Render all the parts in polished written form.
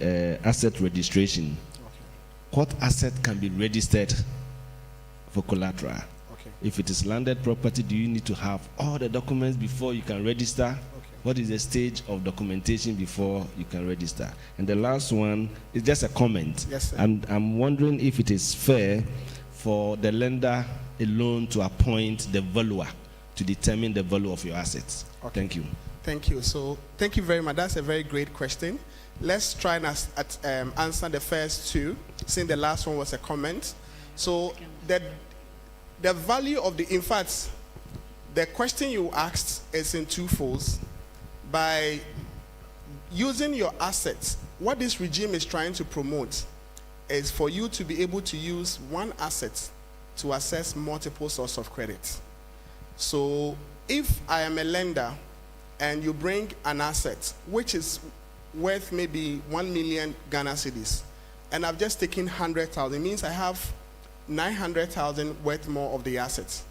the asset registration. What asset can be registered for collateral? If it is landed property, do you need to have all the documents before you can register? What is the stage of documentation before you can register? And the last one is just a comment. Yes, sir. I'm wondering if it is fair for the lender alone to appoint the valuer to determine the value of your assets. Thank you. Thank you. So thank you very much. That's a very great question. Let's try and answer the first two, since the last one was a comment. So the value of in fact, the question you asked is in two folds. By using your assets, what this regime is trying to promote is for you to be able to use one asset to access multiple sources of credit. So if I am a lender and you bring an asset which is worth maybe 1 million Ghana cedis, and I've just taken 100,000, it means I have 900,000 worth more of the assets.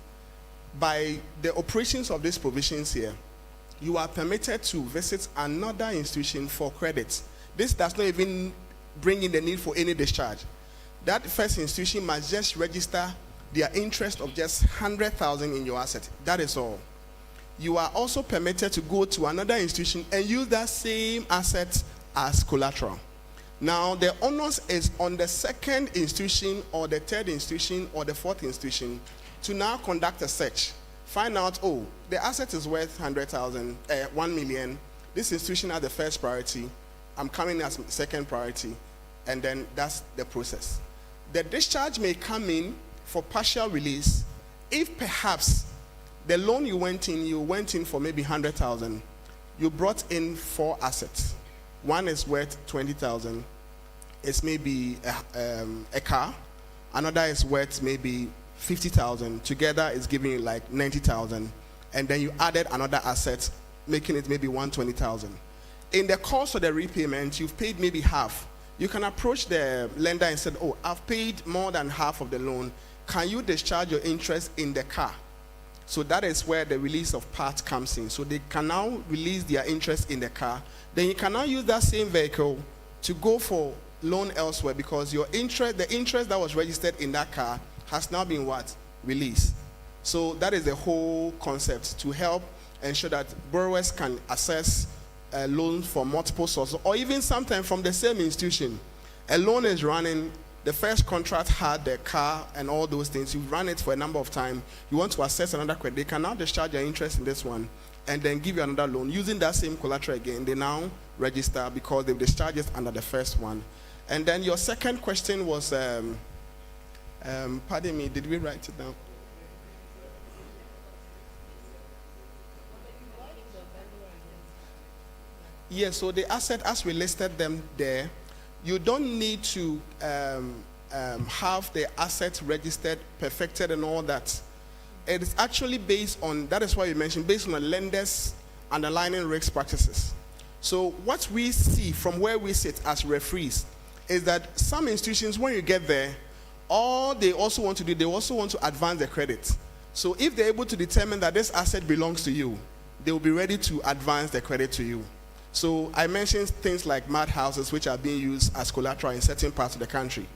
By the operations of these provisions here, you are permitted to visit another institution for credit. This does not even bring in the need for any discharge. That first institution must just register their interest of just 100,000 in your asset. That is all. You are also permitted to go to another institution and use that same asset as collateral. Now, the onus is on the second institution or the third institution or the fourth institution to now conduct a search. Find out, oh, the asset is worth 100,000, 1 million. This institution has the first priority. I'm coming as second priority. And then that's the process. The discharge may come in for partial release if perhaps the loan you went in for maybe 100,000. You brought in 4 assets. One is worth 20,000. It's maybe a car. Another is worth maybe 50,000. Together is giving you like 90,000. And then you added another asset, making it maybe 120,000. In the course of the repayment, you've paid maybe half. You can approach the lender and say, oh, I've paid more than half of the loan. Can you discharge your interest in the car? So that is where the release of part comes in. So they can now release their interest in the car. Then you can now use that same vehicle to go for loan elsewhere, because your interest, the interest that was registered in that car has now been what? Released. So that is the whole concept, to help ensure that borrowers can access a loan from multiple sources, or even sometimes from the same institution. A loan is running, the first contract had the car and all those things. You've run it for a number of times. You want to access another credit. They can now discharge your interest in this one and then give you another loan. Using that same collateral again, they now register because they've discharged it under the first one. And then your second question was, pardon me, did we write it down? Yes, so the asset, as we listed them there, you don't need to have the asset registered, perfected, and all that. It is actually based on, that is why you mentioned, based on the lender's underlying risk practices. So what we see from where we sit as referees is that some institutions, when you get there, all they also want to do, they also want to advance the credit. So if they're able to determine that this asset belongs to you, they will be ready to advance the credit to you. So I mentioned things like mad houses, which are being used as collateral in certain parts of the country.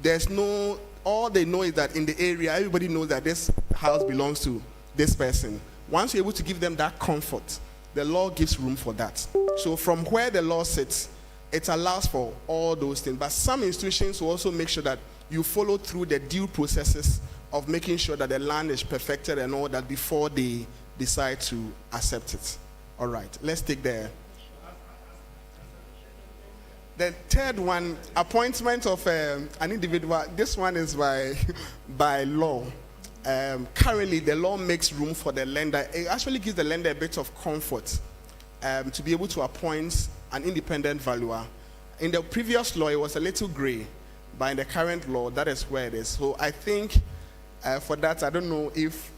There's no, all they know is that in the area, everybody knows that this house belongs to this person. Once you're able to give them that comfort, the law gives room for that. So from where the law sits, it allows for all those things. But some institutions will also make sure that you follow through the due processes of making sure that the land is perfected and all that before they decide to accept it. All right, let's take the third one, appointment of an individual. This one is by law. Currently, the law makes room for the lender. It actually gives the lender a bit of comfort to be able to appoint an independent valuer. In the previous law, it was a little gray, but in the current law, that is where it is. So I think for that, I don't know if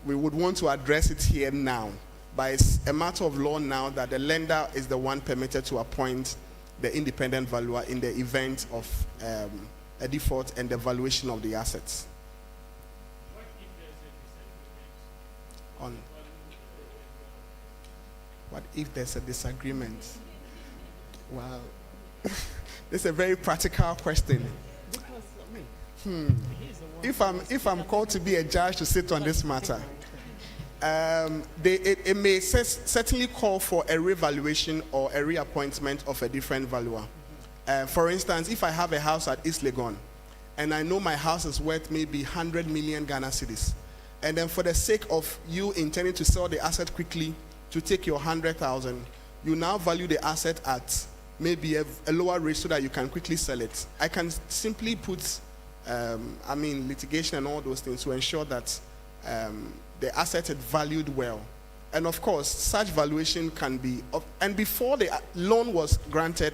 we would want to address it here now. But it's a matter of law now that the lender is the one permitted to appoint the independent valuer in the event of a default and the valuation of the assets. What if there's a disagreement? Wow. This is a very practical question. If I'm called to be a judge to sit on this matter, it may certainly call for a revaluation or a reappointment of a different valuer. For instance, if I have a house at East Legon, and I know my house is worth maybe 100 million Ghana cedis, and then for the sake of you intending to sell the asset quickly to take your 100,000, you now value the asset at maybe a lower rate so that you can quickly sell it. I can simply put, litigation and all those things to ensure that the asset is valued well. And of course, such valuation can be, and before the loan was granted,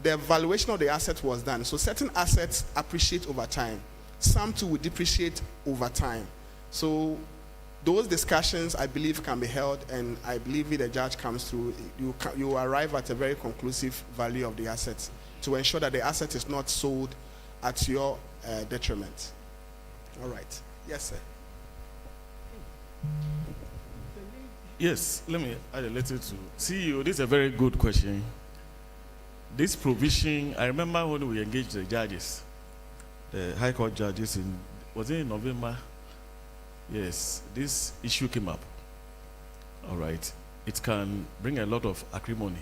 the valuation of the asset was done. So certain assets appreciate over time. Some too will depreciate over time. So those discussions, I believe, can be held, and I believe if the judge comes through, you arrive at a very conclusive value of the assets to ensure that the asset is not sold at your detriment. All right. Yes, sir. Yes, let me add a little to CEO. This is a very good question. This provision, I remember when we engaged the judges, the High Court judges, was it in November? Yes, this issue came up. All right. It can bring a lot of acrimony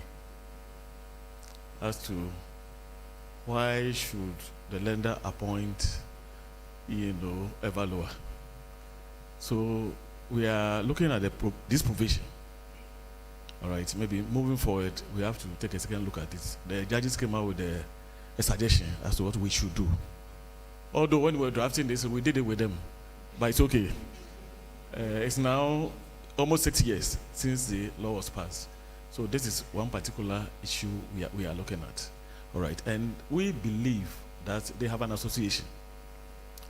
as to why should the lender appoint, a valuer. So we are looking at this provision. All right, maybe moving forward, we have to take a second look at this. The judges came out with a suggestion as to what we should do. Although when we were drafting this, we did it with them, but it's okay. It's now almost 6 years since the law was passed. So this is one particular issue we are looking at. All right, and we believe that they have an association.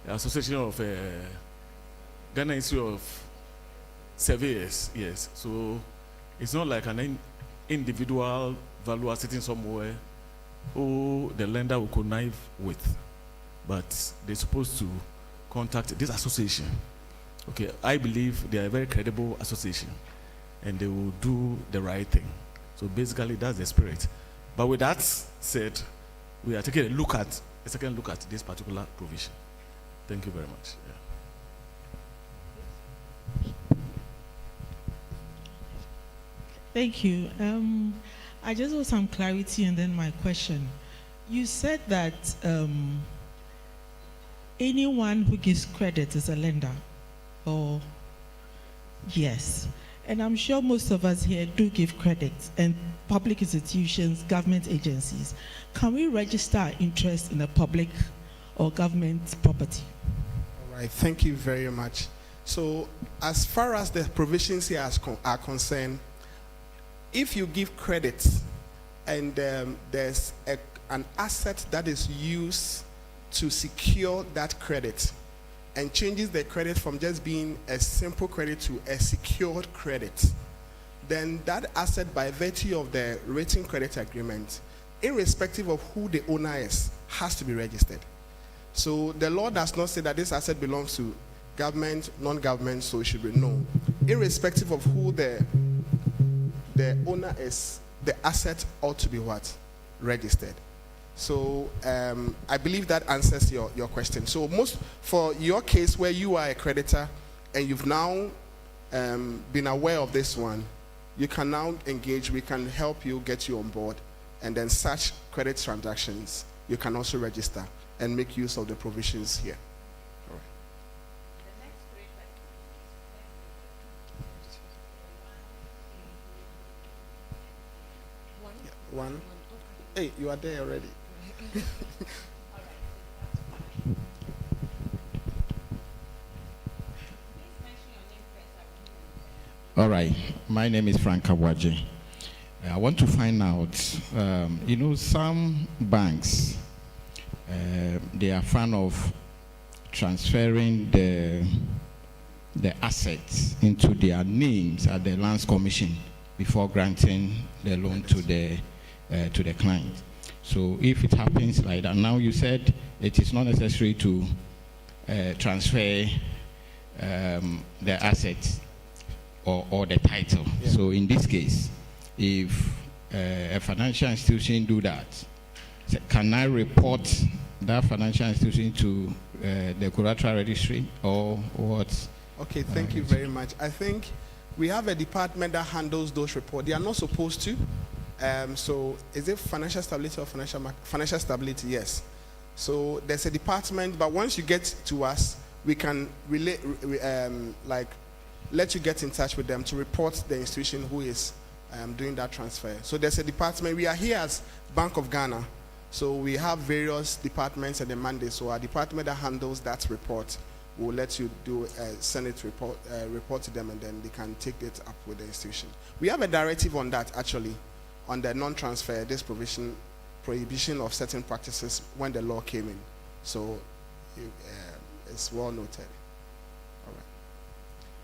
The Association of Ghana Institute of Surveyors, yes. So it's not like an individual valuer sitting somewhere who the lender will connive with, but they're supposed to contact this association. Okay, I believe they are a very credible association, and they will do the right thing. So basically, that's the spirit. But with that said, we are taking a second look at this particular provision. Thank you very much. Yeah. Thank you. I just want some clarity and then my question. You said that anyone who gives credit is a lender, or yes. And I'm sure most of us here do give credit, and public institutions, government agencies. Can we register our interest in a public or government property? All right, thank you very much. So as far as the provisions here are concerned, if you give credit and there's an asset that is used to secure that credit and changes the credit from just being a simple credit to a secured credit, then that asset, by virtue of the written credit agreement, irrespective of who the owner is, has to be registered. So the law does not say that this asset belongs to government, non-government, so it should be known. Irrespective of who the owner is, the asset ought to be what? Registered. So I believe that answers your question. So for your case where you are a creditor and you've now been aware of this one, you can now engage. We can help you, get you on board, and then such credit transactions you can also register and make use of the provisions here. All right. One. Hey, you are there already. All right. My name is Frank Kabwaje. I want to find out, some banks, they are fan of transferring the assets into their names at the Lands Commission before granting the loan to the client. So if it happens like that, now you said it is not necessary to transfer the assets or the title. Yeah. So in this case, if a financial institution do that, can I report that financial institution to the collateral registry or what? Okay, thank you very much. I think we have a department that handles those reports. They are not supposed to. So is it financial stability or financial stability? Yes. So there's a department, but once you get to us, we can let you get in touch with them to report the institution who is doing that transfer. So there's a department. We are here as Bank of Ghana. So we have various departments and the mandate. So our department that handles that report will let you send it report to them, and then they can take it up with the institution. We have a directive on that actually, on the non-transfer, this prohibition of certain practices when the law came in. So it's well noted. All right.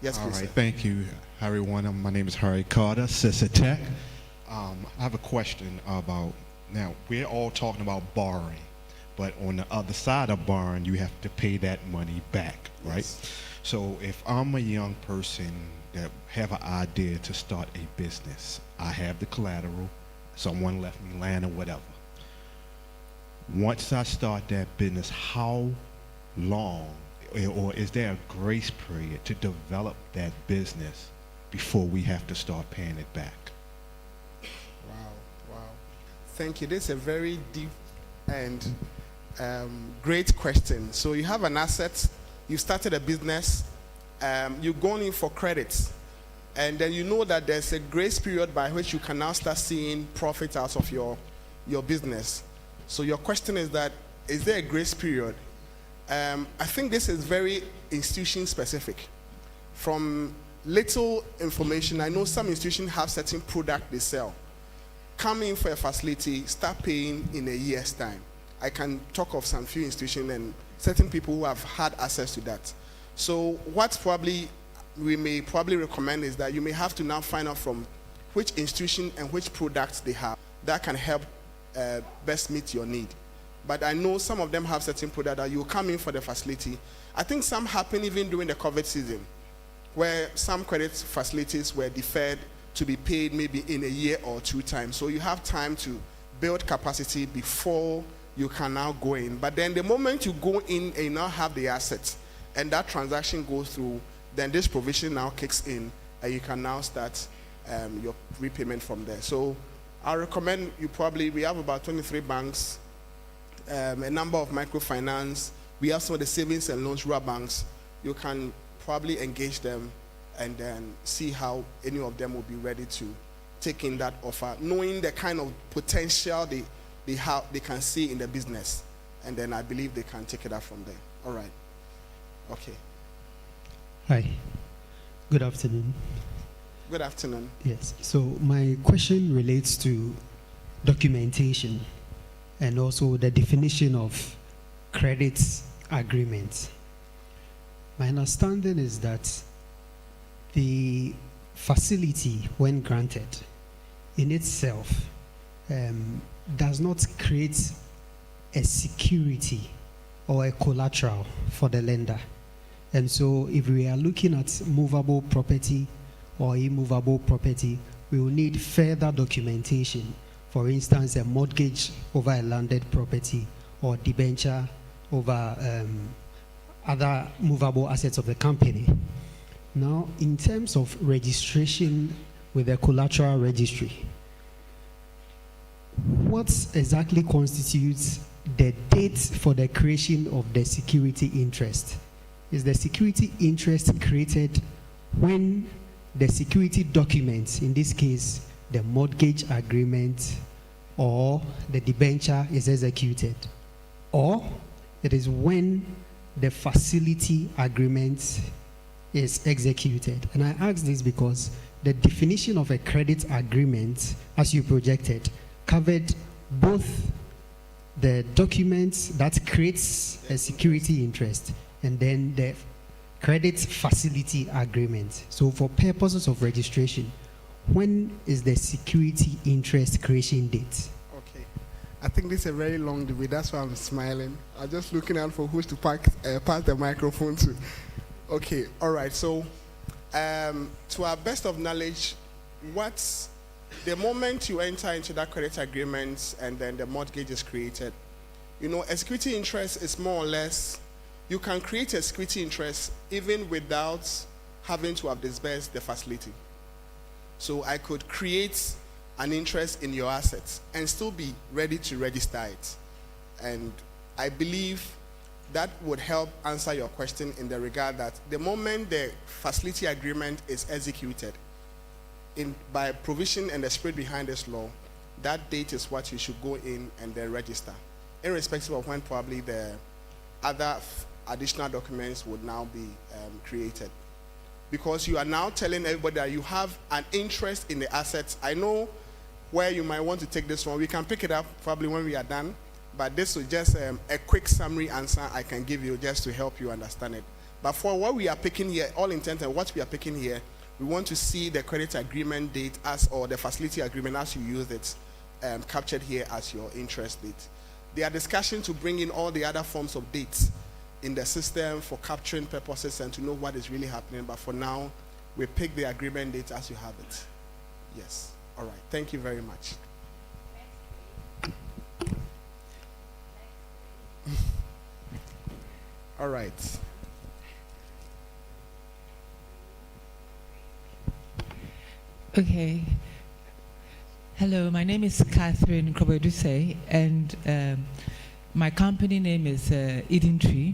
Yes, please. All right, thank you, everyone. My name is Harry Carter, Tech. I have a question about, now we're all talking about borrowing, but on the other side of borrowing, you have to pay that money back, right? Yes. So if I'm a young person that have an idea to start a business, I have the collateral, someone left me land or whatever. Once I start that business, how long, or is there a grace period to develop that business before we have to start paying it back? Wow. Thank you. This is a very deep and great question. So you have an asset, you started a business, you're going in for credits, and then you know that there's a grace period by which you can now start seeing profit out of your business. So your question is that, is there a grace period? I think this is very institution specific. From little information, I know some institutions have certain product they sell. Come in for a facility, start paying in a year's time. I can talk of some few institutions and certain people who have had access to that. So what we may probably recommend is that you may have to now find out from which institution and which products they have that can help best meet your need. But I know some of them have certain products that you come in for the facility. I think some happen even during the COVID season, where some credit facilities were deferred to be paid maybe in a year or 2 times. So you have time to build capacity before you can now go in. But then the moment you go in and you now have the assets and that transaction goes through, then this provision now kicks in and you can now start your repayment from there. So I recommend we have about 23 banks, a number of microfinance. We have some of the savings and loans rural banks. You can probably engage them and then see how any of them will be ready to take in that offer, knowing the kind of potential they can see in the business. And then I believe they can take it up from there. All right. Okay. Hi. Good afternoon. Good afternoon. Yes. So my question relates to documentation and also the definition of credit agreement. My understanding is that the facility, when granted, in itself does not create a security or a collateral for the lender. And so if we are looking at movable property or immovable property, we will need further documentation. For instance, a mortgage over a landed property or debenture over other movable assets of the company. Now, in terms of registration with the collateral registry, what exactly constitutes the date for the creation of the security interest? Is the security interest created when the security document, in this case, the mortgage agreement or the debenture is executed? Or it is when the facility agreement is executed? And I ask this because the definition of a credit agreement, as you projected, covered both the documents that creates a security interest and then the credit facility agreement. So for purposes of registration, when is the security interest creation date? Okay. I think this is a very long debate. That's why I'm smiling. I'm just looking out for who's to pass the microphone to. Okay. All right. So to our best of knowledge, what the moment you enter into that credit agreement and then the mortgage is created, a security interest is more or less, you can create a security interest even without having to have disbursed the facility. So I could create an interest in your assets and still be ready to register it. And I believe that would help answer your question in the regard that the moment the facility agreement is executed, by provision and the spirit behind this law, that date is what you should go in and then register, irrespective of when probably the other additional documents would now be created. Because you are now telling everybody that you have an interest in the assets. I know where you might want to take this one. We can pick it up probably when we are done, but this is just a quick summary answer I can give you just to help you understand it. But for what we are picking here, all intent and what we are picking here, we want to see the credit agreement date or the facility agreement as you use it, captured here as your interest date. There are discussions to bring in all the other forms of dates in the system for capturing purposes and to know what is really happening. But for now, we pick the agreement date as you have it. Yes. All right. Thank you very much. All right. Okay. Hello, my name is Catherine Krobeduse, and my company name is Eden Tree.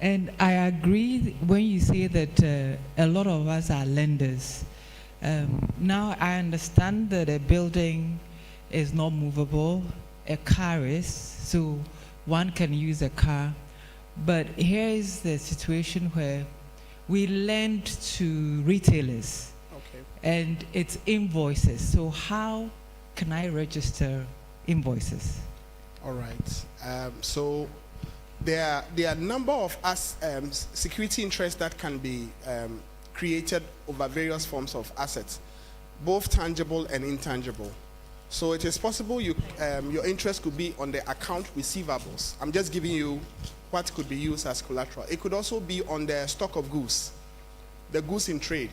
And I agree when you say that a lot of us are lenders. Now I understand that a building is not movable, a car is, so one can use a car. But here is the situation where we lend to retailers. And it's invoices. So how can I register invoices? All right. So there are a number of security interests that can be created over various forms of assets, both tangible and intangible. So it is possible your interest could be on the account receivables. I'm just giving you what could be used as collateral. It could also be on the stock of goods, the goods in trade.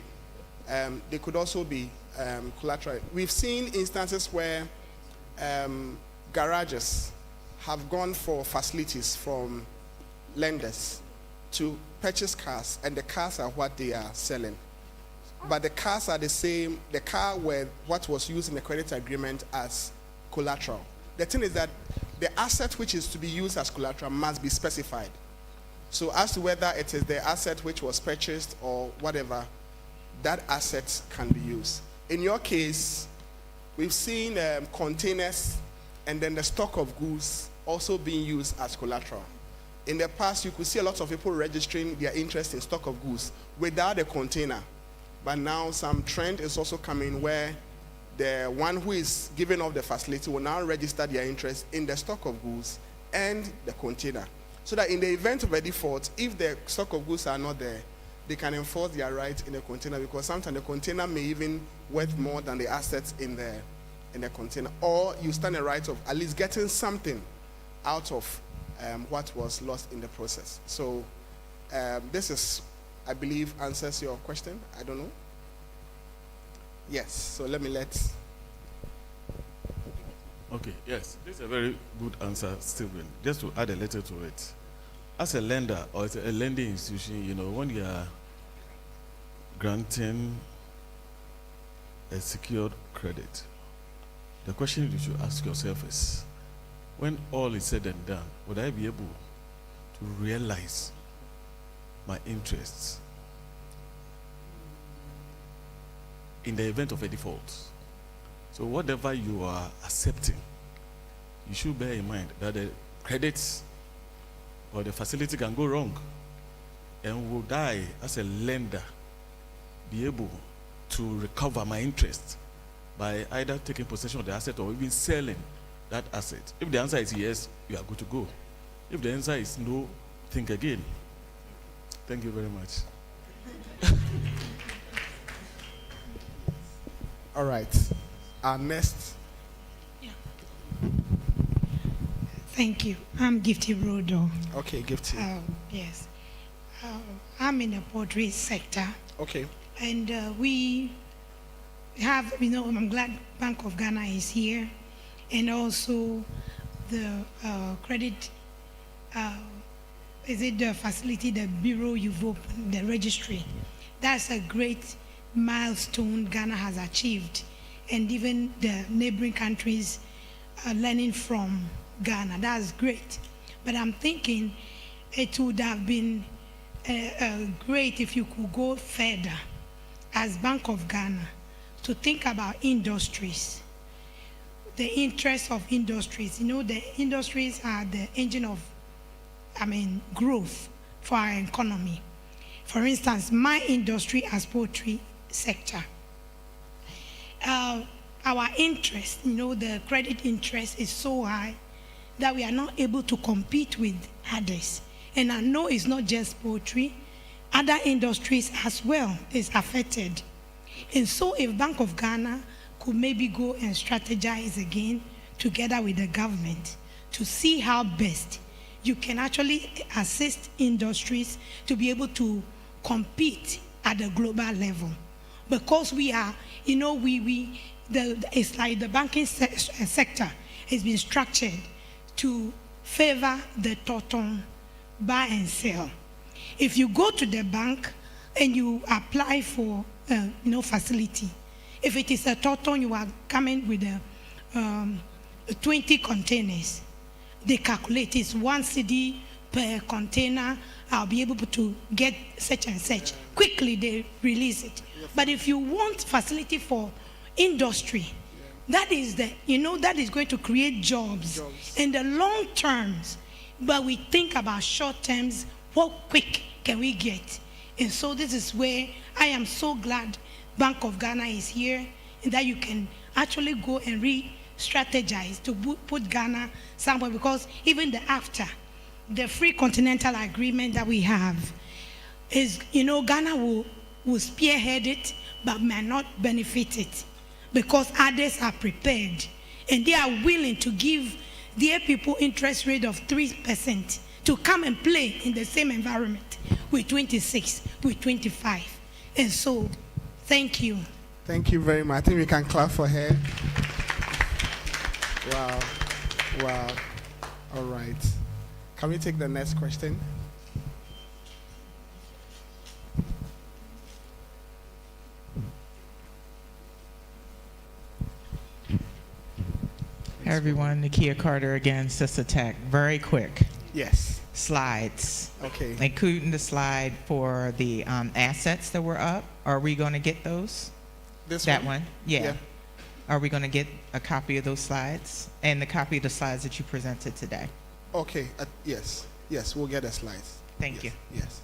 They could also be collateral. We've seen instances where garages have gone for facilities from lenders to purchase cars, and the cars are what they are selling. But the cars are the same, the car were what was used in the credit agreement as collateral. The thing is that the asset which is to be used as collateral must be specified. So as to whether it is the asset which was purchased or whatever, that asset can be used. In your case, we've seen containers and then the stock of goods also being used as collateral. In the past, you could see a lot of people registering their interest in stock of goods without a container. But now some trend is also coming where the one who is giving off the facility will now register their interest in the stock of goods and the container. So that in the event of a default, if the stock of goods are not there, they can enforce their right in the container, because sometimes the container may even worth more than the assets in the container. Or you stand a right of at least getting something out of what was lost in the process. So this is, I believe, answers your question. I don't know. Yes, so let me Okay, yes, this is a very good answer, Stephen. Just to add a little to it. As a lender or as a lending institution, when you are granting a secured credit, the question you should ask yourself is, when all is said and done, would I be able to realize my interests in the event of a default? So whatever you are accepting, you should bear in mind that the credits or the facility can go wrong, and would I, as a lender, be able to recover my interest by either taking possession of the asset or even selling that asset? If the answer is yes, you are good to go. If the answer is no, think again. Thank you very much. All right. Our next. Yeah. Thank you. I'm Gifty Brodo. Okay, Gifty. Yes. I'm in the poultry sector. Okay. And we I'm glad Bank of Ghana is here, and also the credit, is it the facility, the bureau you've opened, the registry. That's a great milestone Ghana has achieved, and even the neighboring countries are learning from Ghana. That's great. But I'm thinking it would have been great if you could go further as Bank of Ghana to think about industries, the interests of industries. The industries are the engine of, growth for our economy. For instance, my industry as poultry sector, our interest, the credit interest is so high that we are not able to compete with others. And I know it's not just poultry, other industries as well is affected. And so if Bank of Ghana could maybe go and strategize again together with the government to see how best you can actually assist industries to be able to compete at the global level. Because we are, it's like the banking sector has been structured to favor the total buy and sell. If you go to the bank and you apply for facility, if it is a total, you are coming with 20 containers. They calculate it's 1 cedi per container. I'll be able to get such and such. Quickly they release it. But if you want facility for industry, that is that is going to create jobs in the long terms. But we think about short terms, what quick can we get? And so this is where I am so glad Bank of Ghana is here, and that you can actually go and re-strategize to put Ghana somewhere, because even after the free continental agreement that we have is, Ghana will spearhead it, but may not benefit it, because others are prepared and they are willing to give their people interest rate of 3% to come and play in the same environment with 26, with 25. And so, thank you. Thank you very much. I think we can clap for her. Wow. All right. Can we take the next question? Hey everyone, Nakia Carter again, Sister Tech. Very quick. Yes. Slides. Okay. Including the slide for the assets that were up. Are we going to get those? That one? Yeah. Are we going to get a copy of those slides and the copy of the slides that you presented today? Okay. Yes, we'll get the slides. Thank you. Yes.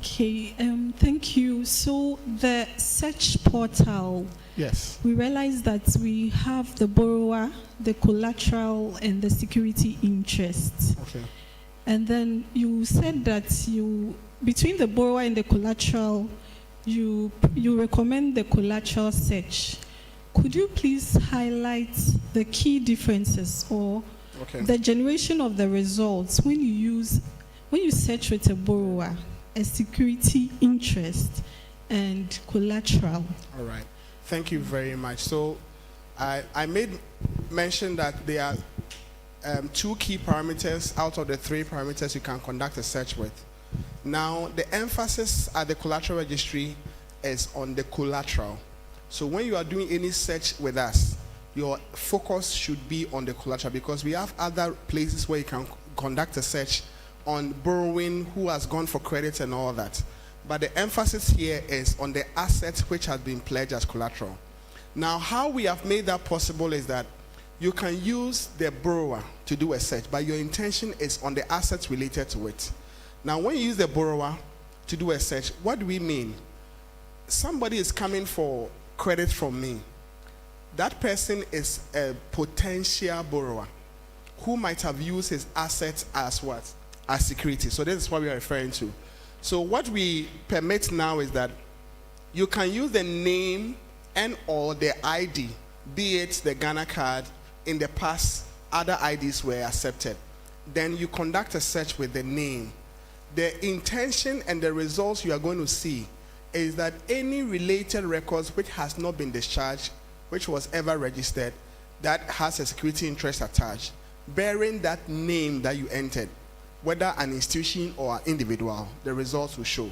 Okay, thank you. So the search portal, yes, we realize that we have the borrower, the collateral, and the security interests. Okay. And then you said that between the borrower and the collateral, you recommend the collateral search. Could you please highlight the key differences or the generation of the results when you search with a borrower, a security interest, and collateral? All right. Thank you very much. So I made mention that there are 2 key parameters out of the 3 parameters you can conduct a search with. Now, the emphasis at the collateral registry is on the collateral. So when you are doing any search with us, your focus should be on the collateral, because we have other places where you can conduct a search on borrowing, who has gone for credit and all that. But the emphasis here is on the asset which has been pledged as collateral. Now, how we have made that possible is that you can use the borrower to do a search, but your intention is on the assets related to it. Now, when you use the borrower to do a search, what do we mean? Somebody is coming for credit from me. That person is a potential borrower who might have used his assets as what? As security. So this is what we are referring to. So what we permit now is that you can use the name and or the ID, be it the Ghana card. In the past, other IDs were accepted. Then you conduct a search with the name. The intention and the results you are going to see is that any related records which has not been discharged, which was ever registered, that has a security interest attached, bearing that name that you entered, whether an institution or an individual, the results will show.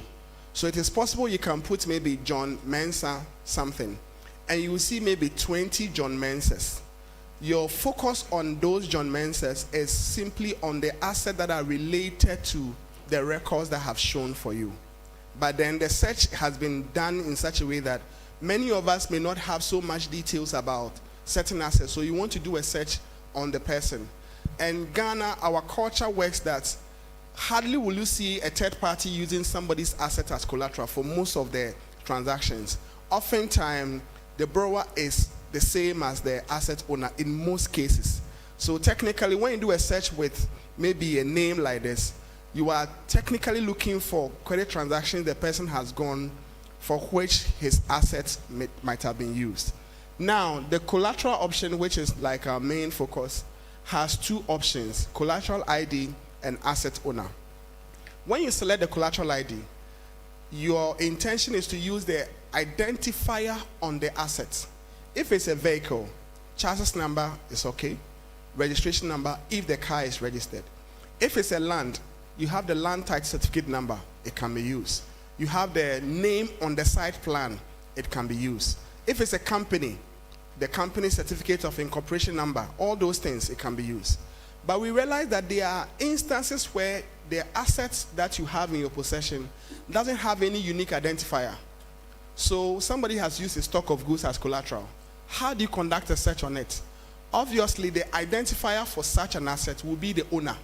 So it is possible you can put maybe John Mensah something, and you will see maybe 20 John Mensahs. Your focus on those John Mensahs is simply on the assets that are related to the records that have shown for you. But then the search has been done in such a way that many of us may not have so much details about certain assets, so you want to do a search on the person. And Ghana, our culture works that hardly will you see a third party using somebody's asset as collateral for most of the transactions. Oftentimes, the borrower is the same as the asset owner in most cases. So technically, when you do a search with maybe a name like this, you are technically looking for credit transactions the person has gone for which his assets might have been used. Now, the collateral option, which is like our main focus, has two options: collateral ID and asset owner. When you select the collateral ID, your intention is to use the identifier on the asset. If it's a vehicle, chassis number is okay, registration number if the car is registered. If it's a land, you have the land title certificate number, it can be used. You have the name on the site plan, it can be used. If it's a company, the company certificate of incorporation number, all those things, it can be used. But we realize that there are instances where the assets that you have in your possession doesn't have any unique identifier. So somebody has used a stock of goods as collateral. How do you conduct a search on it? Obviously, the identifier for such an asset will be the owner.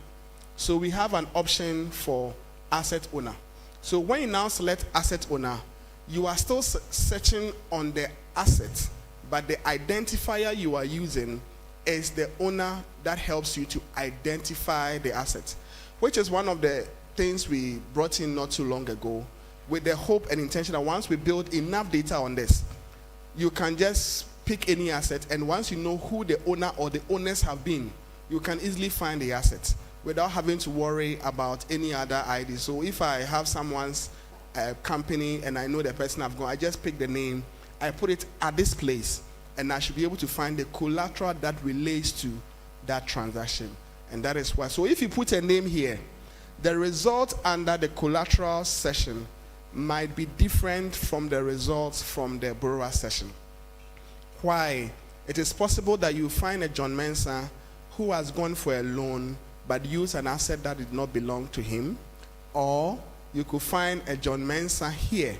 So we have an option for asset owner. So when you now select asset owner, you are still searching on the asset, but the identifier you are using is the owner that helps you to identify the asset, which is one of the things we brought in not too long ago with the hope and intention that once we build enough data on this, you can just pick any asset, and once you know who the owner or the owners have been, you can easily find the asset without having to worry about any other ID. So if I have someone's company and I know the person I've gone, I just pick the name, I put it at this place, and I should be able to find the collateral that relates to that transaction. And that is why. So if you put a name here, the result under the collateral session might be different from the results from the borrower session. Why? It is possible that you find a John Mensah who has gone for a loan but used an asset that did not belong to him, or you could find a John Mensah here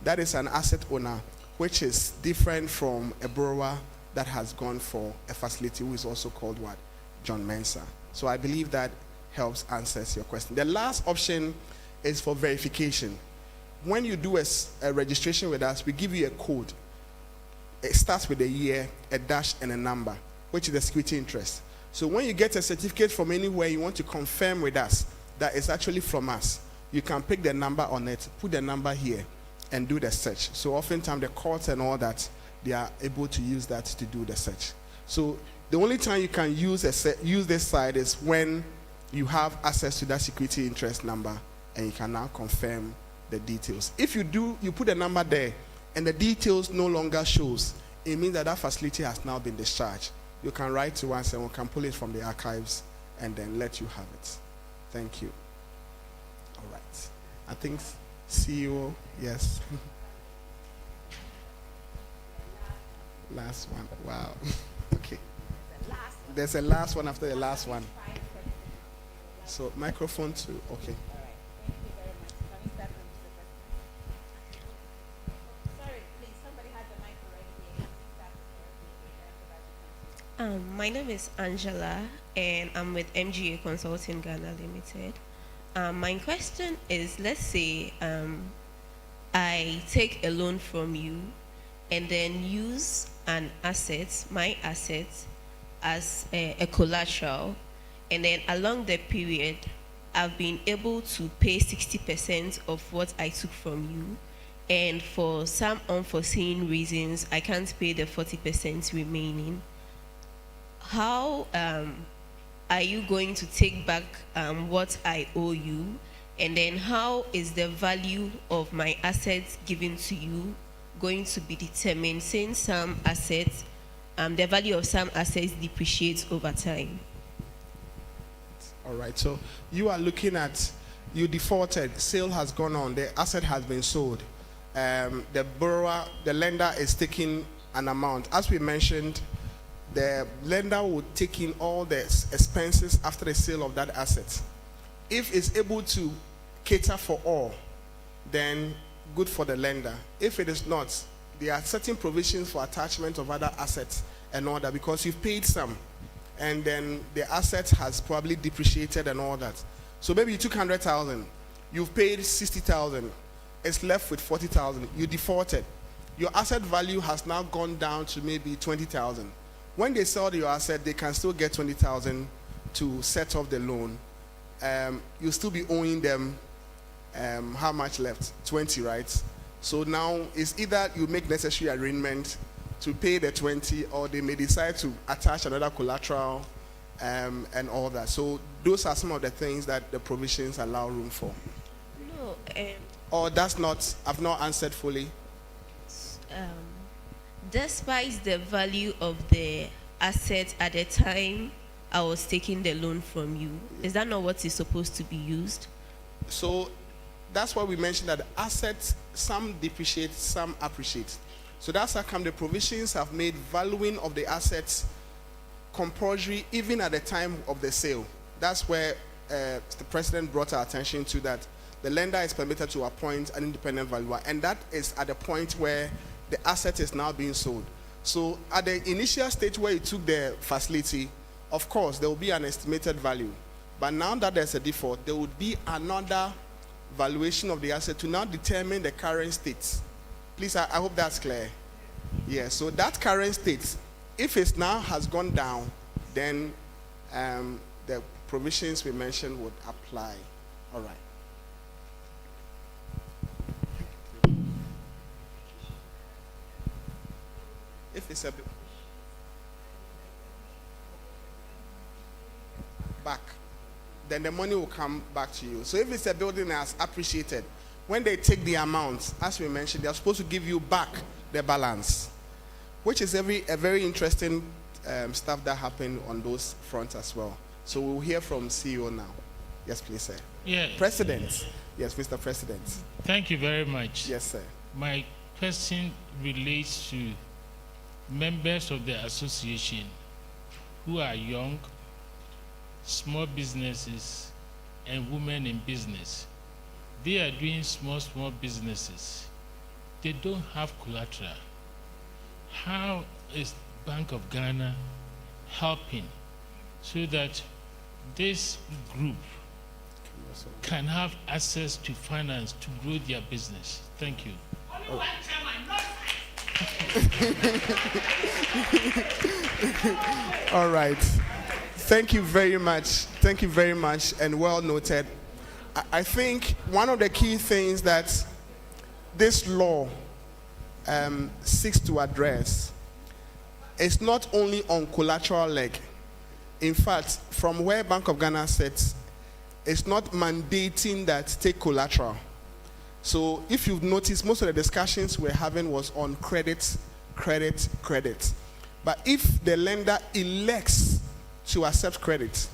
that is an asset owner, which is different from a borrower that has gone for a facility who is also called what? John Mensah. So I believe that helps answers your question. The last option is for verification. When you do a registration with us, we give you a code. It starts with a year, a dash, and a number, which is the security interest. So when you get a certificate from anywhere, you want to confirm with us that it's actually from us, you can pick the number on it, put the number here, and do the search. So oftentimes the courts and all that, they are able to use that to do the search. So the only time you can use this side is when you have access to that security interest number, and you can now confirm the details. If you put the number there, and the details no longer shows, it means that that facility has now been discharged. You can write to us and we can pull it from the archives and then let you have it. Thank you. All right. I think CEO, yes. Last one. Wow. Okay. There's a last one after the last one. So microphone too. Okay. My name is Angela, and I'm with MGA Consulting Ghana Limited. My question is, let's say I take a loan from you and then use an asset, my asset, as a collateral, and then along the period, I've been able to pay 60% of what I took from you, and for some unforeseen reasons, I can't pay the 40% remaining. How are you going to take back what I owe you? And then how is the value of my assets given to you going to be determined, since some assets, the value of some assets depreciates over time? All right, so you are looking at, you defaulted, sale has gone on, the asset has been sold. The borrower, the lender is taking an amount. As we mentioned, the lender would take in all the expenses after the sale of that asset. If it's able to cater for all, then good for the lender. If it is not, there are certain provisions for attachment of other assets and all that, because you've paid some and then the asset has probably depreciated and all that. So maybe you took 100,000, you've paid 60,000, it's left with 40,000, you defaulted. Your asset value has now gone down to maybe 20,000. When they sell your asset, they can still get 20,000 to set off the loan. You'll still be owing them how much left? 20, right? So now it's either you make necessary arrangement to pay the 20, or they may decide to attach another collateral and all that. So those are some of the things that the provisions allow room for. No. Or that's not, I've not answered fully. Despite the value of the asset at the time I was taking the loan from you, is that not what is supposed to be used? So that's why we mentioned that assets, some depreciate, some appreciate. So that's how come the provisions have made valuing of the assets compulsory even at the time of the sale. That's where the president brought our attention to, that the lender is permitted to appoint an independent valuer, and that is at the point where the asset is now being sold. So at the initial stage where you took the facility, of course, there will be an estimated value. But now that there's a default, there would be another valuation of the asset to now determine the current state. Please, I hope that's clear. Yeah, so that current state, if it now has gone down, then the provisions we mentioned would apply. All right. If it's a back, then the money will come back to you. So if it's a building that's appreciated, when they take the amount, as we mentioned, they're supposed to give you back the balance, which is a very interesting stuff that happened on those fronts as well. So we'll hear from CEO now. Yes, please, sir. Yeah. President. Yes, Mr. President. Thank you very much. Yes, sir. My question relates to members of the association who are young, small businesses, and women in business. They are doing small businesses. They don't have collateral. How is Bank of Ghana helping so that this group can have access to finance to grow their business? Thank you. Oh. All right. Thank you very much. Thank you very much, and well noted. I think one of the key things that this law seeks to address is not only on collateral leg. In fact, from where Bank of Ghana sits, it's not mandating that take collateral. So if you've noticed, most of the discussions we're having was on credit. But if the lender elects to accept credit,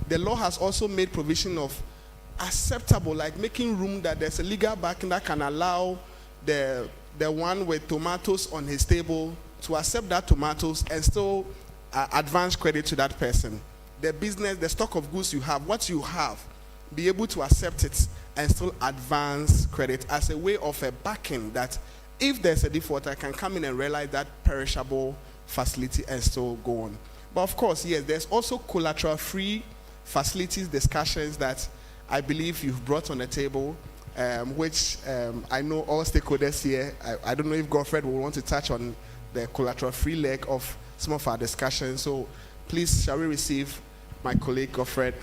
the law has also made provision of acceptable, like making room that there's a legal backing that can allow the one with tomatoes on his table to accept that tomatoes and still advance credit to that person. The business, the stock of goods you have, what you have, be able to accept it and still advance credit as a way of a backing that if there's a default, I can come in and realize that perishable facility and still go on. But of course, yes, there's also collateral-free facilities discussions that I believe you've brought on the table, which I know all stakeholders here, I don't know if Godfred will want to touch on the collateral-free leg of some of our discussions. So please, shall we receive my colleague Godfred?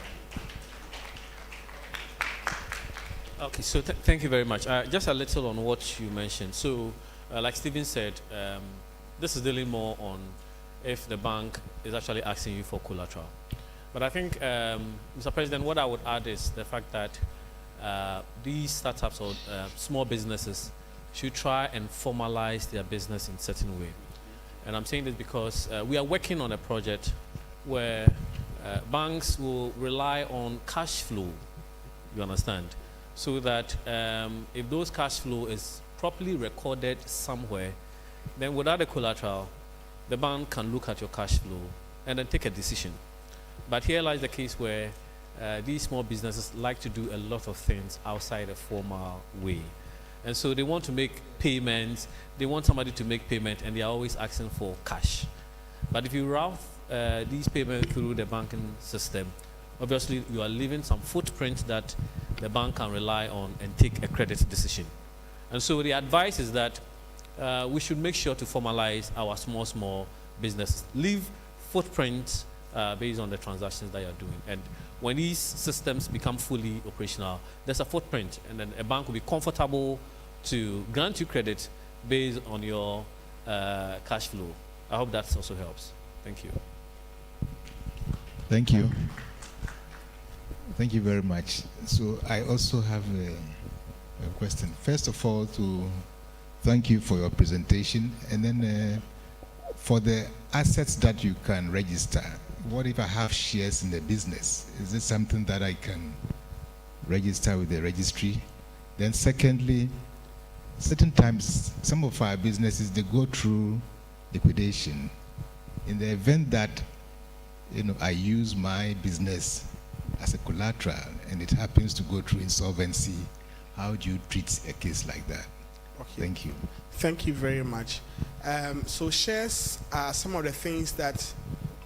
Okay, so thank you very much. Just a little on what you mentioned. So, like Stephen said, this is dealing more on if the bank is actually asking you for collateral. But I think, Mr. President, what I would add is the fact that these startups or small businesses should try and formalize their business in a certain way. And I'm saying this because we are working on a project where banks will rely on cash flow, you understand? So that if those cash flow is properly recorded somewhere, then without a collateral, the bank can look at your cash flow and then take a decision. But here lies the case where these small businesses like to do a lot of things outside a formal way. And so they want to make payments, they want somebody to make payment, and they are always asking for cash. But if you route these payments through the banking system, obviously you are leaving some footprint that the bank can rely on and take a credit decision. And so the advice is that we should make sure to formalize our small businesses. Leave footprints based on the transactions that you're doing. And when these systems become fully operational, there's a footprint, and then a bank will be comfortable to grant you credit based on your cash flow. I hope that also helps. Thank you. Thank you. Thank you very much. So I also have a question. First of all, to thank you for your presentation, and then for the assets that you can register. What if I have shares in the business? Is this something that I can register with the registry? Then secondly, certain times, some of our businesses, they go through liquidation. In the event that, I use my business as a collateral and it happens to go through insolvency, how do you treat a case like that? Okay. Thank you. Thank you very much. So shares are some of the things that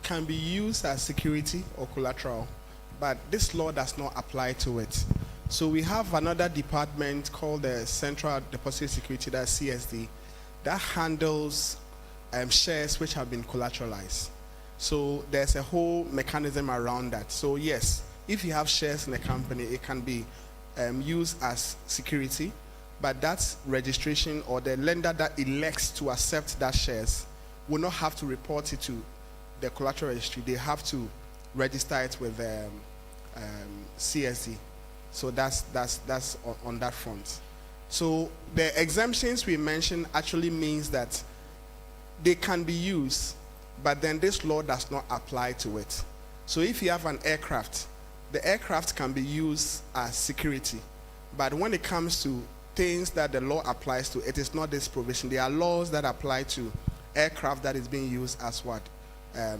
can be used as security or collateral, but this law does not apply to it. So we have another department called the Central Deposit Security, that's CSD, that handles shares which have been collateralized. So there's a whole mechanism around that. So yes, if you have shares in a company, it can be used as security, but that's registration, or the lender that elects to accept that shares will not have to report it to the collateral registry. They have to register it with CSD. So that's on that front. So the exemptions we mentioned actually means that they can be used, but then this law does not apply to it. So if you have an aircraft, the aircraft can be used as security, but when it comes to things that the law applies to, it is not this provision. There are laws that apply to aircraft that is being used as what?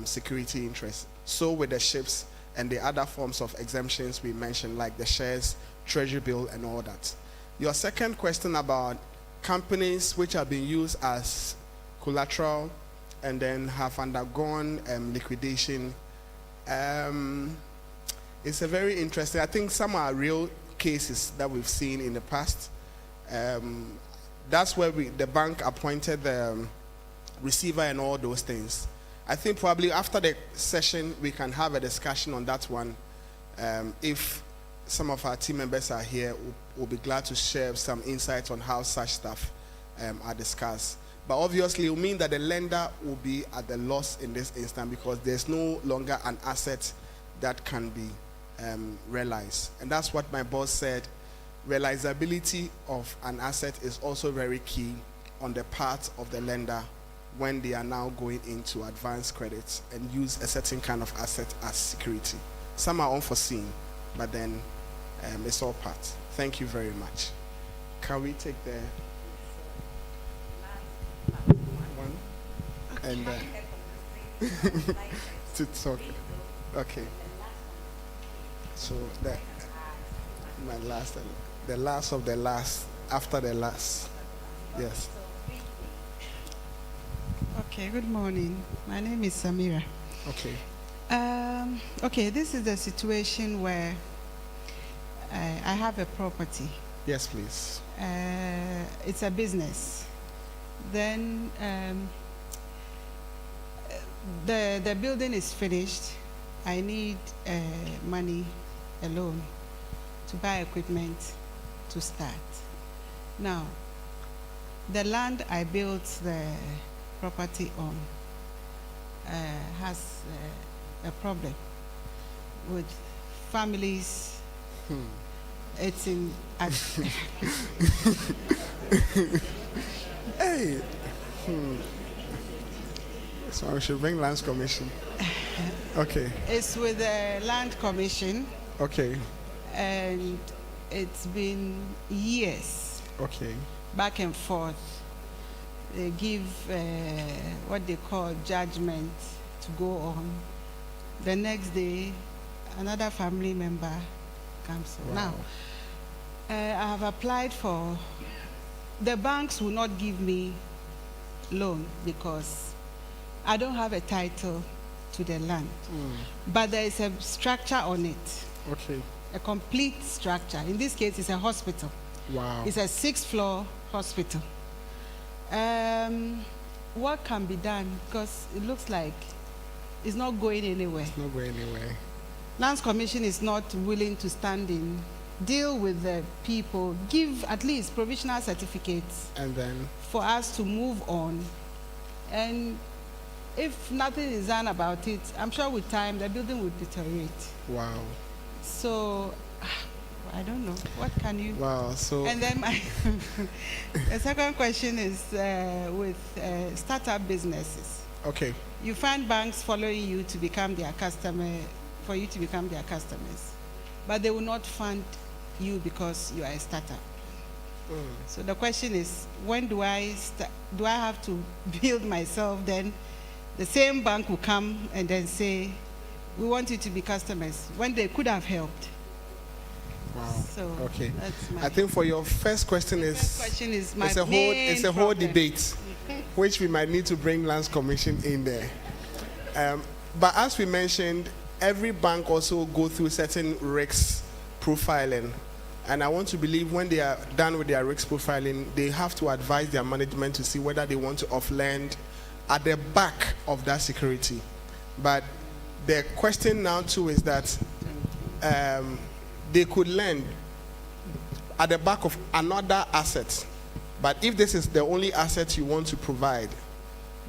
Security interest. So with the ships and the other forms of exemptions we mentioned, like the shares, treasury bill, and all that. Your second question about companies which have been used as collateral and then have undergone liquidation, it's a very interesting, I think some are real cases that we've seen in the past. That's where the bank appointed the receiver and all those things. I think probably after the session we can have a discussion on that one. If some of our team members are here, we'll be glad to share some insights on how such stuff are discussed. But obviously it will mean that the lender will be at the loss in this instance because there's no longer an asset that can be realized. And that's what my boss said. Realizability of an asset is also very key on the part of the lender when they are now going into advanced credits and use a certain kind of asset as security. Some are unforeseen, but then it's all part. Thank you very much. Can we take the one? And to talk. Okay. So that my last, the last of the last, after the last. Yes. Okay, good morning. My name is Samira. Okay. Okay, this is the situation where I have a property. Yes, please. It's a business. Then the building is finished. I need money, a loan, to buy equipment to start. Now, the land I built the property on has a problem with families. It's in. Hey. So I should bring Lands Commission. Okay. It's with the Land Commission. Okay. And it's been years. Okay. Back and forth. They give what they call judgment to go on. The next day, another family member comes. Wow. Now, I have applied for. The banks will not give me loan because I don't have a title to the land. But there is a structure on it. Okay. A complete structure. In this case, it's a hospital. Wow. It's a 6th-floor hospital. What can be done? Because it looks like it's not going anywhere. It's not going anywhere. Lands Commission is not willing to stand in, deal with the people, give at least provisional certificates, and then for us to move on. And if nothing is done about it, I'm sure with time the building will deteriorate. Wow. So I don't know. What can you? Wow. So. And then my the second question is with startup businesses. Okay. You find banks following you to become their customer, for you to become their customers, but they will not fund you because you are a startup. So the question is, when do I have to build myself? Then the same bank will come and then say, we want you to be customers, when they could have helped. Wow. So okay. That's my I think for your first question my it's a whole debate, which we might need to bring Lands Commission in there. But as we mentioned, every bank also go through certain risk profiling. And I want to believe when they are done with their risk profiling, they have to advise their management to see whether they want to off-lend at the back of that security. But the question now too is that they could lend at the back of another asset. But if this is the only asset you want to provide,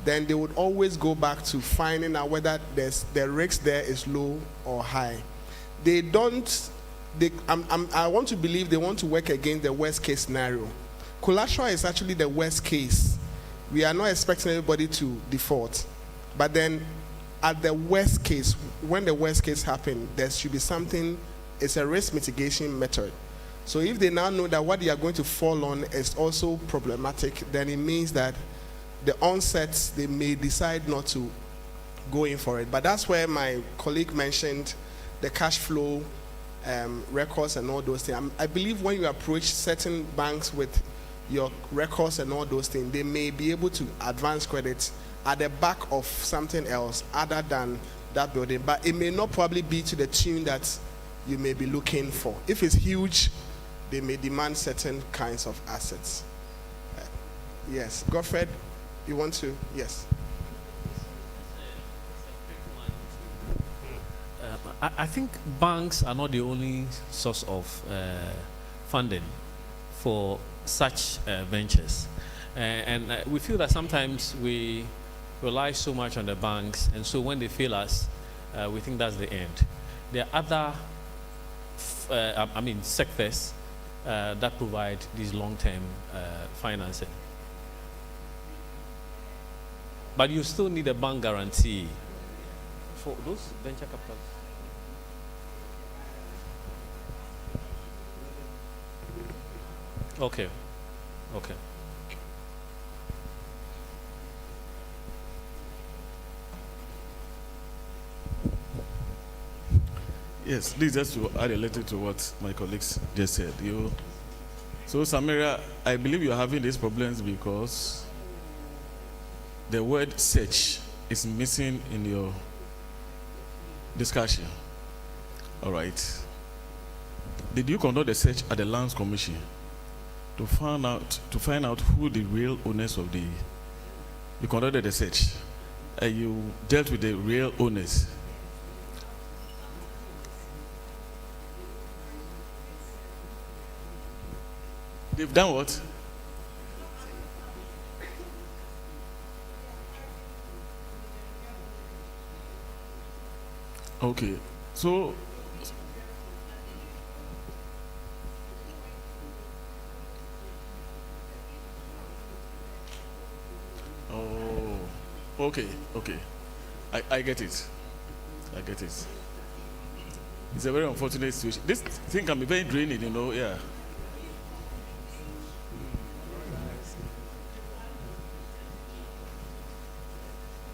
then they would always go back to finding out whether the risk there is low or high. I want to believe they want to work against the worst case scenario. Collateral is actually the worst case. We are not expecting everybody to default. But then at the worst case, when the worst case happens, there should be something, it's a risk mitigation method. So if they now know that what they are going to fall on is also problematic, then it means that the onset, they may decide not to go in for it. But that's where my colleague mentioned the cash flow records and all those things. I believe when you approach certain banks with your records and all those things, they may be able to advance credit at the back of something else other than that building. But it may not probably be to the tune that you may be looking for. If it's huge, they may demand certain kinds of assets. Yes. Godfred, you want to? Yes. I think banks are not the only source of funding for such ventures. And we feel that sometimes we rely so much on the banks, and so when they fail us, we think that's the end. There are other sectors that provide these long-term financing. But you still need a bank guarantee for those venture capitals. Okay. Okay. Yes, this is just to add a little to what my colleagues just said. So Samira, I believe you're having these problems because the word search is missing in your discussion. All right. Did you conduct the search at the Lands Commission to find out who the real owners of you conducted the search and you dealt with the real owners? They've done what? Okay, so okay. I get it. I get it. It's a very unfortunate situation. This thing can be very draining, you know, yeah.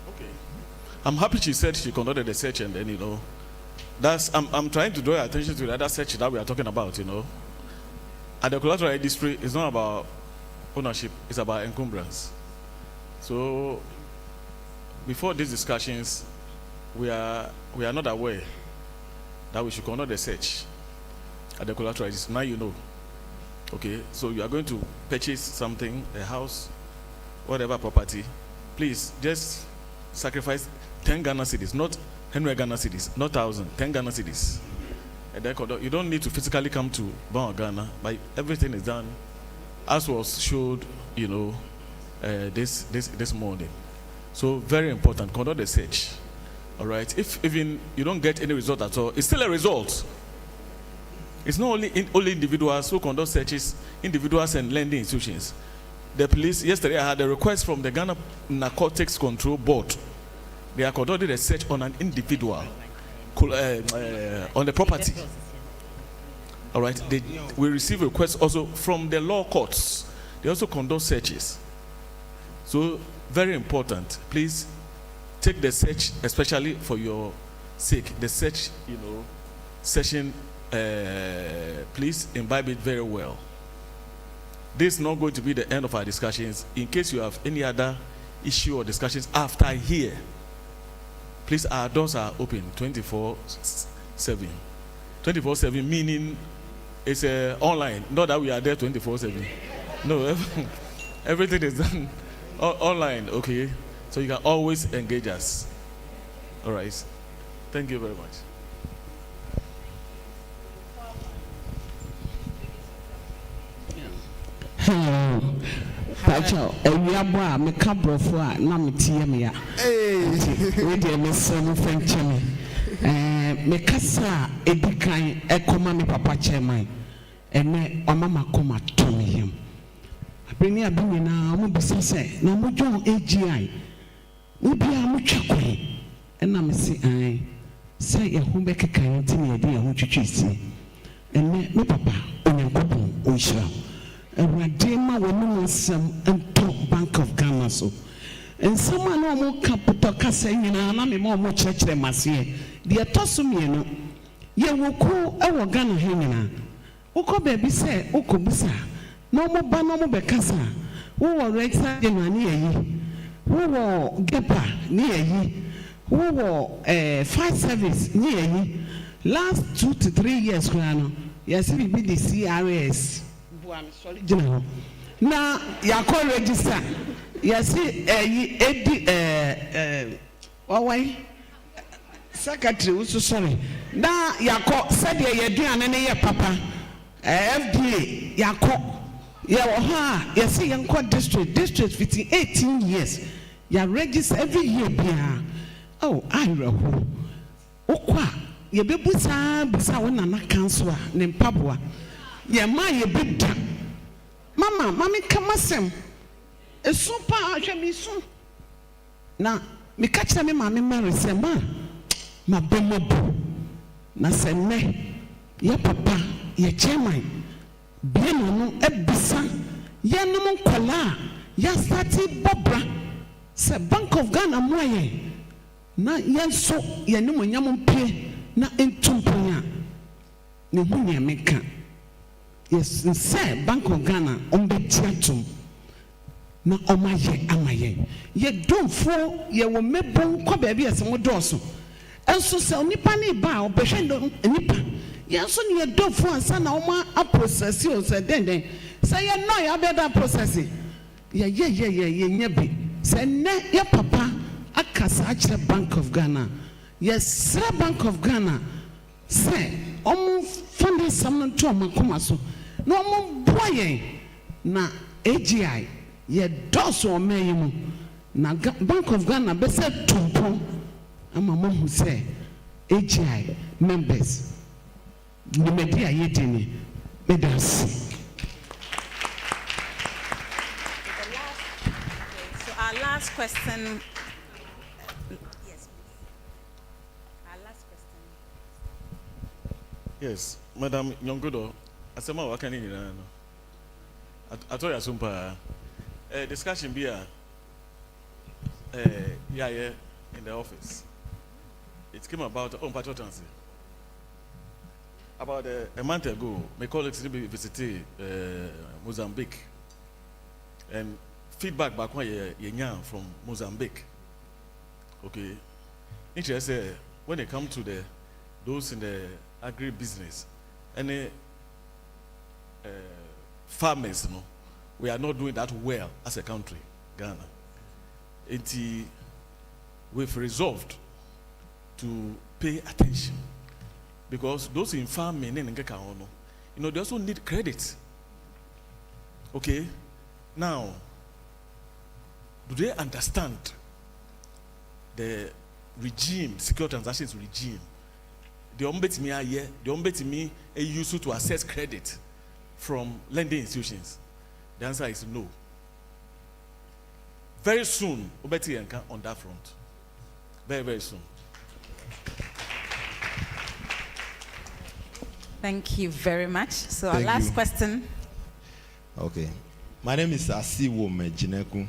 Okay. I'm happy she said she conducted the search, and then, you know, I'm trying to draw your attention to the other search that we are talking about, you know. At the collateral registry, it's not about ownership, it's about encumbrance. So before these discussions, we are not aware that we should conduct the search at the collateral registry. Now you know. Okay, so you are going to purchase something, a house, whatever property. Please just sacrifice 10 Ghana cedis, not 100 Ghana cedis, not 1,000, 10 Ghana cedis. And then you don't need to physically come to Bank of Ghana, but everything is done as was showed, you know, this morning. So very important, conduct the search. All right. If even you don't get any result at all, it's still a result. It's not only individuals who conduct searches, individuals and lending institutions. The police, yesterday I had a request from the Ghana Narcotics Control Board. They are conducting a search on an individual, on the property. All right. We receive requests also from the law courts. They also conduct searches. So very important. Please take the search, especially for your sake. The search, you know, session. Please imbibe it very well. This is not going to be the end of our discussions. In case you have any other issue or discussions after here, please, our doors are open 24/7. 24/7 meaning it's online. Not that we are there 24/7. No, everything is done online. Okay, so you can always engage us. All right. Thank you very much. Hello. Pacho, ewia me ka brofo a na me tie me ya. We dey me say me fenche me. Me kasa edikan ekoma me papa chairman. Ene omama koma to me him. Abeni abini na mo bisa say na mo jon AGI. Mo bia mo twakwe. Ena me say an say e hu be kekan ti me dey e hu twitwisi. Ene me papa onyankopon onhyira. Radema woman some and Bank of Ghana so. And someone no more capital casting in an army more church than Massier. The Atosumino. Ye will call our Ghana hanging. Oko baby say, Oko Bisa. No more banamo becasa. Who will write something near ye? Who will Gepa near ye? Who will fire service near ye? Last 2 to 3 years, Grano. Yes, we be the CRS. Now, you are called register. You see, why? Secretary, who's so sorry. Now, you are called, said you do an any papa. FDA, you are called. You see, you are district 18 years. You are registered every year. Oh, I know. Okwa, you be bisa when na council named Pabua. Yeah, my big Mama, Mammy, come asem. A super me soon. Now, me catch me, Mammy Mary, say, my bemo. Na say, me, ya papa, ya chairman. Bien no, ebisa, ya no mon kola, ya stati bobra. Se Bank of Ghana moye. Na yan so, ya no mon yamon pe, na entumponya. Ni hunya meka. Yes, say Bank of Ghana on the theater. Na amaye. Ye don't for ye will make bon ko baby as some doors. And so say nipa ni ba o behwe nipa. Ye so ye don't for ansa na oma a process you say then. Say ye no ya be that process. Ye nya bi. Say ne ye papa akasa akire Bank of Ghana. Yes, Bank of Ghana. Say funding someone to amakoma so. No more boy, na AGI ye does or mayimu na Bank of Ghana bese tumpo ama mo hu say AGI members the media yedini medals. So our last question. Yes, please. Our last question. Yes, Madam Nyongodo, asema wakani nina. Atoya sumpa. Discussion be yeah in the office. It came about about a month ago. My colleagues visited Mozambique, and feedback back from Mozambique. Okay, interesting when it comes to those in the agri business, any farmers, you know, we are not doing that well as a country, Ghana. We've resolved to pay attention because those in farming, you know, they also need credit. Okay, now, do they understand the regime, secure transactions regime? The ombetimi are used to assess credit from lending institutions. The answer is no. Very soon, Obeti on that front. Very, very soon. Thank you very much. So our last question. Okay. My name is Asiwo Mejineku.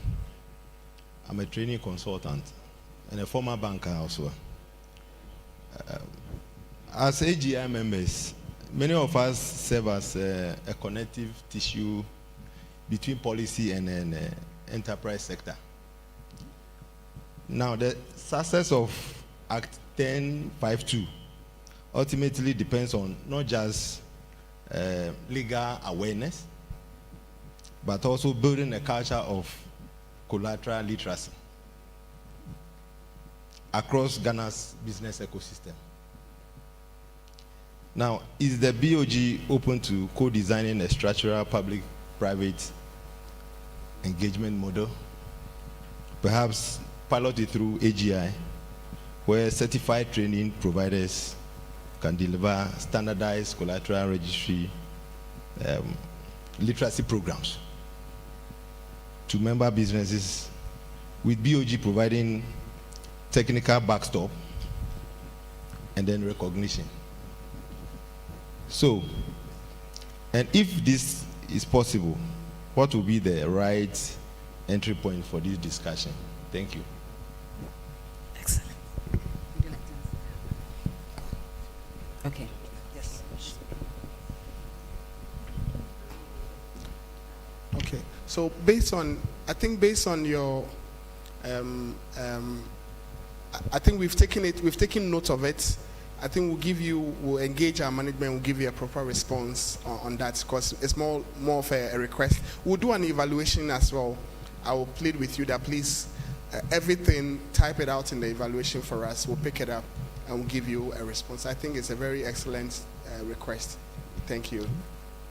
I'm a training consultant and a former banker also. As AGI members, many of us serve as a connective tissue between policy and enterprise sector. Now, the success of Act 1052 ultimately depends on not just legal awareness, but also building a culture of collateral literacy across Ghana's business ecosystem. Now, is the BOG open to co-designing a structural public-private engagement model? Perhaps piloted through AGI, where certified training providers can deliver standardized collateral registry literacy programs to member businesses, with BOG providing technical backstop and then recognition. So, and if this is possible, what will be the right entry point for this discussion? Thank you. Excellent. Okay. Yes. Okay. So based on your, I think we've taken note of it. I think we'll engage our management, we'll give you a proper response on that, because it's more of a request. We'll do an evaluation as well. I will plead with you that please, everything, type it out in the evaluation for us. We'll pick it up and we'll give you a response. I think it's a very excellent request. Thank you.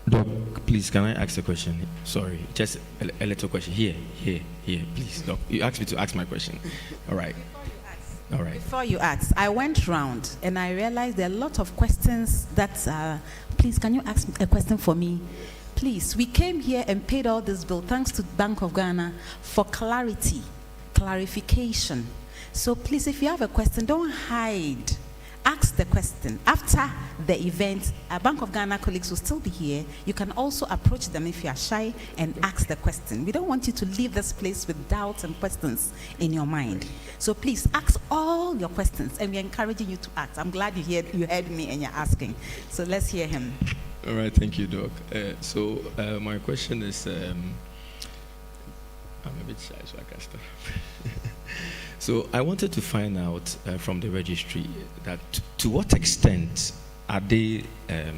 Doc, please, can I ask a question? Sorry, just a little question. Here, please, Doc. You asked me to ask my question. All right. All right. Before you ask, I went round and I realized there are a lot of questions that, please, can you ask a question for me? Please, we came here and paid all this bill thanks to Bank of Ghana for clarification. So please, if you have a question, don't hide. Ask the question. After the event, our Bank of Ghana colleagues will still be here. You can also approach them if you are shy and ask the question. We don't want you to leave this place with doubts and questions in your mind. So please ask all your questions, and we're encouraging you to ask. I'm glad you heard me and you're asking. So let's hear him. All right, thank you, Doc. My question is, I'm a bit shy, so I can start. So I wanted to find out from the registry that to what extent are they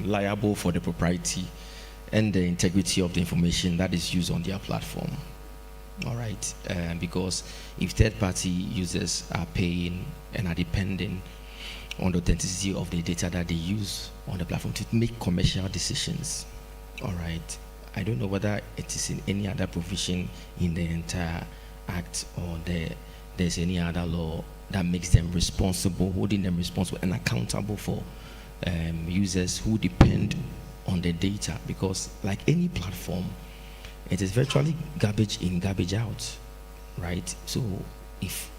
liable for the propriety and the integrity of the information that is used on their platform? All right, because if third-party users are paying and are depending on the authenticity of the data that they use on the platform to make commercial decisions, all right, I don't know whether it is in any other provision in the entire act, or there's any other law that makes them responsible, holding them responsible and accountable for users who depend on the data. Because like any platform, it is virtually garbage in, garbage out, right? So if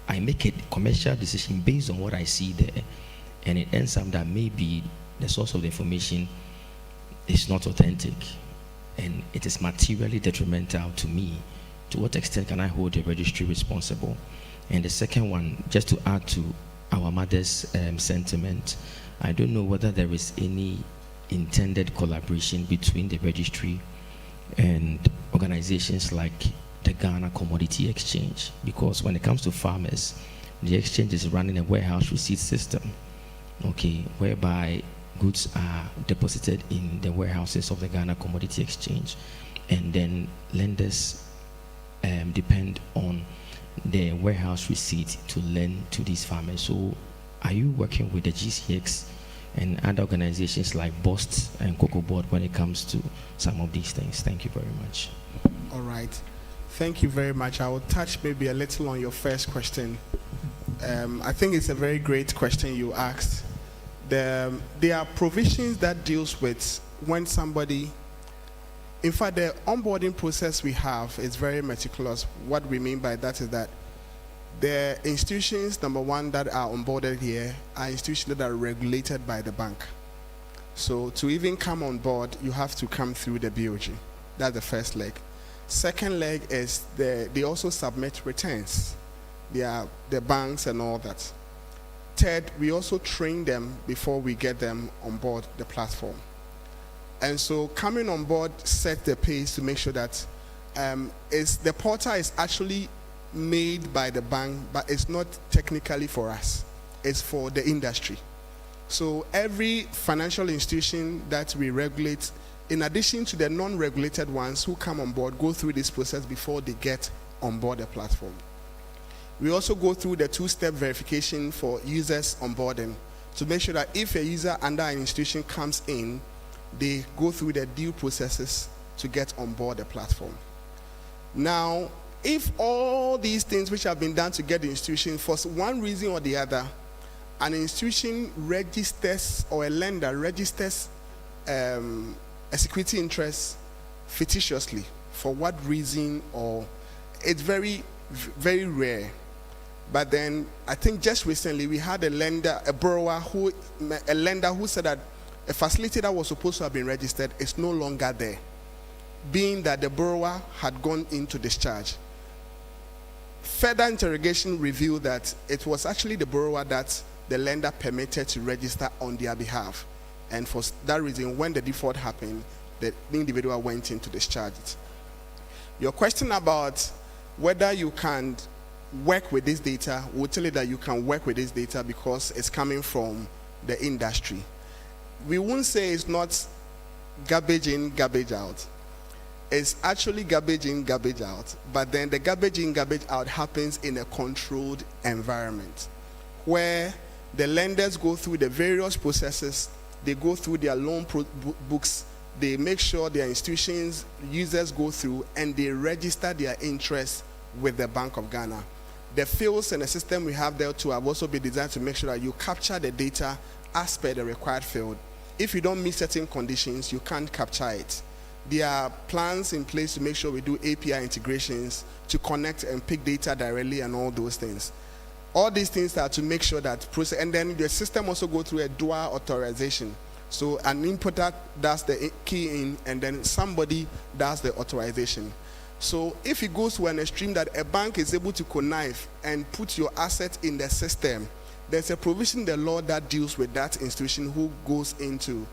I make a commercial decision based on what I see there, and it ends up that maybe the source of the information is not authentic, and it is materially detrimental to me, to what extent can I hold the registry responsible? And the second one, just to add to our mother's sentiment, I don't know whether there is any intended collaboration between the registry and organizations like the Ghana Commodity Exchange, because when it comes to farmers, the exchange is running a warehouse receipt system, okay, whereby goods are deposited in the warehouses of the Ghana Commodity Exchange, and then lenders depend on the warehouse receipt to lend to these farmers. So are you working with the GCX and other organizations like BOST and Cocoa Board when it comes to some of these things? Thank you very much. All right. Thank you very much. I will touch maybe a little on your first question. I think it's a very great question you asked. There are provisions that deals with when somebody, in fact, the onboarding process we have is very meticulous. What we mean by that is that the institutions, number one, that are onboarded here are institutions that are regulated by the bank. So to even come on board, you have to come through the BOG. That's the first leg. Second leg is they also submit returns. They are the banks and all that. Third, we also train them before we get them on board the platform. And so coming on board set the pace to make sure that the portal is actually made by the bank, but it's not technically for us. It's for the industry. So every financial institution that we regulate, in addition to the non-regulated ones who come on board, go through this process before they get on board the platform. We also go through the two-step verification for users onboarding to make sure that if a user under an institution comes in, they go through the due processes to get on board the platform. Now, if all these things which have been done to get the institution, for one reason or the other, an institution registers, or a lender registers a security interest fictitiously, for what reason, or it's very, very rare. But then I think just recently we had a lender who said that a facility that was supposed to have been registered is no longer there, being that the borrower had gone into discharge. Further interrogation revealed that it was actually the borrower that the lender permitted to register on their behalf. And for that reason, when the default happened, the individual went into discharge. Your question about whether you can work with this data, we'll tell you that you can work with this data because it's coming from the industry. We won't say it's not garbage in, garbage out. It's actually garbage in, garbage out. But then the garbage in, garbage out happens in a controlled environment where the lenders go through the various processes. They go through their loan books. They make sure their institutions, users go through, and they register their interest with the Bank of Ghana. The fields and the system we have there too have also been designed to make sure that you capture the data as per the required field. If you don't meet certain conditions, you can't capture it. There are plans in place to make sure we do API integrations to connect and pick data directly and all those things. All these things are to make sure that process, and then the system also go through a dual authorization. So an inputter does the key in, and then somebody does the authorization. So if it goes to an extreme that a bank is able to connive and put your asset in the system, there's a provision in the law that deals with that institution who goes into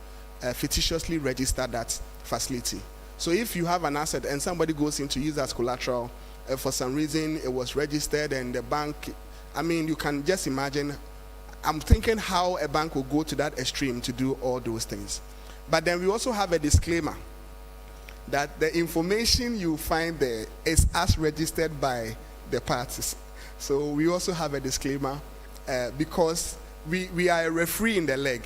fictitiously register that facility. So if you have an asset and somebody goes in to use as collateral, for some reason it was registered and the bank, I mean, you can just imagine, I'm thinking how a bank will go to that extreme to do all those things. But then we also have a disclaimer that the information you find there is as registered by the parties. So we also have a disclaimer because we are a referee in the leg.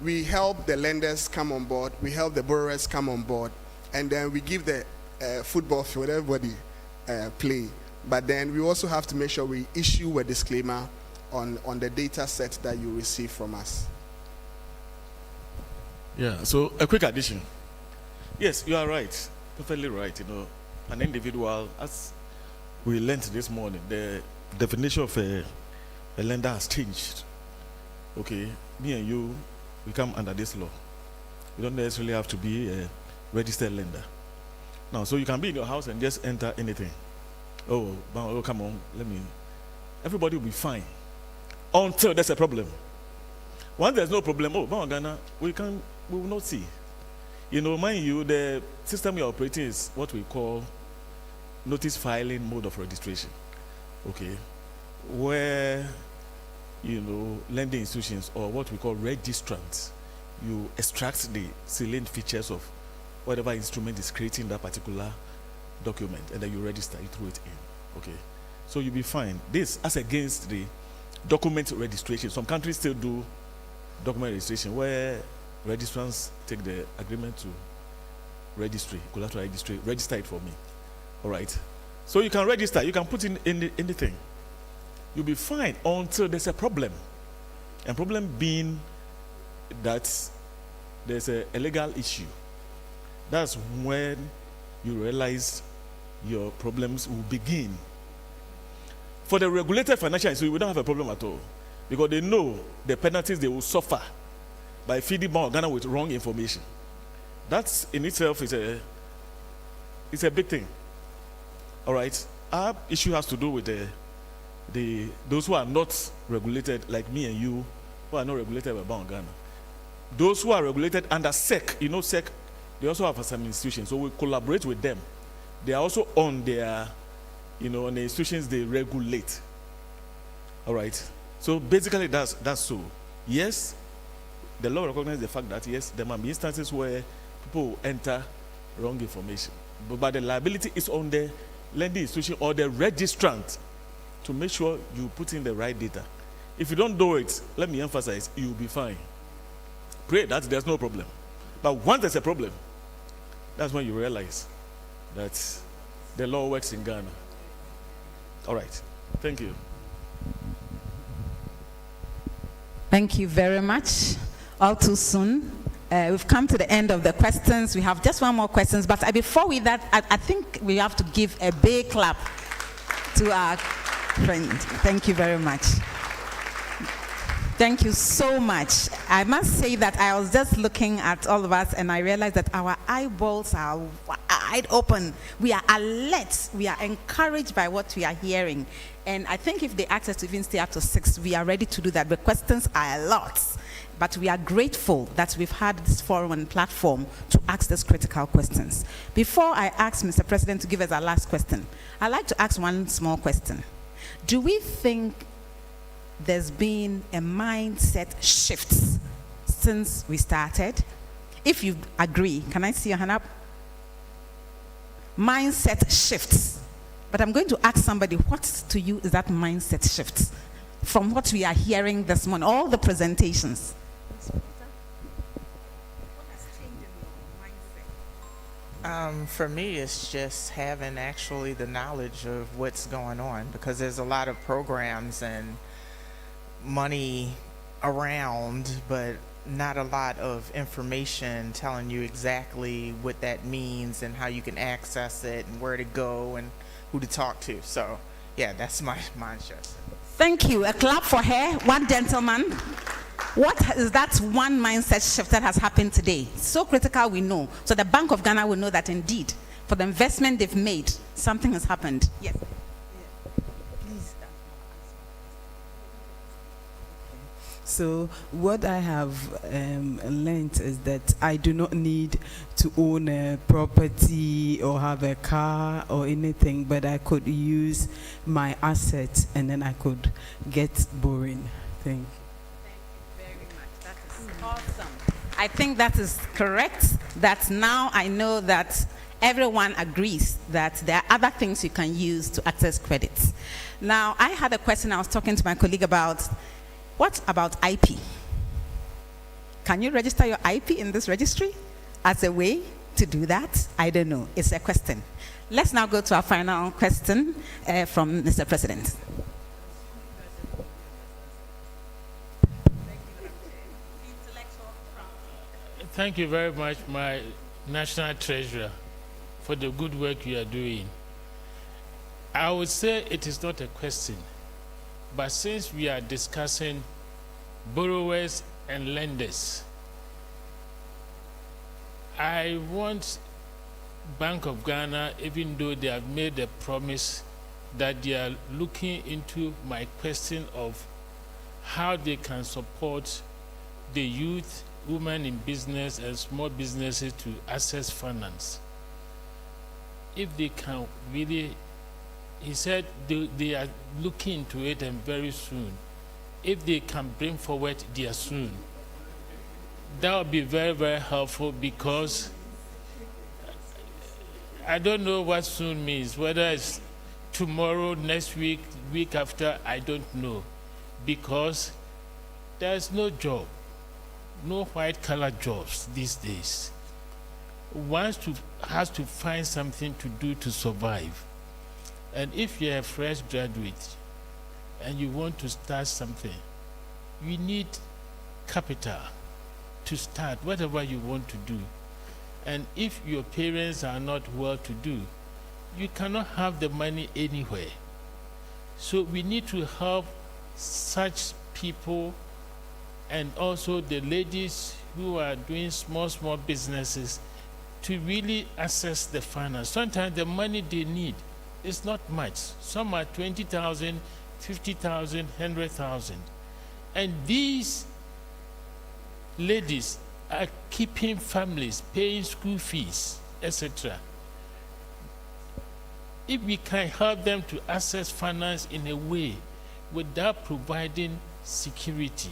We help the lenders come on board, we help the borrowers come on board, and then we give the football field, everybody play. But then we also have to make sure we issue a disclaimer on the data set that you receive from us. Yeah, so a quick addition. Yes, you are right, perfectly right. An individual, as we learned this morning, the definition of a lender has changed. Okay, me and you, we come under this law. You don't necessarily have to be a registered lender. Now, so you can be in your house and just enter anything. Oh, come on, everybody will be fine until there's a problem. Once there's no problem, Ghana, we will not see. Mind you, the system we are operating is what we call notice filing mode of registration. Okay, where lending institutions, or what we call registrants, you extract the salient features of whatever instrument is creating that particular document, and then you register, you throw it in. Okay, so you'll be fine. This as against the document registration. Some countries still do document registration where registrants take the agreement to registry, collateral registry, register it for me. All right, so you can register, you can put in anything. You'll be fine until there's a problem. And problem being that there's a legal issue. That's when you realize your problems will begin. For the regulated financial institution, we don't have a problem at all, because they know the penalties they will suffer by feeding Bank of Ghana with wrong information. That in itself is a big thing. All right, our issue has to do with those who are not regulated, like me and you, who are not regulated by Bank of Ghana. Those who are regulated under SEC, SEC, they also have some institutions, so we collaborate with them. They are also on their, on the institutions they regulate. All right, so basically that's so. Yes, the law recognizes the fact that yes, there might be instances where people enter wrong information, but the liability is on the lending institution or the registrant to make sure you put in the right data. If you don't do it, let me emphasize, you'll be fine. Pray that there's no problem. But once there's a problem, that's when you realize that the law works in Ghana. All right. Thank you. Thank you very much. All too soon. We've come to the end of the questions. We have just one more question, but before we that, I think we have to give a big clap to our friend. Thank you very much. Thank you so much. I must say that I was just looking at all of us and I realized that our eyeballs are wide open. We are alert. We are encouraged by what we are hearing. And I think if they ask us to even stay up to 6, we are ready to do that. The questions are a lot. But we are grateful that we've had this forum and platform to ask these critical questions. Before I ask Mr. President to give us our last question, I'd like to ask one small question. Do we think there's been a mindset shift since we started? If you agree, can I see your hand up? Mindset shifts. But I'm going to ask somebody, what to you is that mindset shift from what we are hearing this morning, all the presentations? For me, it's just having actually the knowledge of what's going on, because there's a lot of programs and money around, but not a lot of information telling you exactly what that means and how you can access it and where to go and who to talk to. So, yeah, that's my mindset. Thank you. A clap for her. One gentleman. What is that one mindset shift that has happened today? So critical, we know. So the Bank of Ghana will know that indeed, for the investment they've made, something has happened. Yes. Please. So what I have learned is that I do not need to own a property or have a car or anything, but I could use my assets and then I could get borrowing. Thank you. Awesome. I think that is correct. That now I know that everyone agrees that there are other things you can use to access credits. Now, I had a question I was talking to my colleague about. What about IP? Can you register your IP in this registry as a way to do that? I don't know. It's a question. Let's now go to our final question from Mr. President. Thank you very much, my National Treasurer, for the good work you are doing. I would say it is not a question, but since we are discussing borrowers and lenders, I want Bank of Ghana, even though they have made a promise that they are looking into my question of how they can support the youth, women in business and small businesses to access finance. If they can really, he said they are looking into it and very soon. If they can bring forward their soon, that would be very, very helpful, because I don't know what soon means, whether it's tomorrow, next week, week after, I don't know, because there's no job. No white-collar jobs these days. One has to find something to do to survive. And if you're a fresh graduate and you want to start something, you need capital to start whatever you want to do. And if your parents are not well-to-do, you cannot have the money anywhere. So we need to help such people, and also the ladies who are doing small businesses, to really access the finance. Sometimes the money they need is not much. Some are 20,000, 50,000, 100,000. And these ladies are keeping families, paying school fees, etc. If we can help them to access finance in a way without providing security,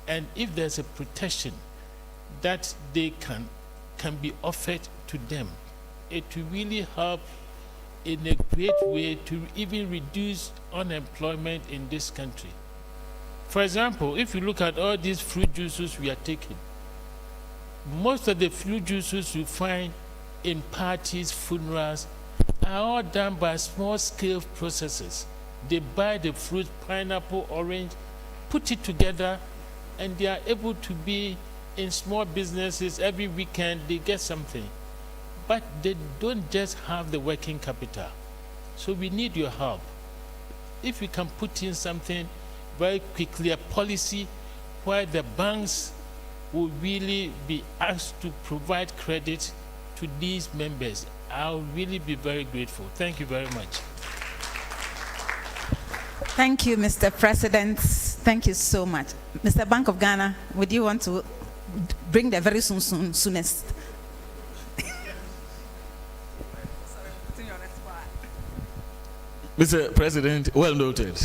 and if there's a protection that they can be offered to them, it will really help in a great way to even reduce unemployment in this country. For example, if you look at all these fruit juices we are taking, most of the fruit juices you find in parties, funerals, are all done by small-scale processes. They buy the fruit, pineapple, orange, put it together, and they are able to be in small businesses. Every weekend they get something, but they don't just have the working capital. So we need your help. If we can put in something very quickly, a policy where the banks will really be asked to provide credit to these members, I'll really be very grateful. Thank you very much. Thank you, Mr. President. Thank you so much. Mr. Bank of Ghana, would you want to bring the very soonest? Mr. President, well noted.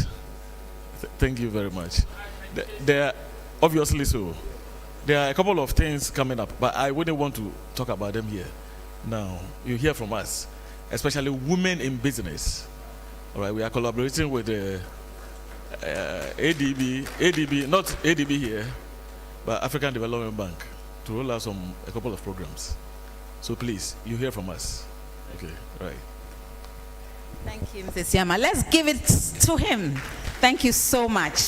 Thank you very much. There, obviously so. There are a couple of things coming up, but I wouldn't want to talk about them here. Now, you hear from us, especially women in business. All right, we are collaborating with the ADB, not ADB here, but African Development Bank, to roll out a couple of programs. So please, you hear from us. Okay, right. Thank you, Mr. Siama. Let's give it to him. Thank you so much.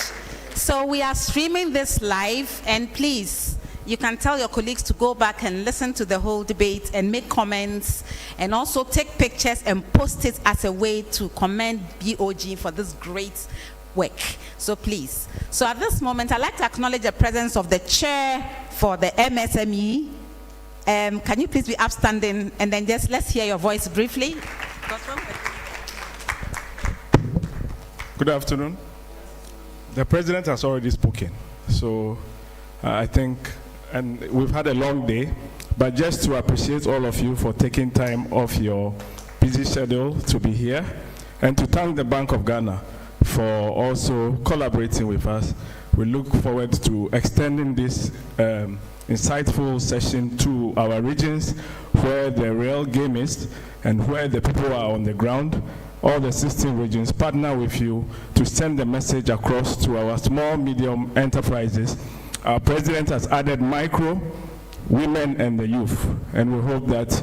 So we are streaming this live, and please, you can tell your colleagues to go back and listen to the whole debate and make comments, and also take pictures and post it as a way to commend BOG for this great work. So please. So at this moment, I'd like to acknowledge the presence of the chair for the MSME. Can you please be upstanding, and then just let's hear your voice briefly. Good afternoon. The president has already spoken, so I think, and we've had a long day, but just to appreciate all of you for taking time off your busy schedule to be here, and to thank the Bank of Ghana for also collaborating with us. We look forward to extending this insightful session to our regions where the real game is and where the people are on the ground. All the 16 regions partner with you to send the message across to our small, medium enterprises. Our president has added micro, women and the youth, and we hope that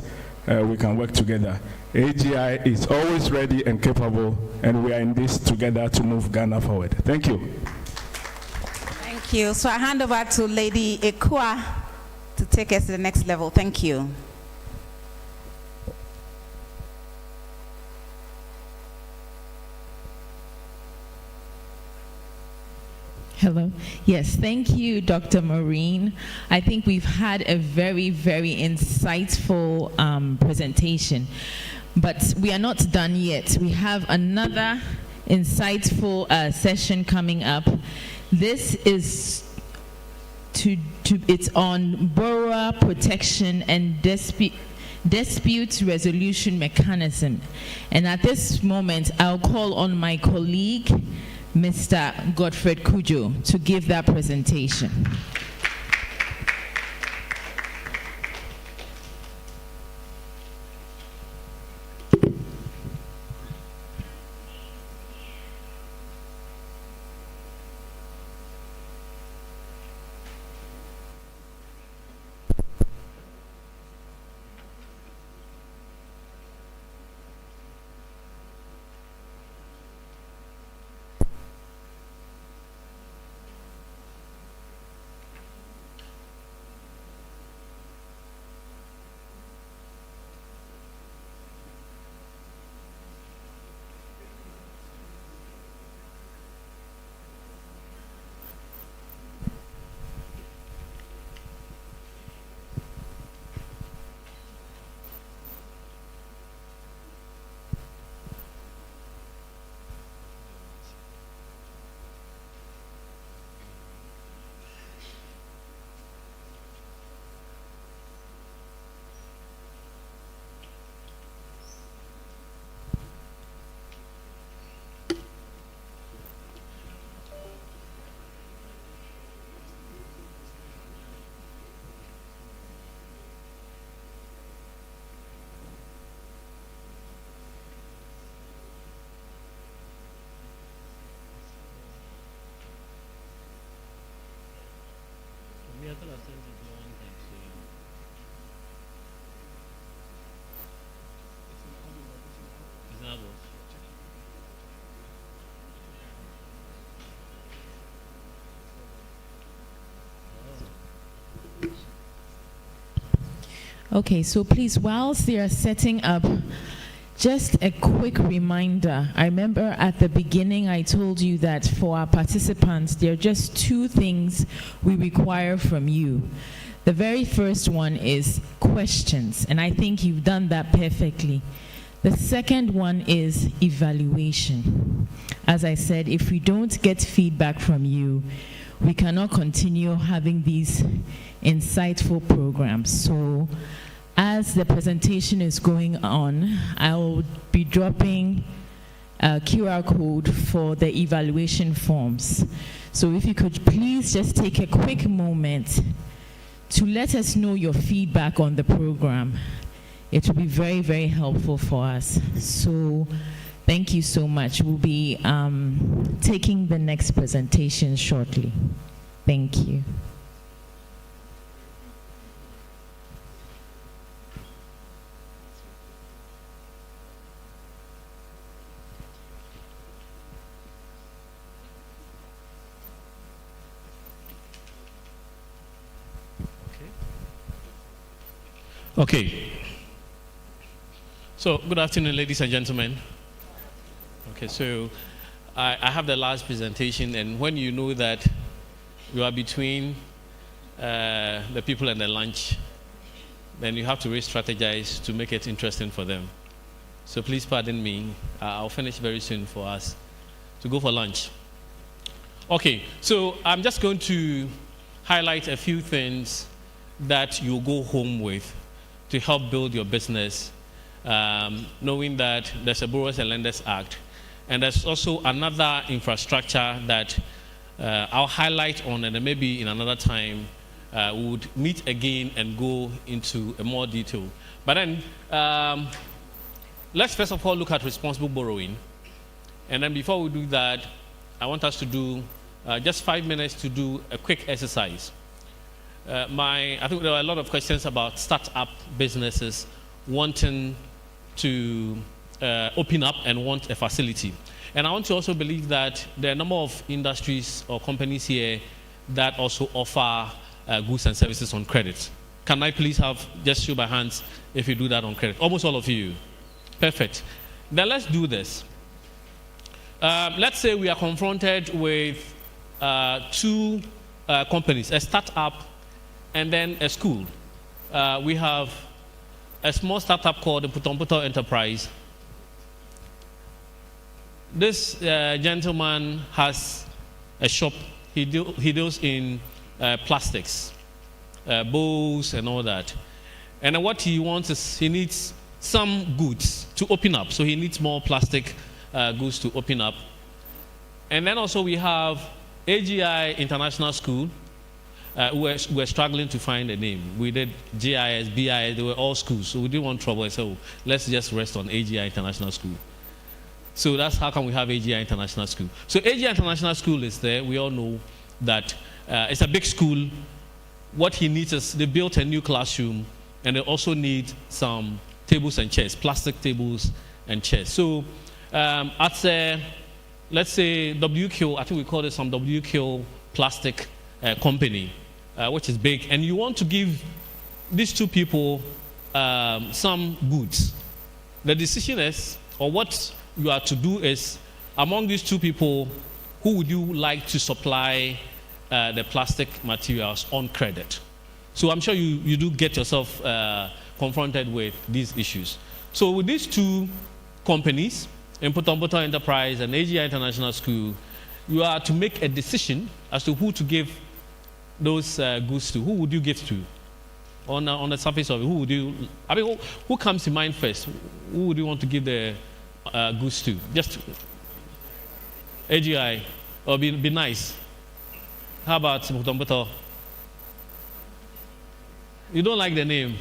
we can work together. AGI is always ready and capable, and we are in this together to move Ghana forward. Thank you. Thank you. So I hand over to Lady Ekua to take us to the next level. Thank you. Hello. Yes, thank you, Dr. Maureen. I think we've had a very, very insightful presentation, but we are not done yet. We have another insightful session coming up. This is it's on borrower protection and dispute resolution mechanism. And at this moment, I'll call on my colleague, Mr. Godfred Kujo, to give that presentation. Okay, so please, whilst they are setting up, just a quick reminder. I remember at the beginning I told you that for our participants, there are just two things we require from you. The very first one is questions, and I think you've done that perfectly. The second one is evaluation. As I said, if we don't get feedback from you, we cannot continue having these insightful programs. So as the presentation is going on, I will be dropping a QR code for the evaluation forms. So if you could please just take a quick moment to let us know your feedback on the program. It will be very, very helpful for us. So thank you so much. We'll be taking the next presentation shortly. Thank you. Okay. So, good afternoon, ladies and gentlemen. Okay, so I have the last presentation, and when you know that you are between the people and the lunch, then you have to re-strategize to make it interesting for them. So please pardon me. I'll finish very soon for us to go for lunch. Okay, so I'm just going to highlight a few things that you'll go home with to help build your business, knowing that there's a Borrowers and Lenders Act, and there's also another infrastructure that I'll highlight on, and then maybe in another time we would meet again and go into a more detail. But then let's first of all look at responsible borrowing, and then before we do that, I want us to do just 5 minutes to do a quick exercise. I think there are a lot of questions about startup businesses wanting to open up and want a facility. And I want to also believe that there are a number of industries or companies here that also offer goods and services on credit. Can I please have, just show by hands if you do that on credit? Almost all of you. Perfect. Then let's do this. Let's say we are confronted with two companies, a startup and then a school. We have a small startup called the Putomputo Enterprise. This gentleman has a shop. He deals in plastics, bowls and all that. And what he wants is he needs some goods to open up. So he needs more plastic goods to open up. And then also we have AGI International School. We're struggling to find a name. We did GIS, BIS, they were all schools. So we didn't want trouble. So let's just rest on AGI International School. So that's how come we have AGI International School. So AGI International School is there. We all know that it's a big school. What he needs is they built a new classroom and they also need some tables and chairs, plastic tables and chairs. So at let's say WQ, I think we call it some WQ plastic company, which is big, and you want to give these two people some goods. The decision is, or what you are to do is, among these two people, who would you like to supply the plastic materials on credit? So I'm sure you do get yourself confronted with these issues. So with these two companies, Putomputo Enterprise and AGI International School, you are to make a decision as to who to give those goods to. Who would you give to? On the surface of it, who would you? I mean, who comes to mind first? Who would you want to give the goods to? Just AGI, or be nice. How about Putomputo? You don't like the name.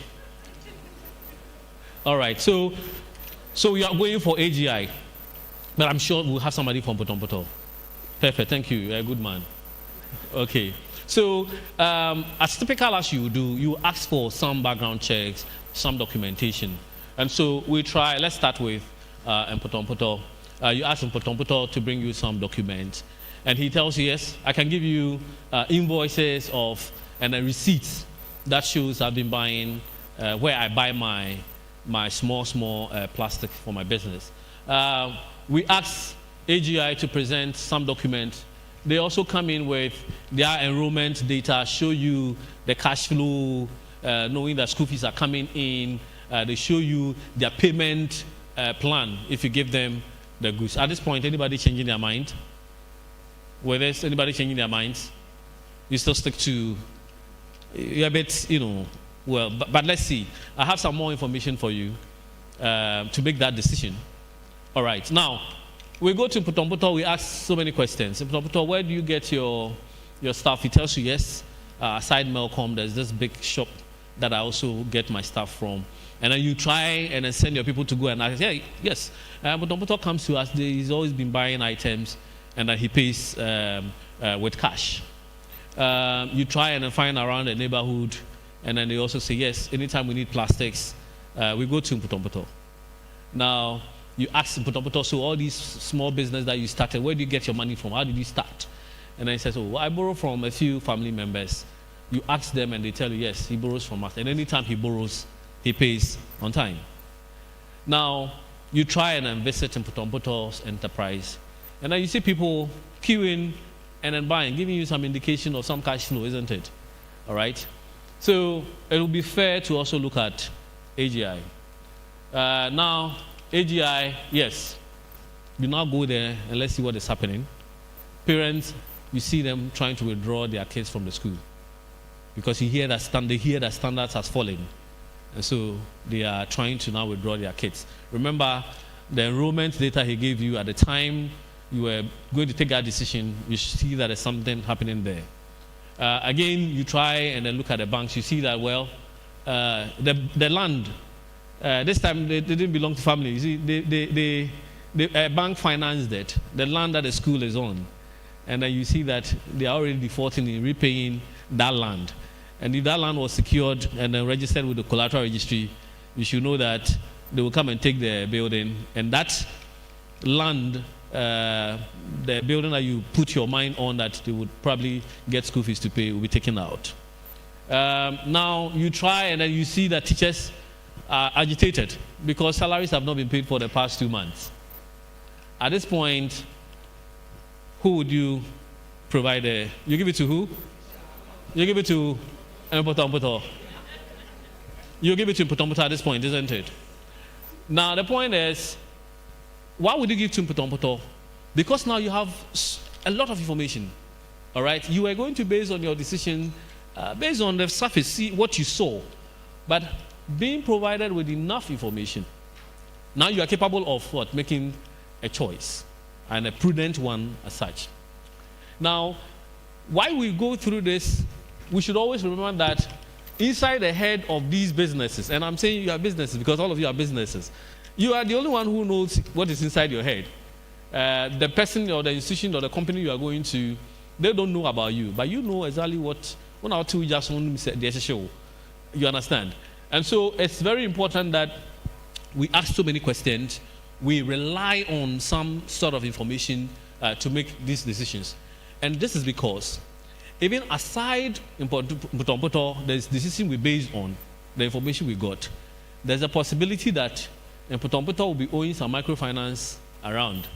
All right, so we are going for AGI, but I'm sure we'll have somebody from Putomputo. Perfect, thank you, a good man. Okay, so as typical as you do, you ask for some background checks, some documentation. And so we try, let's start with Putomputo. You ask Putomputo to bring you some documents. And he tells you, yes, I can give you invoices and a receipt that shows I've been buying, where I buy my small plastic for my business. We ask AGI to present some documents. They also come in with their enrollment data, show you the cash flow, knowing that school fees are coming in. They show you their payment plan if you give them the goods. At this point, anybody changing their mind? Whether there's anybody changing their minds? You still stick to, you're a bit, well, but let's see. I have some more information for you to make that decision. All right, now, we go to Putomputo, we ask so many questions. Putomputo, where do you get your stuff? He tells you, yes, aside Melcom, there's this big shop that I also get my stuff from. And then you try and then send your people to go and ask, yeah, yes. Putomputo comes to us, he's always been buying items, and then he pays with cash. You try and then find around the neighborhood, and then they also say, yes, anytime we need plastics, we go to Putomputo. Now, you ask Putomputo, so all these small business that you started, where do you get your money from? How did you start? And then he says, oh, well, I borrow from a few family members. You ask them and they tell you, yes, he borrows from us. And anytime he borrows, he pays on time. Now, you try and then visit in Putomputo's enterprise. And then you see people queuing and then buying, giving you some indication of some cash flow, isn't it? All right? So it will be fair to also look at AGI. Now, AGI, yes, you now go there and let's see what is happening. Parents, you see them trying to withdraw their kids from the school because they hear that standards has fallen. And so they are trying to now withdraw their kids. Remember, the enrollment data he gave you at the time you were going to take that decision, you see that there's something happening there. Again, you try and then look at the banks. You see that, well, the land, this time they didn't belong to family. You see, the bank financed it, the land that the school is on. And then you see that they are already defaulting in repaying that land. And if that land was secured and then registered with the collateral registry, you should know that they will come and take the building, and that land, the building that you put your mind on that they would probably get school fees to pay, will be taken out. Now you try and then you see that teachers are agitated because salaries have not been paid for the past 2 months. At this point, who would you provide? You give it to who? You give it to Mpotompoto. You give it to Mpotompoto at this point, isn't it? Now the point is, why would you give to Mpotompoto? Because now you have a lot of information. All right, you are going to base on your decision based on the surface, see what you saw, but being provided with enough information, now you are capable of what? Making a choice, and a prudent one as such. Now, while we go through this, we should always remember that inside the head of these businesses, and I'm saying you are businesses because all of you are businesses, you are the only one who knows what is inside your head. The person or the institution or the company you are going to, they don't know about you, but you know exactly what. When our two just want to say, show, you understand. And so it's very important that we ask so many questions. We rely on some sort of information to make these decisions. And this is because even aside in there's decision we based on the information we got, there's a possibility that Mpotompoto will be owing some microfinance around.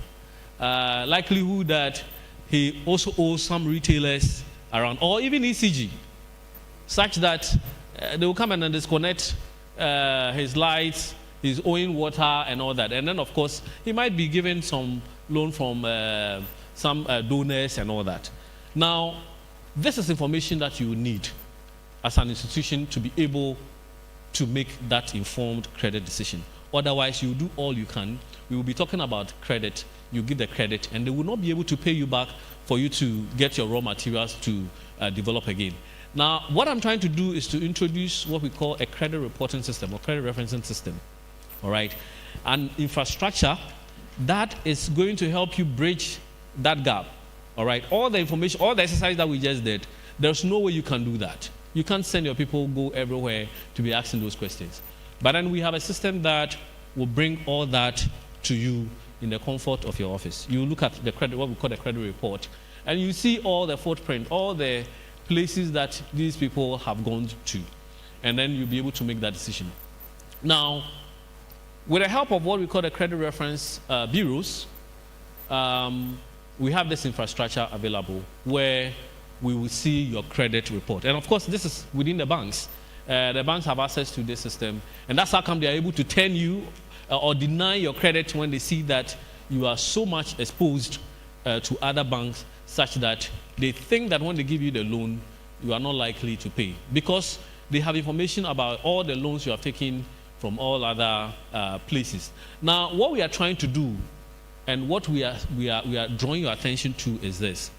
Likelihood that he also owes some retailers around, or even ECG, such that they will come and then disconnect his lights, he's owing water and all that. And then, of course, he might be given some loan from some donors and all that. Now, this is information that you need as an institution to be able to make that informed credit decision. Otherwise, you do all you can. We will be talking about credit. You give the credit, and they will not be able to pay you back for you to get your raw materials to develop again. Now, what I'm trying to do is to introduce what we call a credit reporting system or credit referencing system. All right? An infrastructure that is going to help you bridge that gap. All right? All the information, all the exercise that we just did, there's no way you can do that. You can't send your people go everywhere to be asking those questions. But then we have a system that will bring all that to you in the comfort of your office. You look at the credit, what we call the credit report, and you see all the footprint, all the places that these people have gone to, and then you'll be able to make that decision. Now, with the help of what we call the credit reference bureaus, we have this infrastructure available where we will see your credit report. And of course, this is within the banks. The banks have access to this system, and that's how come they are able to turn you or deny your credit when they see that you are so much exposed to other banks, such that they think that when they give you the loan, you are not likely to pay, because they have information about all the loans you have taken from all other places. Now, what we are trying to do, and what we are drawing your attention to, is this.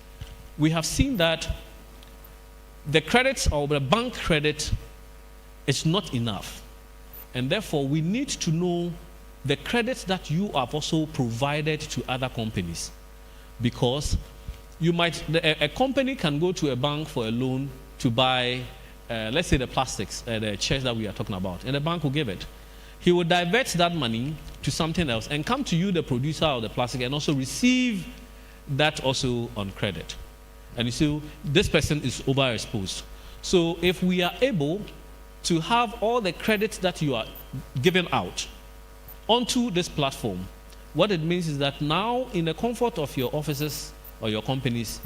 We have seen that the credits or the bank credit is not enough, and therefore we need to know the credits that you have also provided to other companies, because you might, a company can go to a bank for a loan to buy, let's say the plastics, the chairs that we are talking about, and the bank will give it. He will divert that money to something else and come to you, the producer of the plastic, and also receive that also on credit. And you see, this person is overexposed. So if we are able to have all the credits that you are giving out onto this platform, what it means is that now, in the comfort of your offices or your companies,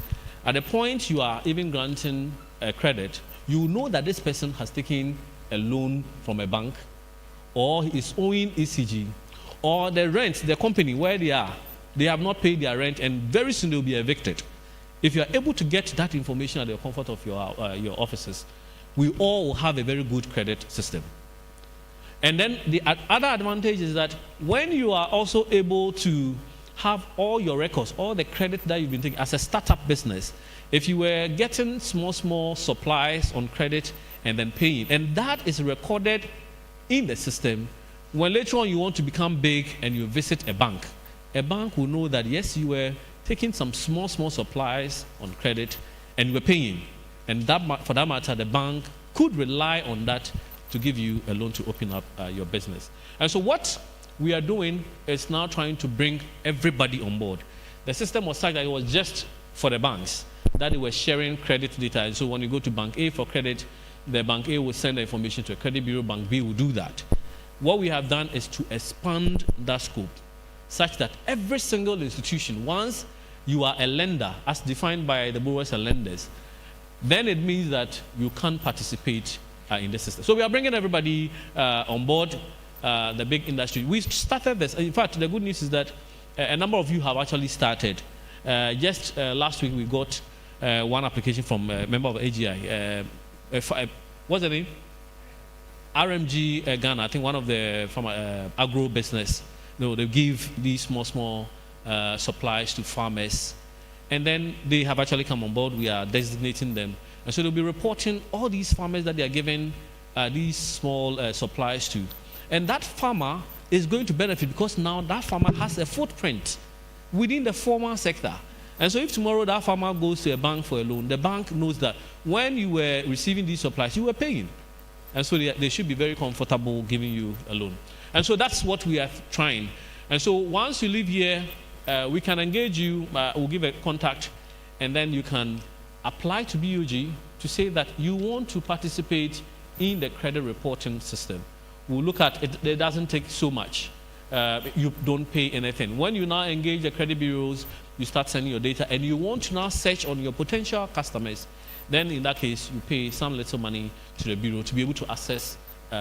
at the point you are even granting a credit, you know that this person has taken a loan from a bank, or is owing ECG, or the rent, the company where they are, they have not paid their rent, and very soon they will be evicted. If you are able to get that information at the comfort of your offices, we all will have a very good credit system. And then the other advantage is that when you are also able to have all your records, all the credit that you've been taking as a startup business, if you were getting small supplies on credit and then paying, and that is recorded in the system, when later on you want to become big and you visit a bank will know that yes, you were taking some small supplies on credit and you were paying. And that, for that matter, the bank could rely on that to give you a loan to open up your business. And so what we are doing is now trying to bring everybody on board. The system was such that it was just for the banks, that they were sharing credit data. And so when you go to Bank A for credit, the Bank A will send the information to a credit bureau, Bank B will do that. What we have done is to expand that scope such that every single institution, once you are a lender, as defined by the borrowers and lenders, then it means that you can participate in the system. So we are bringing everybody on board, the big industry. We started this. In fact, the good news is that a number of you have actually started. Just last week, we got one application from a member of AGI. What's the name? RMG Ghana, I think one of the from agro business. They give these small supplies to farmers. And then they have actually come on board. We are designating them. And so they'll be reporting all these farmers that they are giving these small supplies to. And that farmer is going to benefit because now that farmer has a footprint within the formal sector. And so if tomorrow that farmer goes to a bank for a loan, the bank knows that when you were receiving these supplies, you were paying. And so they should be very comfortable giving you a loan. And so that's what we are trying. And so once you leave here, we can engage you, we'll give a contact, and then you can apply to BOG to say that you want to participate in the credit reporting system. We'll look at it. It doesn't take so much. You don't pay anything. When you now engage the credit bureaus, you start sending your data, and you want to now search on your potential customers, then in that case, you pay some little money to the bureau to be able to access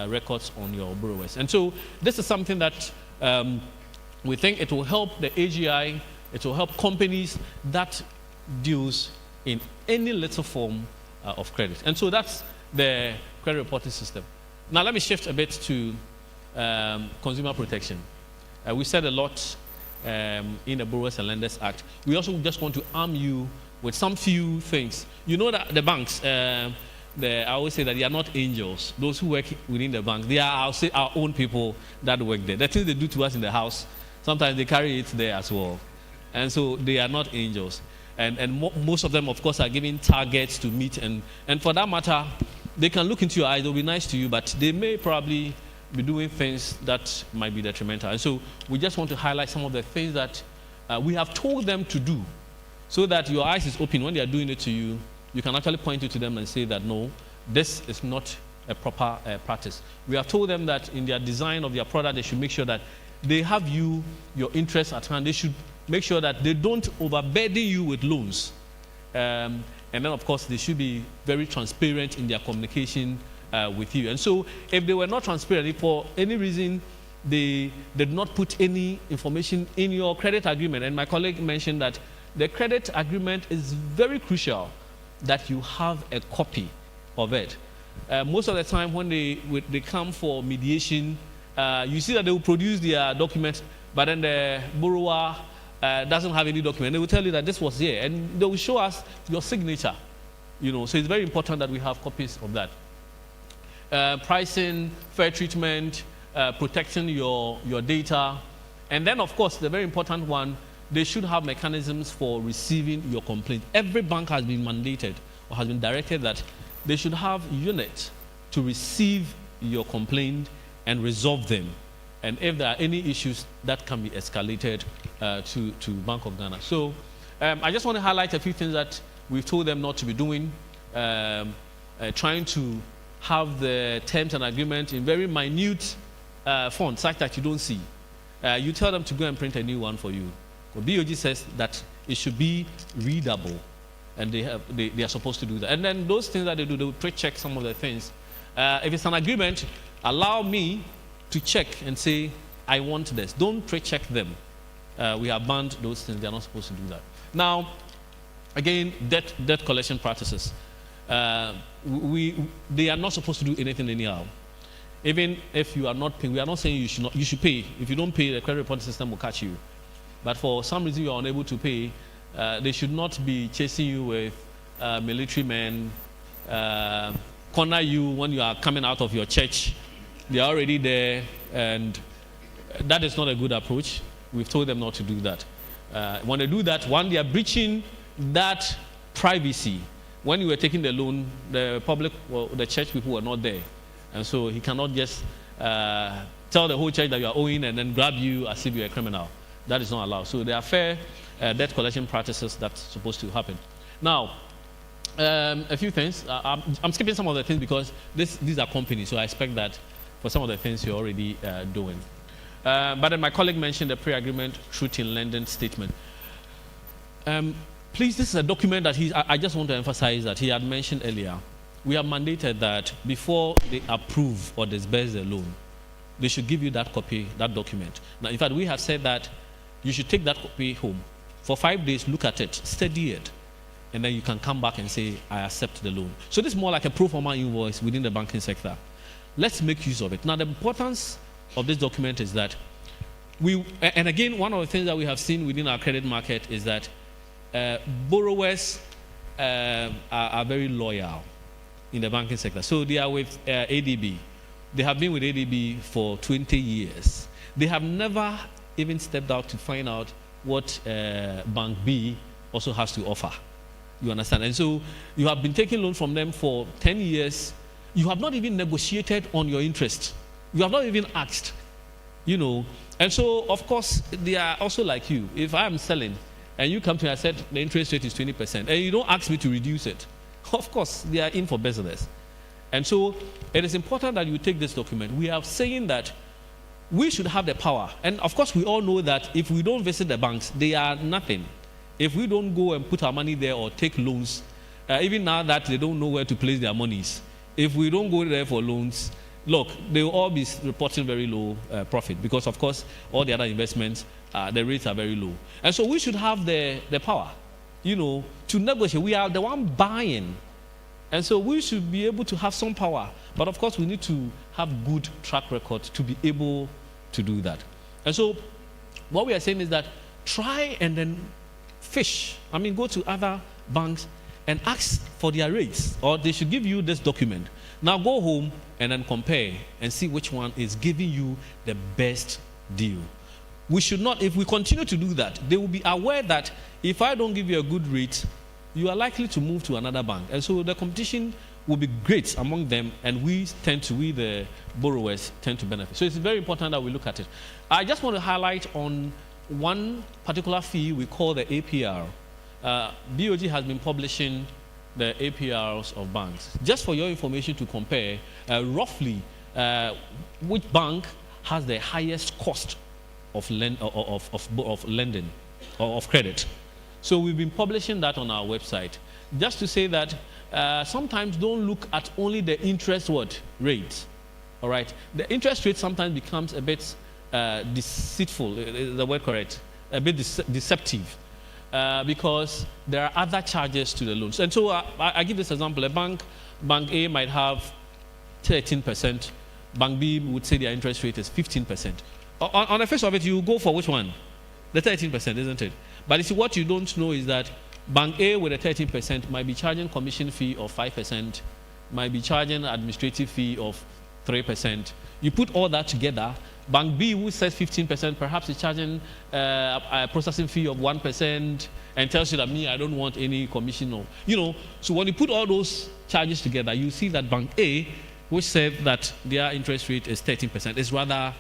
records on your borrowers. And so this is something that we think it will help the AGI, it will help companies that deals in any little form of credit. And so that's the credit reporting system. Now let me shift a bit to consumer protection. We said a lot in the Borrowers and Lenders Act. We also just want to arm you with some few things. You know that the banks, I always say that they are not angels. Those who work within the bank, they are, I'll say, our own people that work there. The things they do to us in the house, sometimes they carry it there as well. And so they are not angels. And most of them, of course, are giving targets to meet. And for that matter, they can look into your eyes, they'll be nice to you, but they may probably be doing things that might be detrimental. And so we just want to highlight some of the things that we have told them to do, so that your eyes is open. When they are doing it to you, you can actually point it to them and say that, no, this is not a proper practice. We have told them that in their design of their product, they should make sure that they have your interests at hand. They should make sure that they don't overburden you with loans. And then, of course, they should be very transparent in their communication with you. And so if they were not transparent, if for any reason they did not put any information in your credit agreement, and my colleague mentioned that the credit agreement is very crucial that you have a copy of it. Most of the time when they come for mediation, you see that they will produce their document, but then the borrower doesn't have any document. They will tell you that this was here, and they will show us your signature. So it's very important that we have copies of that. Pricing, fair treatment, protecting your data, and then of course the very important one, they should have mechanisms for receiving your complaint. Every bank has been mandated or has been directed that they should have units to receive your complaint and resolve them. And if there are any issues, that can be escalated to Bank of Ghana. So I just want to highlight a few things that we've told them not to be doing, trying to have the terms and agreement in very minute font, such that you don't see. You tell them to go and print a new one for you. BOG says that it should be readable, and they are supposed to do that. And then those things that they do, they will pre-check some of the things. If it's an agreement, allow me to check and say, I want this. Don't pre-check them. We have banned those things. They are not supposed to do that. Now, again, debt collection practices. They are not supposed to do anything anyhow. Even if you are not paying, we are not saying you should pay. If you don't pay, the credit reporting system will catch you. But for some reason you are unable to pay, they should not be chasing you with military men, corner you when you are coming out of your church. They are already there, and that is not a good approach. We've told them not to do that. When they do that, one, they are breaching that privacy when you were taking the loan, the public, well, the church people were not there. And so he cannot just tell the whole church that you are owing and then grab you as if you're a criminal. That is not allowed. So there are fair debt collection practices that's supposed to happen. Now, a few things. I'm skipping some of the things because these are companies, so I expect that for some of the things you're already doing. But then my colleague mentioned the pre-agreement truth in lending statement. Please, this is a document that I just want to emphasize that he had mentioned earlier. We have mandated that before they approve or disburse the loan, they should give you that copy, that document. Now, in fact, we have said that you should take that copy home. For 5 days, look at it, study it, and then you can come back and say, I accept the loan. So this is more like a pro forma invoice within the banking sector. Let's make use of it. Now, the importance of this document is that and again, one of the things that we have seen within our credit market is that borrowers are very loyal in the banking sector. So they are with ADB. They have been with ADB for 20 years. They have never even stepped out to find out what Bank B also has to offer. You understand? And so you have been taking loans from them for 10 years. You have not even negotiated on your interest. You have not even asked, you know. And so, of course, they are also like you. If I am selling and you come to me and said the interest rate is 20% and you don't ask me to reduce it, of course, they are in for business. And so it is important that you take this document. We are saying that we should have the power. And of course, we all know that if we don't visit the banks, they are nothing. If we don't go and put our money there or take loans, even now that they don't know where to place their monies, if we don't go there for loans, look, they will all be reporting very low profit because, of course, all the other investments, the rates are very low. And so we should have the power, you know, to negotiate. We are the one buying. And so we should be able to have some power. But, of course, we need to have good track record to be able to do that. And so what we are saying is that try and then fish. I mean, go to other banks and ask for their rates, or they should give you this document. Now go home and then compare and see which one is giving you the best deal. We should not, if we continue to do that, they will be aware that if I don't give you a good rate, you are likely to move to another bank. And so the competition will be great among them, and we, the borrowers, tend to benefit. So it's very important that we look at it. I just want to highlight on one particular fee we call the APR. BOG has been publishing the APRs of banks. Just for your information to compare, roughly, which bank has the highest cost of lending or of credit. So we've been publishing that on our website. Just to say that sometimes don't look at only the interest rate. All right? The interest rate sometimes becomes a bit deceitful, is the word correct? A bit deceptive. Because there are other charges to the loans. And so I give this example. Bank A might have 13%. Bank B would say their interest rate is 15%. On the face of it, you go for which one? The 13%, isn't it? But you see, what you don't know is that Bank A with a 13% might be charging commission fee of 5%, might be charging administrative fee of 3%. You put all that together, Bank B, who says 15%, perhaps is charging a processing fee of 1% and tells you that I don't want any commission. Or, you know, so when you put all those charges together, you see that Bank A, which said that their interest rate is 13%, is rather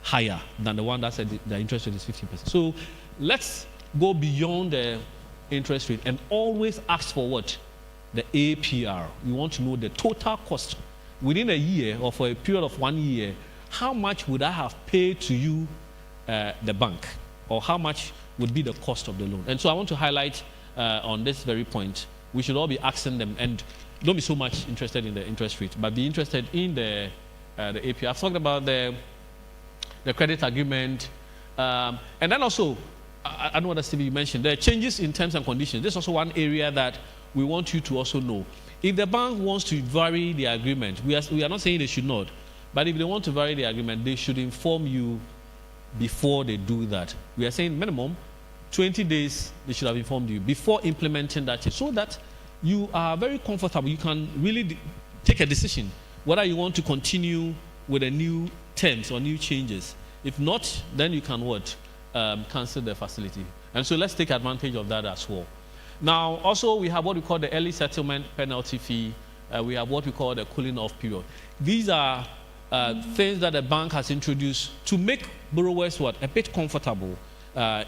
higher than the one that said the interest rate is 15%. So let's go beyond the interest rate and always ask for what? The APR. You want to know the total cost within a year or for a period of 1 year. How much would I have paid to you, the bank, or how much would be the cost of the loan? And so I want to highlight on this very point, we should all be asking them, and don't be so much interested in the interest rate, but be interested in the APR. I've talked about the credit agreement, and then also, I don't know what Stevie mentioned, the changes in terms and conditions. This is also one area that we want you to also know. If the bank wants to vary the agreement, we are not saying they should not, but if they want to vary the agreement, they should inform you before they do that. We are saying minimum 20 days they should have informed you before implementing that, so that you are very comfortable. You can really take a decision whether you want to continue with the new terms or new changes. If not, then you can what? Cancel the facility. And so let's take advantage of that as well. Now, also, we have what we call the early settlement penalty fee. We have what we call the cooling off period. These are things that the bank has introduced to make borrowers a bit comfortable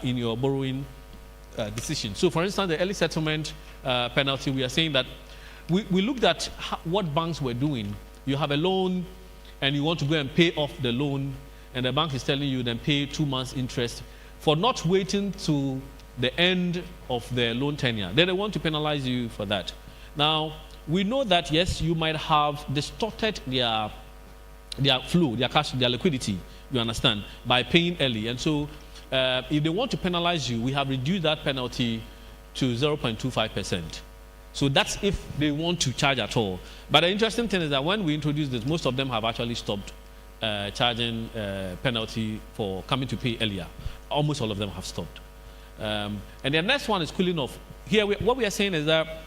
in your borrowing decision. So, for instance, the early settlement penalty, we are saying that we looked at what banks were doing. You have a loan and you want to go and pay off the loan, and the bank is telling you then pay 2 months interest for not waiting to the end of the loan tenure. Then they want to penalize you for that. Now, we know that, yes, you might have distorted their flow, their cash, their liquidity, you understand, by paying early. And so if they want to penalize you, we have reduced that penalty to 0.25%. So that's if they want to charge at all. But the interesting thing is that when we introduced this, most of them have actually stopped charging penalty for coming to pay earlier. Almost all of them have stopped. And the next one is cooling off. Here, what we are saying is that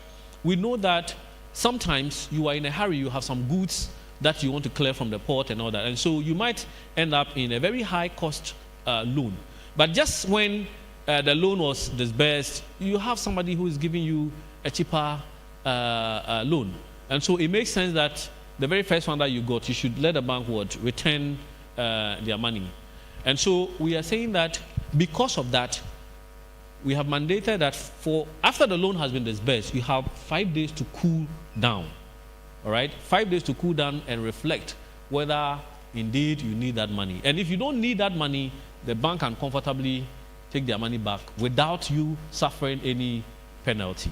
we know that sometimes you are in a hurry, you have some goods that you want to clear from the port and all that. And so you might end up in a very high cost loan. But just when the loan was disbursed, you have somebody who is giving you a cheaper loan. And so it makes sense that the very first one that you got, you should let the bank return their money. And so we are saying that because of that, we have mandated that after the loan has been disbursed, you have 5 days to cool down. All right? 5 days to cool down and reflect whether indeed you need that money. And if you don't need that money, the bank can comfortably take their money back without you suffering any penalty.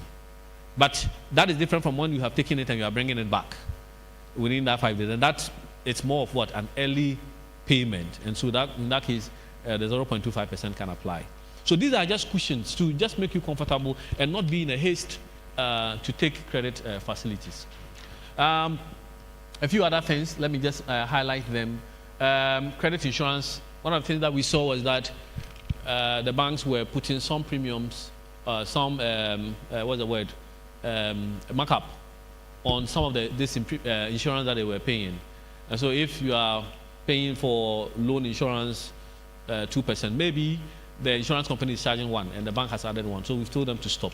But that is different from when you have taken it and you are bringing it back within that 5 days. And it's more of an early payment. And so that in that case, the 0.25% can apply. So these are just cushions to just make you comfortable and not be in a haste to take credit facilities. A few other things, let me just highlight them. Credit insurance, one of the things that we saw was that the banks were putting some premiums, markup on some of this insurance that they were paying. And so if you are paying for loan insurance 2%, maybe the insurance company is charging 1 and the bank has added 1. So we've told them to stop.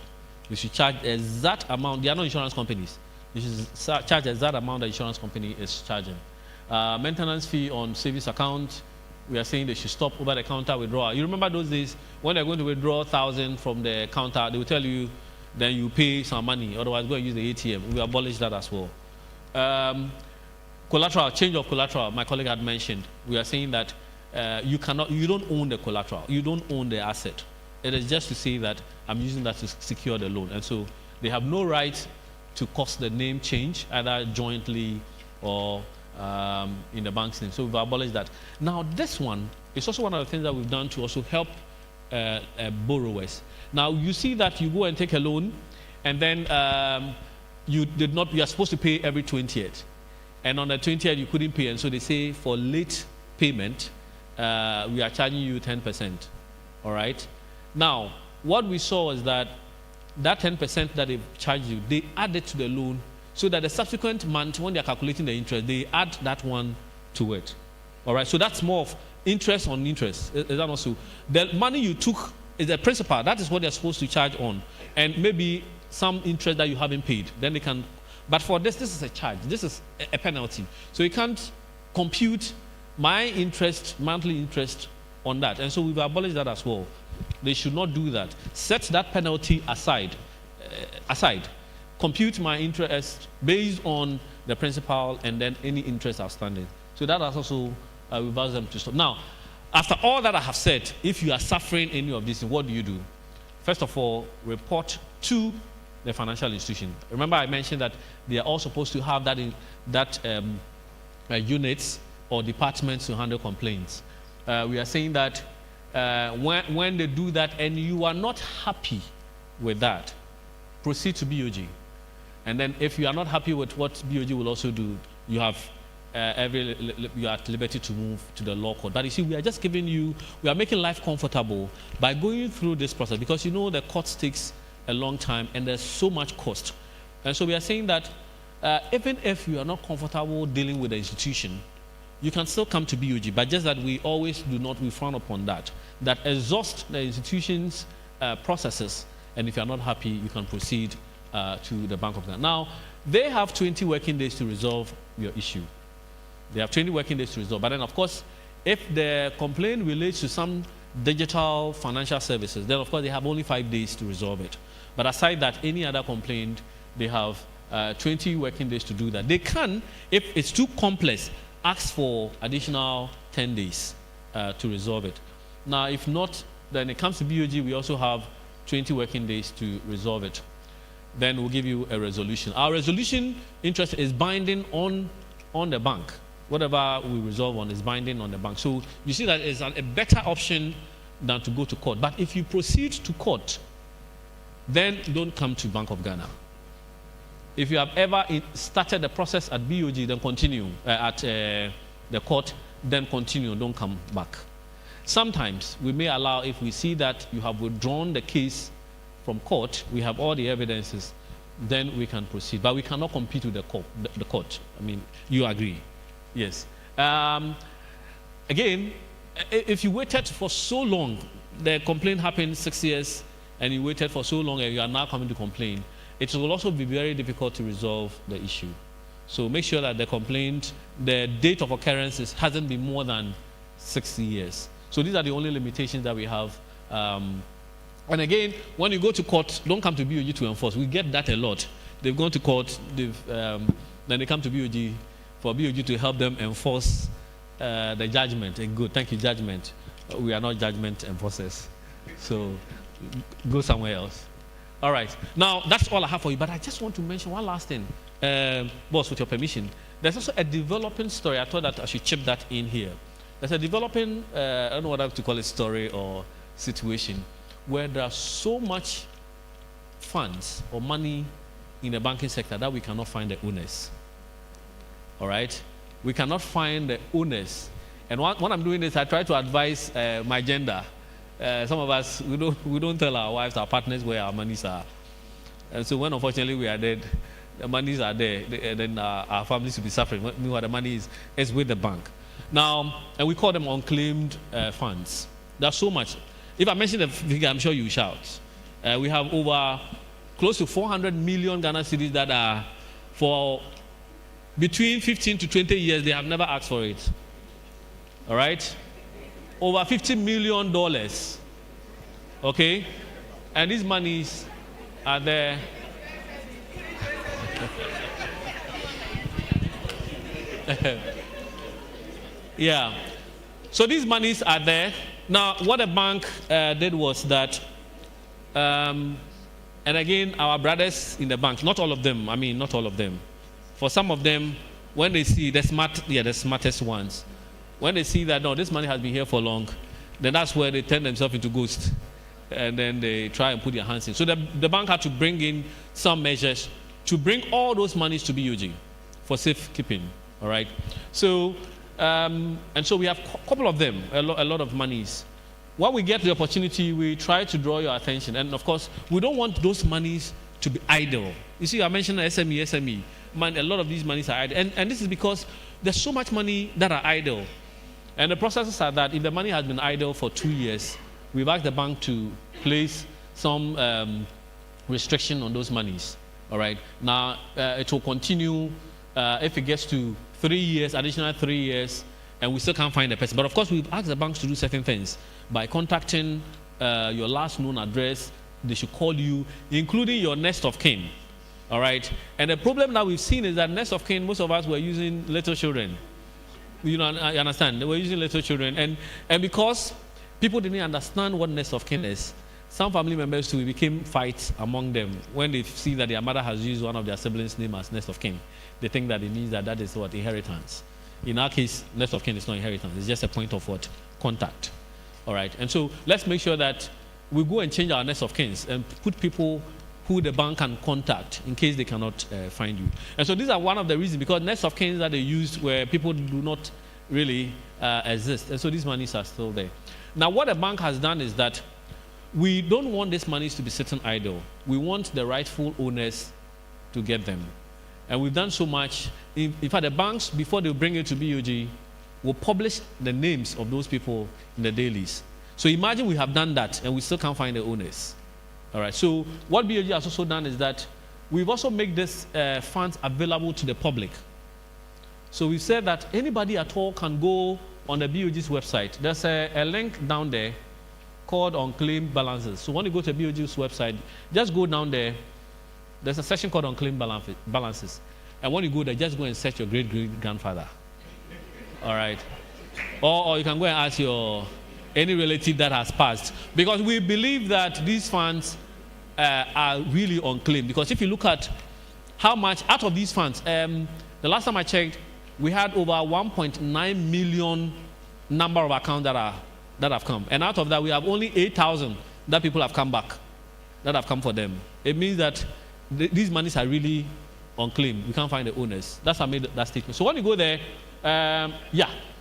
You should charge the exact amount. They are not insurance companies. You should charge the exact amount the insurance company is charging. Maintenance fee on savings account, we are saying they should stop over the counter withdrawal. You remember those days when they're going to withdraw 1,000 from the counter, they will tell you then you pay some money, otherwise go and use the ATM. We abolish that as well. Collateral, change of collateral, my colleague had mentioned. We are saying that you don't own the collateral, you don't own the asset. It is just to say that I'm using that to secure the loan. And so they have no right to cause the name change, either jointly or in the bank's name. So we've abolished that. Now this one is also one of the things that we've done to also help borrowers. Now you see that you go and take a loan, and then you are supposed to pay every 20th. And on the 20th you couldn't pay, and so they say for late payment, we are charging you 10%. All right? Now, what we saw is that 10% that they charged you, they add it to the loan so that the subsequent month, when they're calculating the interest, they add that one to it. All right? So that's more of interest on interest. Is that also? The money you took is the principal. That is what they're supposed to charge on. And maybe some interest that you haven't paid. Then they can. But for this is a charge. This is a penalty. So you can't compute my interest, monthly interest on that. And so we've abolished that as well. They should not do that. Set that penalty aside. Compute my interest based on the principal and then any interest outstanding. So that has also, we've asked them to stop. Now, after all that I have said, if you are suffering any of this, what do you do? First of all, report to the financial institution. Remember I mentioned that they are all supposed to have units or departments to handle complaints. We are saying that when they do that and you are not happy with that, proceed to BOG. And then if you are not happy with what BOG will also do, you are at liberty to move to the law court. But you see, we are just we are making life comfortable by going through this process, because the court takes a long time and there's so much cost. And so we are saying that even if you are not comfortable dealing with the institution, you can still come to BOG, but just that we always we frown upon that exhaust the institution's processes And if you're not happy, you can proceed to the Bank of Ghana. Now, they have 20 working days to resolve your issue. They have 20 working days to resolve. But then, of course, if the complaint relates to some digital financial services, then, of course, they have only 5 days to resolve it. But aside that, any other complaint, they have 20 working days to do that. They can, if it's too complex, ask for additional 10 days to resolve it. Now, if not, then it comes to BOG, we also have 20 working days to resolve it. Then we'll give you a resolution. Our resolution interest is binding on the bank. Whatever we resolve on is binding on the bank. So you see that it's a better option than to go to court. But if you proceed to court, then don't come to Bank of Ghana. If you have ever started the process at BOG, then continue. At the court, then continue. Don't come back. Sometimes we may allow, if we see that you have withdrawn the case from court, we have all the evidences, then we can proceed. But we cannot compete with the court. I mean, you agree? Yes. Again, if you waited for so long, the complaint happened 6 years, and you waited for so long, and you are now coming to complain, it will also be very difficult to resolve the issue. So make sure that the complaint, the date of occurrence hasn't been more than 6 years. So these are the only limitations that we have. And again, when you go to court, don't come to BOG to enforce. We get that a lot. They've gone to court, then they come to BOG for BOG to help them enforce the judgment. And good, thank you, judgment. We are not judgment enforcers. So go somewhere else. All right. Now, that's all I have for you. But I just want to mention one last thing. Boss, with your permission. There's also a developing story. I thought that I should chip that in here. There's a developing, I don't know what I have to call it, story or situation, where there are so much funds or money in the banking sector that we cannot find the owners. All right? We cannot find the owners. And what I'm doing is I try to advise my gender. Some of us, we don't tell our wives, our partners, where our monies are. And so when unfortunately we are dead, the monies are there, then our families will be suffering. Meanwhile, the money is with the bank. Now, and we call them unclaimed funds. There's so much. If I mention the figure, I'm sure you shout. We have over close to 400 million Ghana cedis that are for between 15 to 20 years, they have never asked for it. All right? Over $50 million. Okay? And these monies are there. Yeah. So these monies are there. Now, what the bank did was that, and again, our brothers in the bank, not all of them, not all of them. For some of them, when they see the smartest ones, when they see that, no, this money has been here for long, then that's where they turn themselves into ghosts. And then they try and put their hands in. So the bank had to bring in some measures to bring all those monies to BOG for safekeeping. All right? So, and so we have a couple of them, a lot of monies. When we get the opportunity, we try to draw your attention. And of course, we don't want those monies to be idle. You see, I mentioned SME. Man, a lot of these monies are idle. And this is because there's so much money that are idle. And the processes are that if the money has been idle for 2 years, we've asked the bank to place some restriction on those monies. All right. Now, it will continue if it gets to 3 years, additional 3 years, and we still can't find the person. But of course, we've asked the banks to do certain things by contacting your last known address. They should call you, including your next of kin. All right. And the problem that we've seen is that next of kin, most of us were using little children. You know, I understand. They were using little children. And because people didn't understand what next of kin is, some family members too became fights among them when they see that their mother has used one of their siblings' name as next of kin. They think that it means that is what? Inheritance. In our case, next of kin is not inheritance. It's just a point of what? Contact. All right. And so let's make sure that we go and change our next of kins and put people who the bank can contact in case they cannot find you. And so these are one of the reasons, because next of kins that they used where people do not really exist. And so these monies are still there. Now, what the bank has done is that we don't want these monies to be sitting idle. We want the rightful owners to get them. And we've done so much. In fact, the banks, before they bring it to BOG, will publish the names of those people in the dailies. So imagine we have done that and we still can't find the owners. All right. So what BOG has also done is that we've also made this funds available to the public. So we said that anybody at all can go on the BOG's website. There's a link down there called Unclaimed Balances. So when you go to the BOG's website, just go down there. There's a section called Unclaimed Balances. And when you go there, just go and search your great-great-grandfather. All right. Or you can go and ask any relative that has passed. Because we believe that these funds are really unclaimed. Because if you look at how much out of these funds, the last time I checked, we had over 1.9 million number of accounts that have come. And out of that, we have only 8,000 that people have come back, that have come for them. It means that these monies are really unclaimed. We can't find the owners. That's how I made that statement. So when you go there,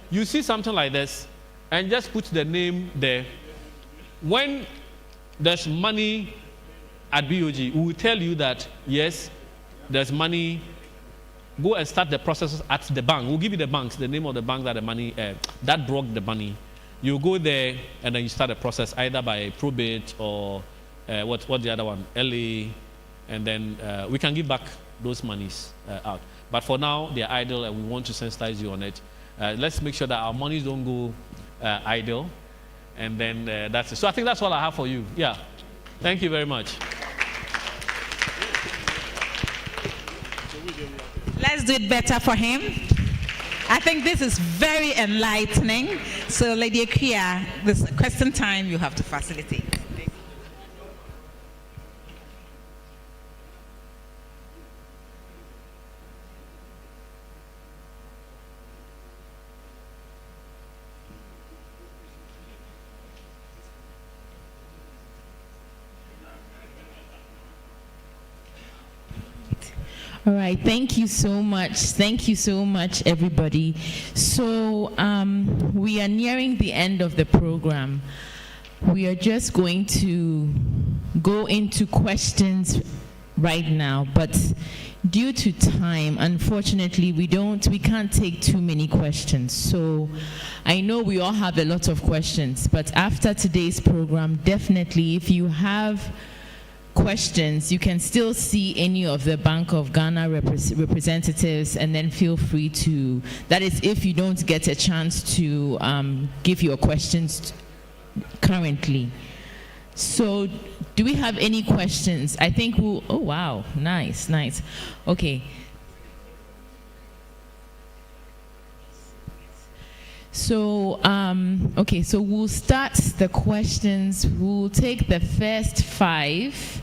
you see something like this, and just put the name there. When there's money at BOG, we will tell you that, yes, there's money. Go and start the process at the bank. We'll give you the banks, the name of the bank that the money, that brought the money. You go there, and then you start the process either by probate or what's the other one? LA, and then we can give back those monies out. But for now, they're idle, and we want to sensitize you on it. Let's make sure that our monies don't go idle, and then that's it. So I think that's all I have for you. Yeah. Thank you very much. Let's do it better for him. I think this is very enlightening. So, Lady Akia, this question time you have to facilitate. All right, thank you so much. Thank you so much, everybody. So we are nearing the end of the program. We are just going to go into questions right now, but due to time, unfortunately, we can't take too many questions. So I know we all have a lot of questions, but after today's program, definitely, if you have questions, you can still see any of the Bank of Ghana representatives, and then feel free to, that is if you don't get a chance to give your questions currently. So do we have any questions? I think oh wow, nice. Okay. So, okay, so we'll start the questions. We'll take the first 5.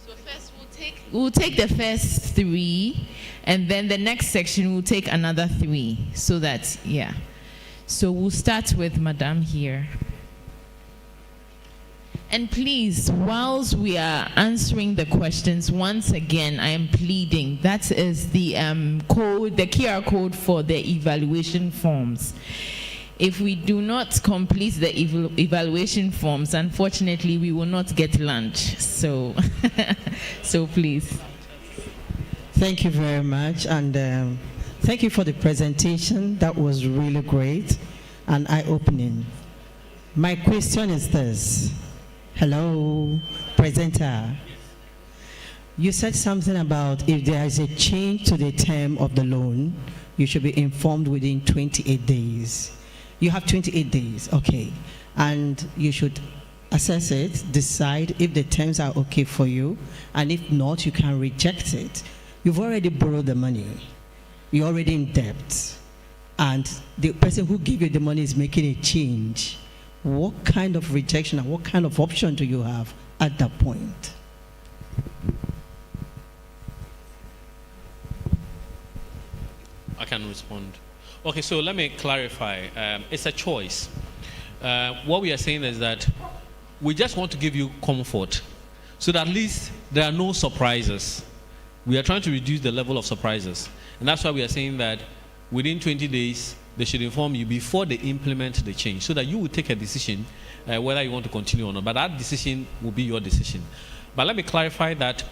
So first we'll take the first 3, and then the next section we'll take another 3. So that's, yeah. So we'll start with Madame here. And please, whilst we are answering the questions, once again, I am pleading, that is the code, the QR code for the evaluation forms. If we do not complete the evaluation forms, unfortunately, we will not get lunch. So, so please. Thank you very much, and thank you for the presentation. That was really great and eye-opening. My question is this. Hello, presenter. You said something about if there is a change to the term of the loan, you should be informed within 28 days. You have 28 days, okay. And you should assess it, decide if the terms are okay for you, and if not, you can reject it. You've already borrowed the money. You're already in debt. And the person who gave you the money is making a change. What kind of rejection and what kind of option do you have at that point? I can respond. Okay, so let me clarify. It's a choice. What we are saying is that we just want to give you comfort so that at least there are no surprises. We are trying to reduce the level of surprises. And that's why we are saying that within 20 days, they should inform you before they implement the change so that you will take a decision whether you want to continue or not. But that decision will be your decision. But let me clarify that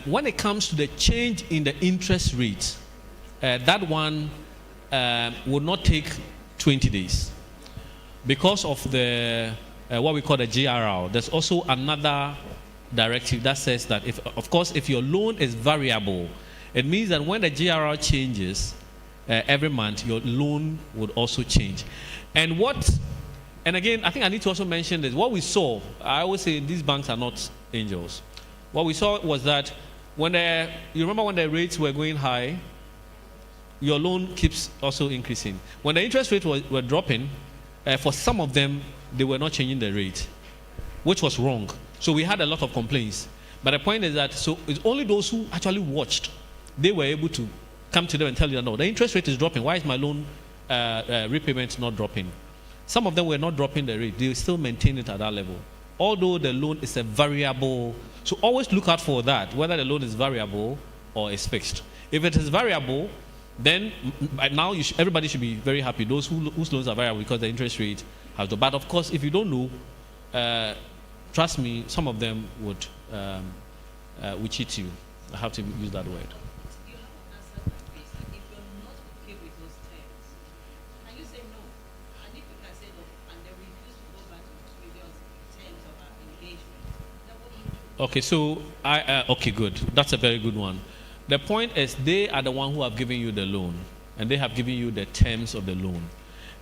when it comes to the change in the interest rate, that one would not take 20 days. Because of the what we call the GRR, there's also another directive that says that if your loan is variable, it means that when the GRR changes every month, your loan would also change. And again, I think I need to also mention this. What we saw, I always say these banks are not angels. What we saw was that you remember when the rates were going high, your loan keeps also increasing. When the interest rates were dropping, for some of them, they were not changing the rate, which was wrong. So we had a lot of complaints. But the point is that, so it's only those who actually watched, they were able to come to them and tell you, no, the interest rate is dropping. Why is my loan repayment not dropping? Some of them were not dropping the rate. They still maintain it at that level. Although the loan is a variable. So always look out for that, whether the loan is variable or is fixed. If it is variable, then now everybody should be very happy. Those whose loans are variable because the interest rate has to. But of course, if you don't know, trust me, some of them would cheat you. I have to use that word. Okay, so okay, good. That's a very good one. The point is they are the one who have given you the loan, and they have given you the terms of the loan.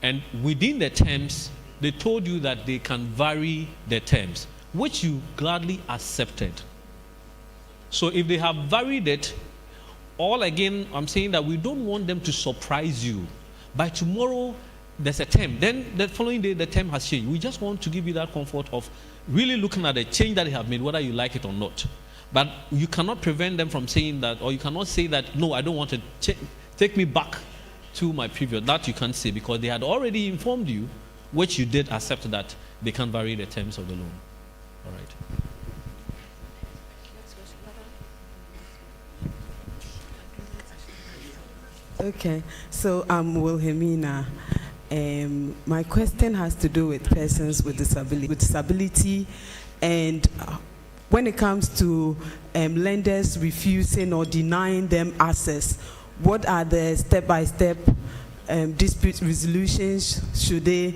And within the terms, they told you that they can vary the terms, which you gladly accepted. So if they have varied it, again, I'm saying that we don't want them to surprise you. By tomorrow, there's a term. Then the following day, the term has changed. We just want to give you that comfort of really looking at the change that they have made, whether you like it or not. But you cannot prevent them from saying that, or you cannot say that, no, I don't want to take me back to my previous. That you can't say because they had already informed you, which you did accept that they can vary the terms of the loan. All right. Okay, so I'm Wilhelmina. My question has to do with persons with disability, and when it comes to lenders refusing or denying them access, what are the step-by-step dispute resolutions? Should they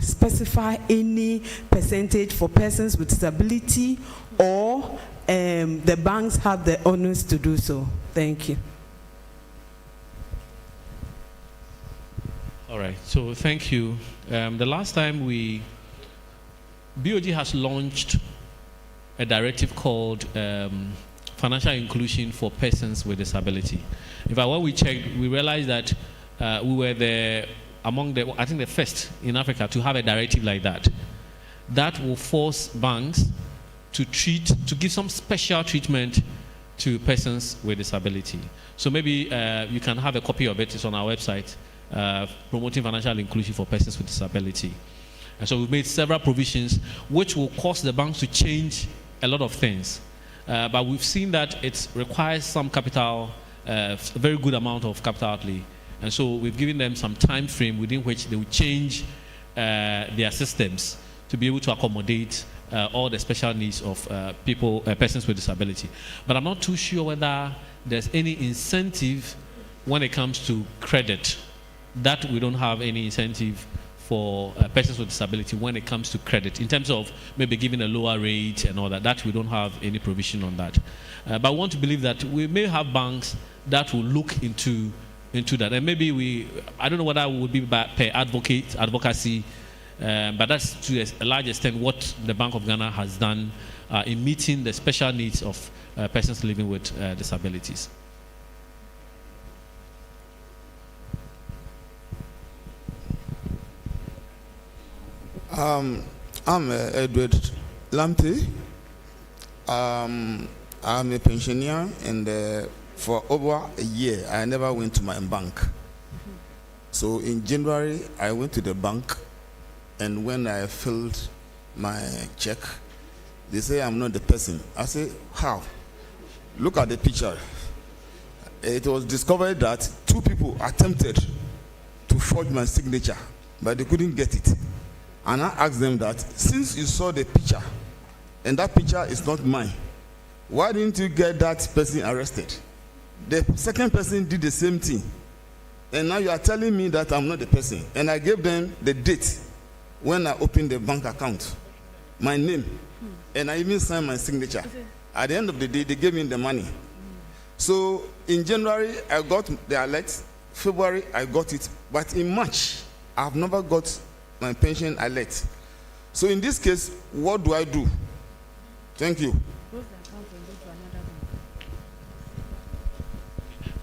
specify any percentage for persons with disability, or the banks have the onus to do so? Thank you. All right, so thank you. The last time BOG has launched a directive called Financial Inclusion for Persons with Disability. In fact, when we checked, we realized that we were among the first in Africa to have a directive like that. That will force banks to give some special treatment to persons with disability. So maybe you can have a copy of it. It's on our website. Promoting financial inclusion for persons with disability. And so we've made several provisions which will cause the banks to change a lot of things. But we've seen that it requires some capital, a very good amount of capital outlay. And so we've given them some time frame within which they will change their systems to be able to accommodate all the special needs of persons with disability. But I'm not too sure whether there's any incentive when it comes to credit. That we don't have any incentive for persons with disability when it comes to credit, in terms of maybe giving a lower rate and all that. That we don't have any provision on that. But I want to believe that we may have banks that will look into that. And maybe I don't know whether it would be per advocacy, but that's to a large extent what the Bank of Ghana has done in meeting the special needs of persons living with disabilities. I'm Edward Lamptey. I'm a pensioner, and for over a year, I never went to my bank. So in January, I went to the bank, and when I filled my check, they say I'm not the person. I say, how? Look at the picture. It was discovered that 2 people attempted to forge my signature, but they couldn't get it. And I asked them that, since you saw the picture, and that picture is not mine, why didn't you get that person arrested? The second person did the same thing. And now you are telling me that I'm not the person. And I gave them the date when I opened the bank account, my name, and I even signed my signature. At the end of the day, they gave me the money. So in January, I got the alert. February, I got it. But in March, I have never got my pension alert. So in this case, what do I do? Thank you.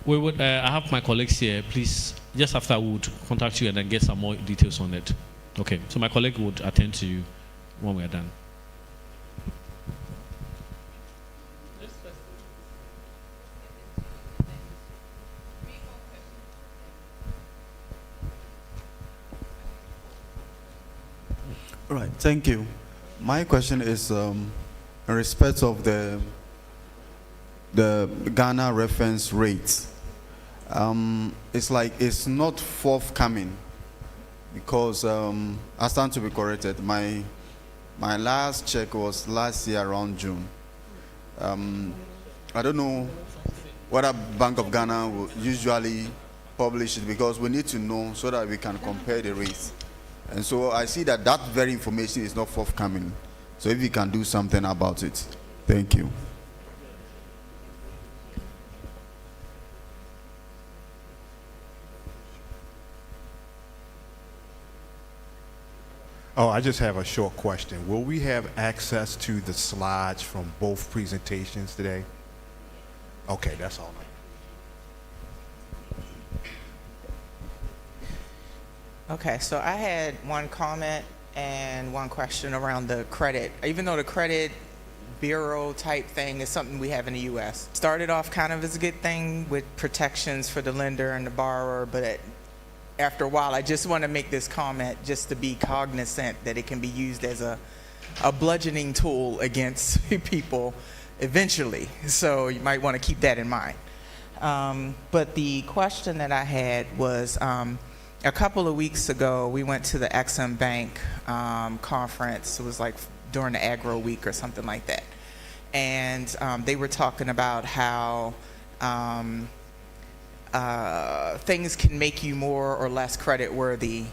We would, I have my colleagues here. Please, just after we would contact you and then get some more details on it. Okay, so my colleague would attend to you when we are done. Right, thank you. My question is in respect of the Ghana reference rate. It's like it's not forthcoming because I stand to be corrected. My last check was last year around June. I don't know whether Bank of Ghana will usually publish it because we need to know so that we can compare the rates. And so I see that that very information is not forthcoming. So if you can do something about it. Thank you. Oh, I just have a short question. Will we have access to the slides from both presentations today? Okay, that's all. Okay, so I had one comment and one question around the credit. Even though the credit bureau type thing is something we have in the U.S. Started off kind of as a good thing with protections for the lender and the borrower, but after a while, I just want to make this comment just to be cognizant that it can be used as a bludgeoning tool against people eventually. So you might want to keep that in mind. But the question that I had was, a couple of weeks ago, we went to the Exim Bank conference. It was like during the Agro Week or something like that. And they were talking about how things can make you more or less credit worthy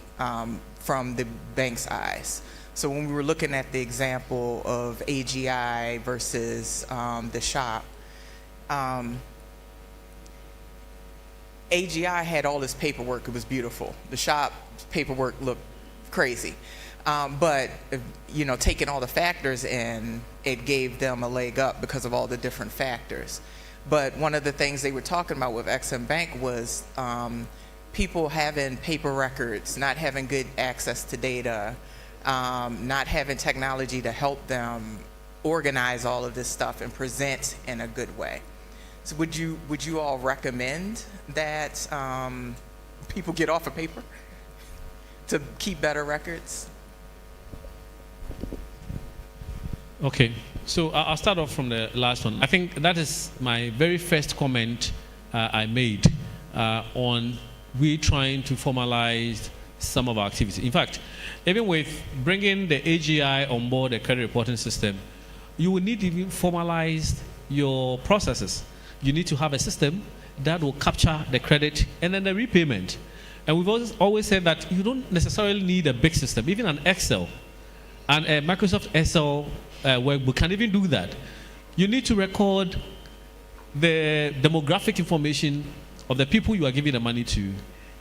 from the bank's eyes. So when we were looking at the example of AGI versus the shop, AGI had all this paperwork. It was beautiful. The shop paperwork looked crazy. But, you know, taking all the factors in, it gave them a leg up because of all the different factors. But one of the things they were talking about with Exim Bank was people having paper records, not having good access to data, not having technology to help them organize all of this stuff and present in a good way. So would you all recommend that people get off of paper to keep better records? Okay, so I'll start off from the last one. I think that is my very first comment I made on we trying to formalize some of our activities. In fact, even with bringing the AGI on board the credit reporting system, you will need to even formalize your processes. You need to have a system that will capture the credit and then the repayment. And we've always said that you don't necessarily need a big system, even an Excel. And a Microsoft Excel workbook can even do that. You need to record the demographic information of the people you are giving the money to,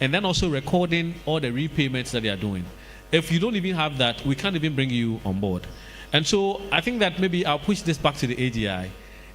and then also recording all the repayments that they are doing. If you don't even have that, we can't even bring you on board. And so I think that maybe I'll push this back to the AGI,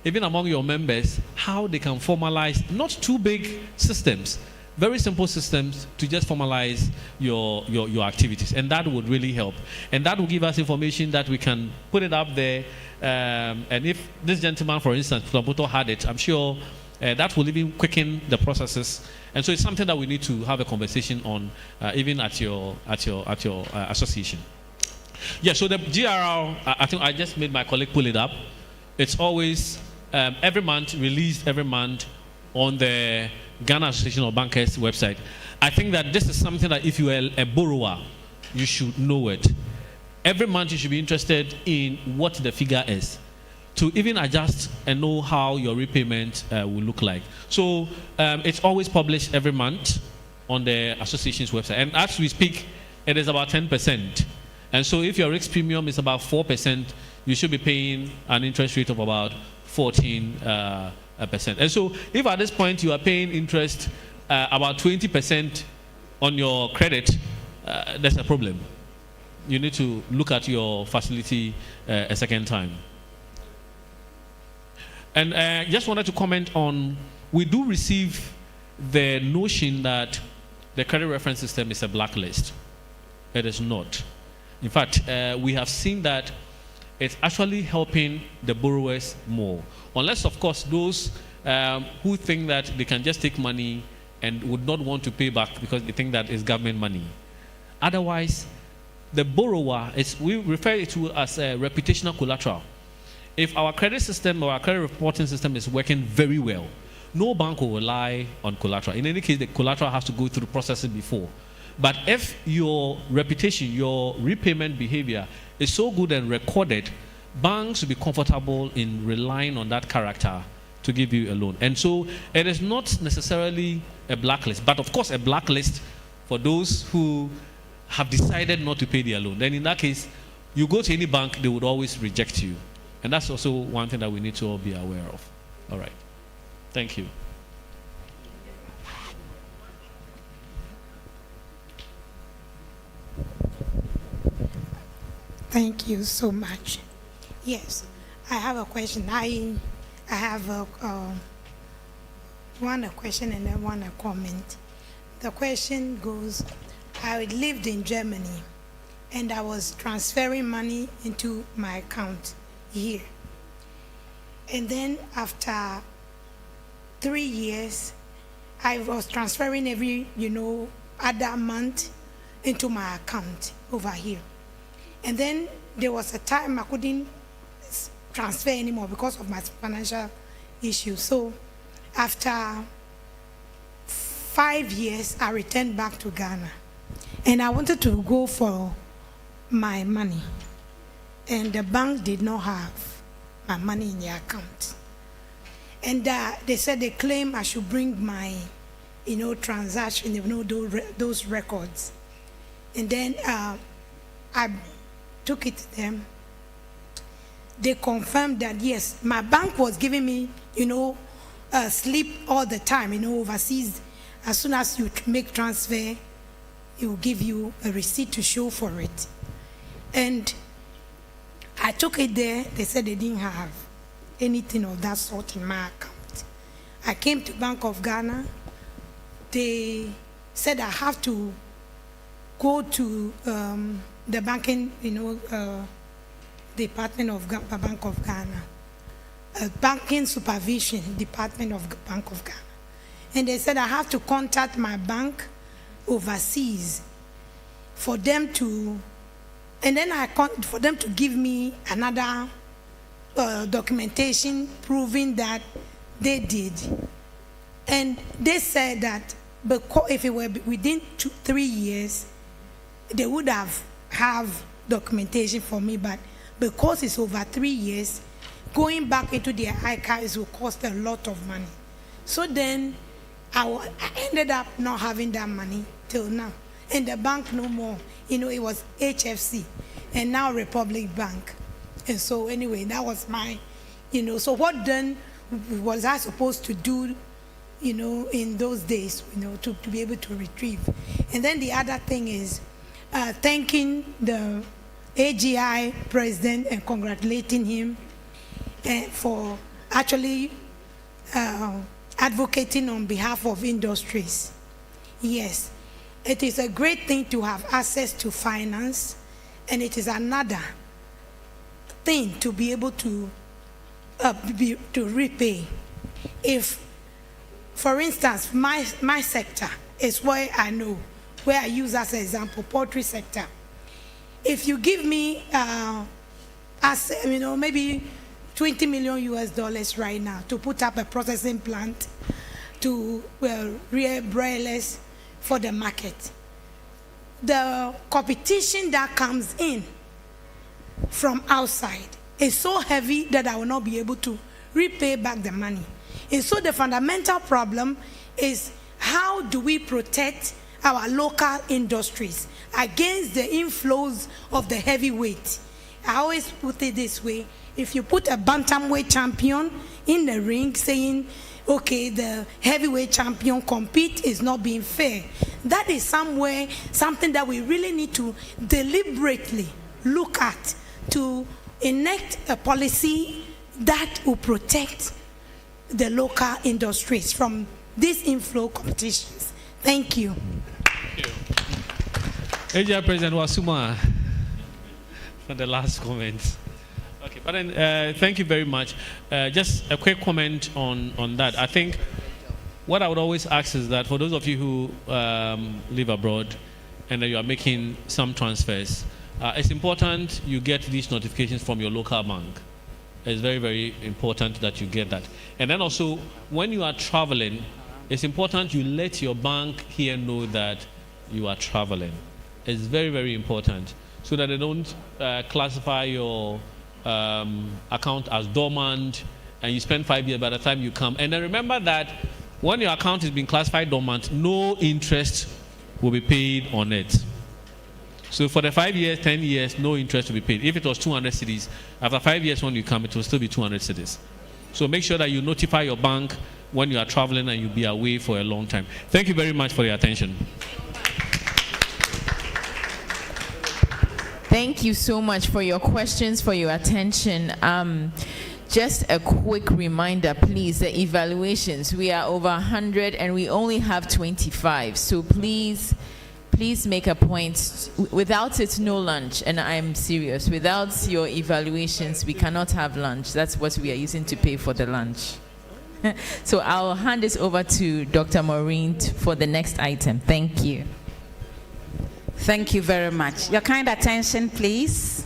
even among your members, how they can formalize not too big systems, very simple systems to just formalize your activities. And that would really help. And that will give us information that we can put it up there. And if this gentleman, for instance, Flabuto had it, I'm sure that will even quicken the processes. And so it's something that we need to have a conversation on, even at your association. Yeah, so the GRR, I think I just made my colleague pull it up. It's always every month, released every month on the Ghana Association of Bankers website. I think that this is something that if you are a borrower, you should know it. Every month you should be interested in what the figure is. to even adjust and know how your repayment will look like. So it's always published every month on the association's website. And as we speak, it is about 10%. And so if your risk premium is about 4%, you should be paying an interest rate of about 14%. And so if at this point you are paying interest about 20% on your credit, there's a problem. You need to look at your facility a second time. And just wanted to comment on, we do receive the notion that the credit reference system is a blacklist. It is not. In fact, we have seen that it's actually helping the borrowers more. Unless, of course, those who think that they can just take money and would not want to pay back because they think that it's government money. Otherwise, the borrower, we refer it to as a reputational collateral. If our credit system or our credit reporting system is working very well, no bank will rely on collateral. In any case, the collateral has to go through processing before. But if your reputation, your repayment behavior is so good and recorded, banks will be comfortable in relying on that character to give you a loan. And so it is not necessarily a blacklist, but of course a blacklist for those who have decided not to pay their loan. Then in that case, you go to any bank, they would always reject you. And that's also one thing that we need to all be aware of. All right. Thank you. Thank you so much. Yes, I have a question. I have a question and then one a comment. The question goes, I lived in Germany and I was transferring money into my account here. And then after 3 years, I was transferring every, other month into my account over here. And then there was a time I couldn't transfer anymore because of my financial issues. So after 5 years, I returned back to Ghana. And I wanted to go for my money. And the bank did not have my money in their account. And they said they claim I should bring my, transaction, those records. And then I took it to them. They confirmed that, yes, my bank was giving me, slip all the time, overseas. As soon as you make transfer, it will give you a receipt to show for it. And I took it there. They said they didn't have anything of that sort in my account. I came to Bank of Ghana. They said I have to go to the banking, department of Bank of Ghana, banking supervision department of Bank of Ghana, and they said I have to contact my bank overseas for them to, and then for them to give me another documentation proving that they did, and they said that because if it were within 3 years, they would have documentation for me, but because it's over 3 years, going back into their archives will cost a lot of money. So then I ended up not having that money till now. And the bank no more. It was HFC and now Republic Bank. And so anyway, that was my, so what then was I supposed to do, in those days, to be able to retrieve. And then the other thing is thanking the AGI president and congratulating him for actually advocating on behalf of industries. Yes, it is a great thing to have access to finance, and it is another thing to be able to repay. If, for instance, my sector is where I know, where I use as an example, poultry sector. If you give me, maybe $20 million right now to put up a processing plant to rear broilers for the market, the competition that comes in from outside is so heavy that I will not be able to repay back the money. And so the fundamental problem is, how do we protect our local industries against the inflows of the heavyweight? I always put it this way: if you put a bantamweight champion in the ring saying, okay, the heavyweight champion compete, is not being fair. That is something that we really need to deliberately look at, to enact a policy that will protect the local industries from these inflow competitions. Thank you. AGI President Wasuma for the last comment. Okay, but then thank you very much. Just a quick comment on that. I think what I would always ask is that for those of you who live abroad and you are making some transfers, it's important you get these notifications from your local bank. It's very, very important that you get that. And then also, when you are traveling, it's important you let your bank here know that you are traveling. It's very, very important, so that they don't classify your account as dormant and you spend 5 years by the time you come. And then remember that when your account is being classified dormant, no interest will be paid on it. So for the 5 years, 10 years, no interest will be paid. If it was 200 cedis, after 5 years when you come, it will still be 200 cedis. So make sure that you notify your bank when you are traveling and you'll be away for a long time. Thank you very much for your attention. Thank you so much for your questions, for your attention. Just a quick reminder, please, the evaluations, we are over 100 and we only have 25. So please make a point. Without it, no lunch. And I'm serious. Without your evaluations, we cannot have lunch. That's what we are using to pay for the lunch. So I'll hand this over to Dr. Maureen for the next item. Thank you. Thank you very much. Your kind attention, please.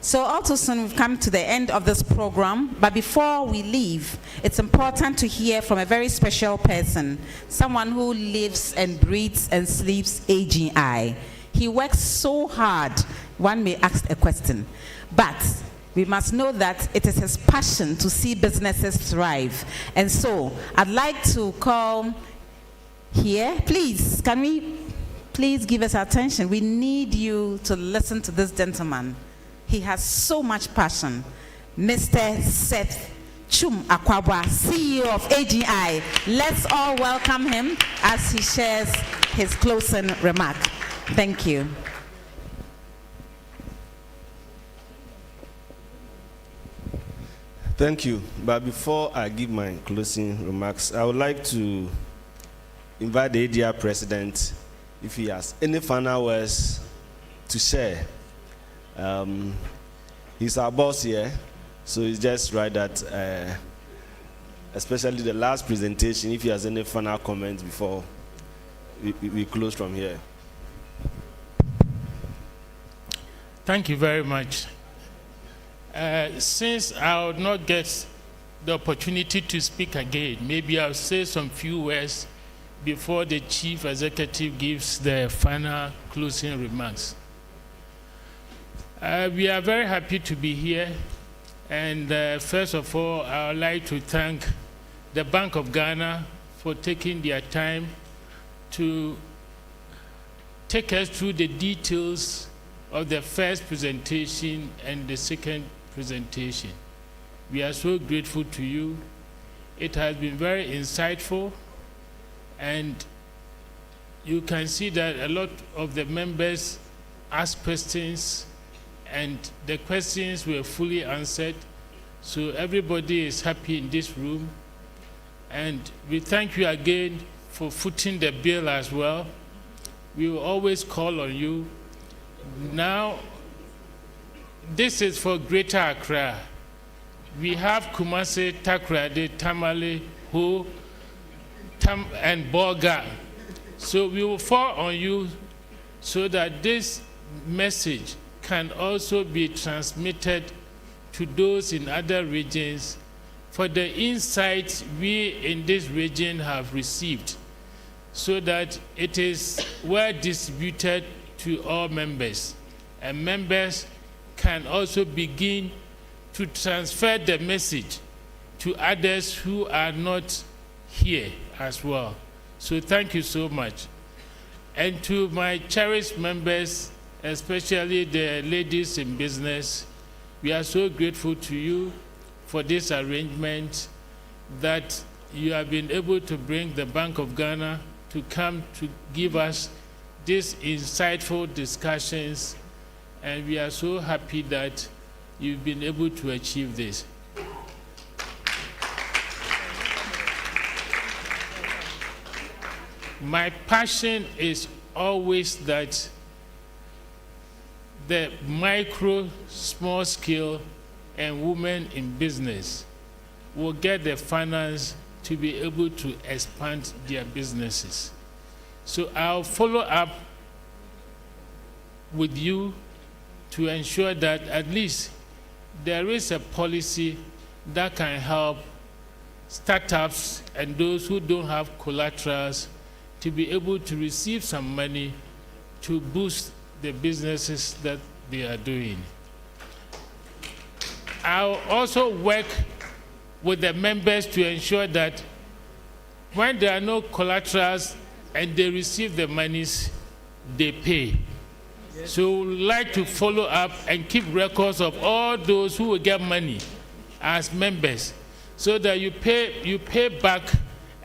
So all too soon we've come to the end of this program, but before we leave, it's important to hear from a very special person, someone who lives and breathes and sleeps AGI. He works so hard, one may ask a question, but we must know that it is his passion to see businesses thrive. And so I'd like to call here, please, can we please give us attention? We need you to listen to this gentleman. He has so much passion. Mr. Seth Chum Akwabwa, CEO of AGI. Let's all welcome him as he shares his closing remark. Thank you. Thank you. But before I give my closing remarks, I would like to invite the AGI president, if he has any final words to share. He's our boss here, so it's just right that, especially the last presentation, if he has any final comments before we close from here. Thank you very much. Since I will not get the opportunity to speak again, maybe I'll say some few words before the Chief Executive gives the final closing remarks. We are very happy to be here, and first of all, I would like to thank the Bank of Ghana for taking their time to take us through the details of the first presentation and the second presentation. We are so grateful to you. It has been very insightful, and you can see that a lot of the members asked questions, and the questions were fully answered. So everybody is happy in this room. And we thank you again for footing the bill as well. We will always call on you. Now, this is for Greater Accra. We have Kumasi, Takoradi, Tamale, Ho, and Bolga. So we will fall on you so that this message can also be transmitted to those in other regions for the insights we in this region have received, so that it is well distributed to all members, and members can also begin to transfer the message to others who are not here as well. So thank you so much. And to my cherished members, especially the ladies in business, we are so grateful to you for this arrangement that you have been able to bring the Bank of Ghana to come to give us these insightful discussions, and we are so happy that you've been able to achieve this. My passion is always that the micro, small scale, and women in business will get the finance to be able to expand their businesses. So I'll follow up with you to ensure that at least there is a policy that can help startups and those who don't have collaterals to be able to receive some money to boost the businesses that they are doing. I'll also work with the members to ensure that when there are no collaterals and they receive the monies, they pay. Yes. So we'd like to follow up and keep records of all those who will get money as members, so that you pay back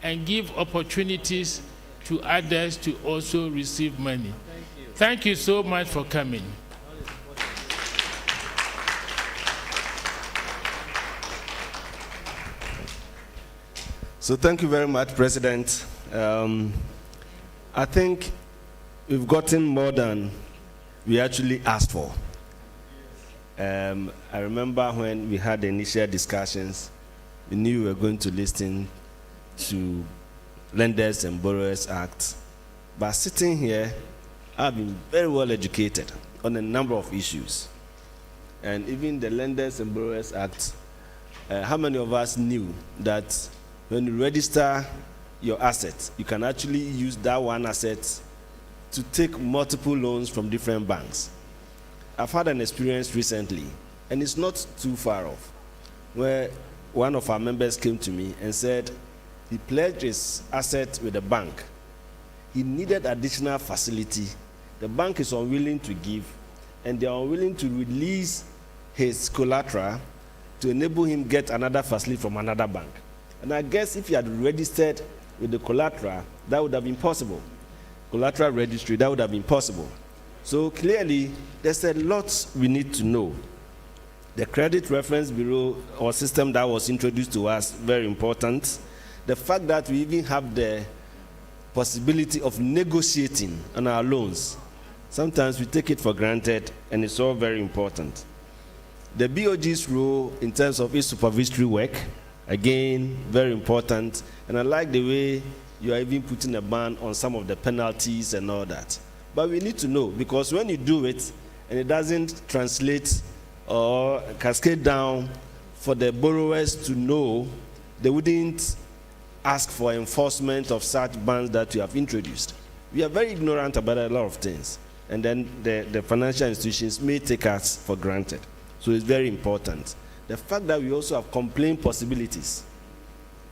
and give opportunities to others to also receive money. Thank you so much for coming. So thank you very much, President. I think we've gotten more than we actually asked for. I remember when we had the initial discussions, we knew we were going to listen to Lenders and Borrowers Act. But sitting here, I've been very well educated on a number of issues. And even the Lenders and Borrowers Act, how many of us knew that when you register your assets, you can actually use that one asset to take multiple loans from different banks? I've had an experience recently, and it's not too far off, where one of our members came to me and said he pledged his asset with the bank. He needed additional facility. The bank is unwilling to give, and they are unwilling to release his collateral to enable him get another facility from another bank. And I guess if he had registered with the collateral, that would have been possible. Collateral registry, that would have been possible. So clearly, there's a lot we need to know. The Credit Reference Bureau, or system that was introduced to us, very important. The fact that we even have the possibility of negotiating on our loans, sometimes we take it for granted, and it's all very important. The BOG's role in terms of its supervisory work, again, very important. And I like the way you are even putting a ban on some of the penalties and all that. But we need to know, because when you do it and it doesn't translate or cascade down for the borrowers to know, they wouldn't ask for enforcement of such bans that you have introduced. We are very ignorant about a lot of things, and then the financial institutions may take us for granted. So it's very important. The fact that we also have complaint possibilities,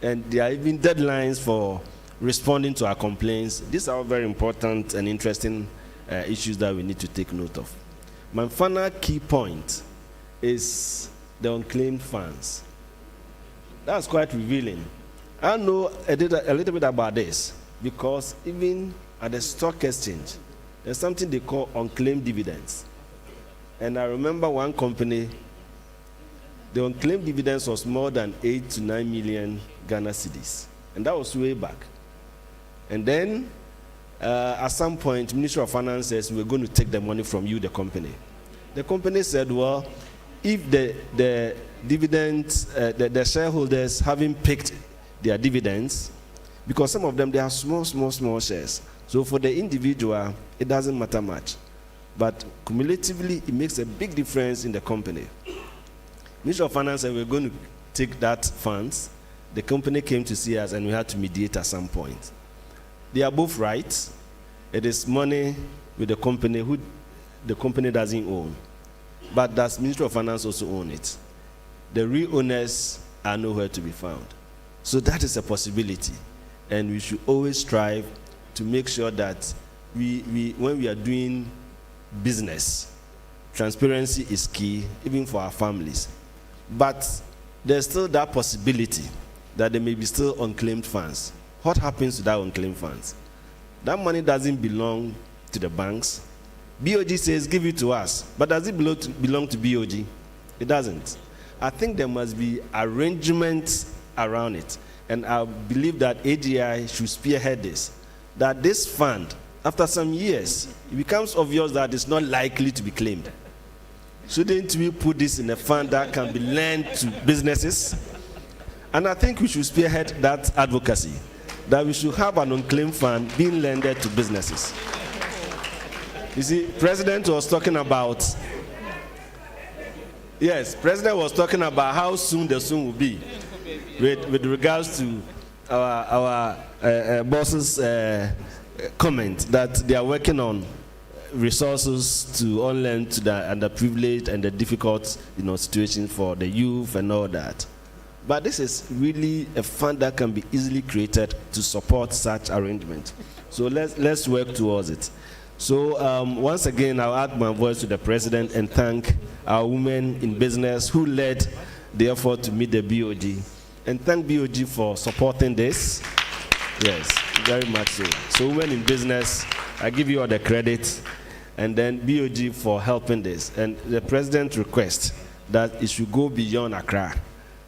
and there are even deadlines for responding to our complaints. These are all very important and interesting issues that we need to take note of. My final key point is the unclaimed funds. That's quite revealing. I know a little bit about this, because even at the stock exchange, there's something they call unclaimed dividends. And I remember one company, the unclaimed dividends was more than 8 to 9 million Ghana cedis. And that was way back. And then, at some point, Ministry of Finance says, we're going to take the money from you, the company. The company said, well, if the dividends, the shareholders haven't picked their dividends, because some of them, they have small shares. So for the individual, it doesn't matter much. But cumulatively, it makes a big difference in the company. Ministry of Finance said, we're going to take that funds. The company came to see us, and we had to mediate at some point. They are both right. It is money with the company who the company doesn't own. But does Ministry of Finance also own it? the real owners are nowhere to be found. So that is a possibility. And we should always strive to make sure that when we are doing business, transparency is key, even for our families. But there's still that possibility that there may be still unclaimed funds. What happens to that unclaimed funds? That money doesn't belong to the banks. BOG says, give it to us. But does it belong to BOG? It doesn't. I think there must be arrangements around it. And I believe that AGI should spearhead this. That this fund, after some years, it becomes obvious that it's not likely to be claimed. Shouldn't we put this in a fund that can be lent to businesses? And I think we should spearhead that advocacy, that we should have an unclaimed fund being lended to businesses. You see, President was talking about, President was talking about how soon the soon will be with regards to our boss's comment that they are working on resources to unlend to the underprivileged and the difficult situations for the youth and all that. But this is really a fund that can be easily created to support such arrangement. So let's work towards it. So once again, I'll add my voice to the President and thank our women in business who led the effort to meet the BOG. And thank BOG for supporting this. Yes, very much so. So women in business, I give you all the credit. And then BOG for helping this. And the President requests that it should go beyond Accra.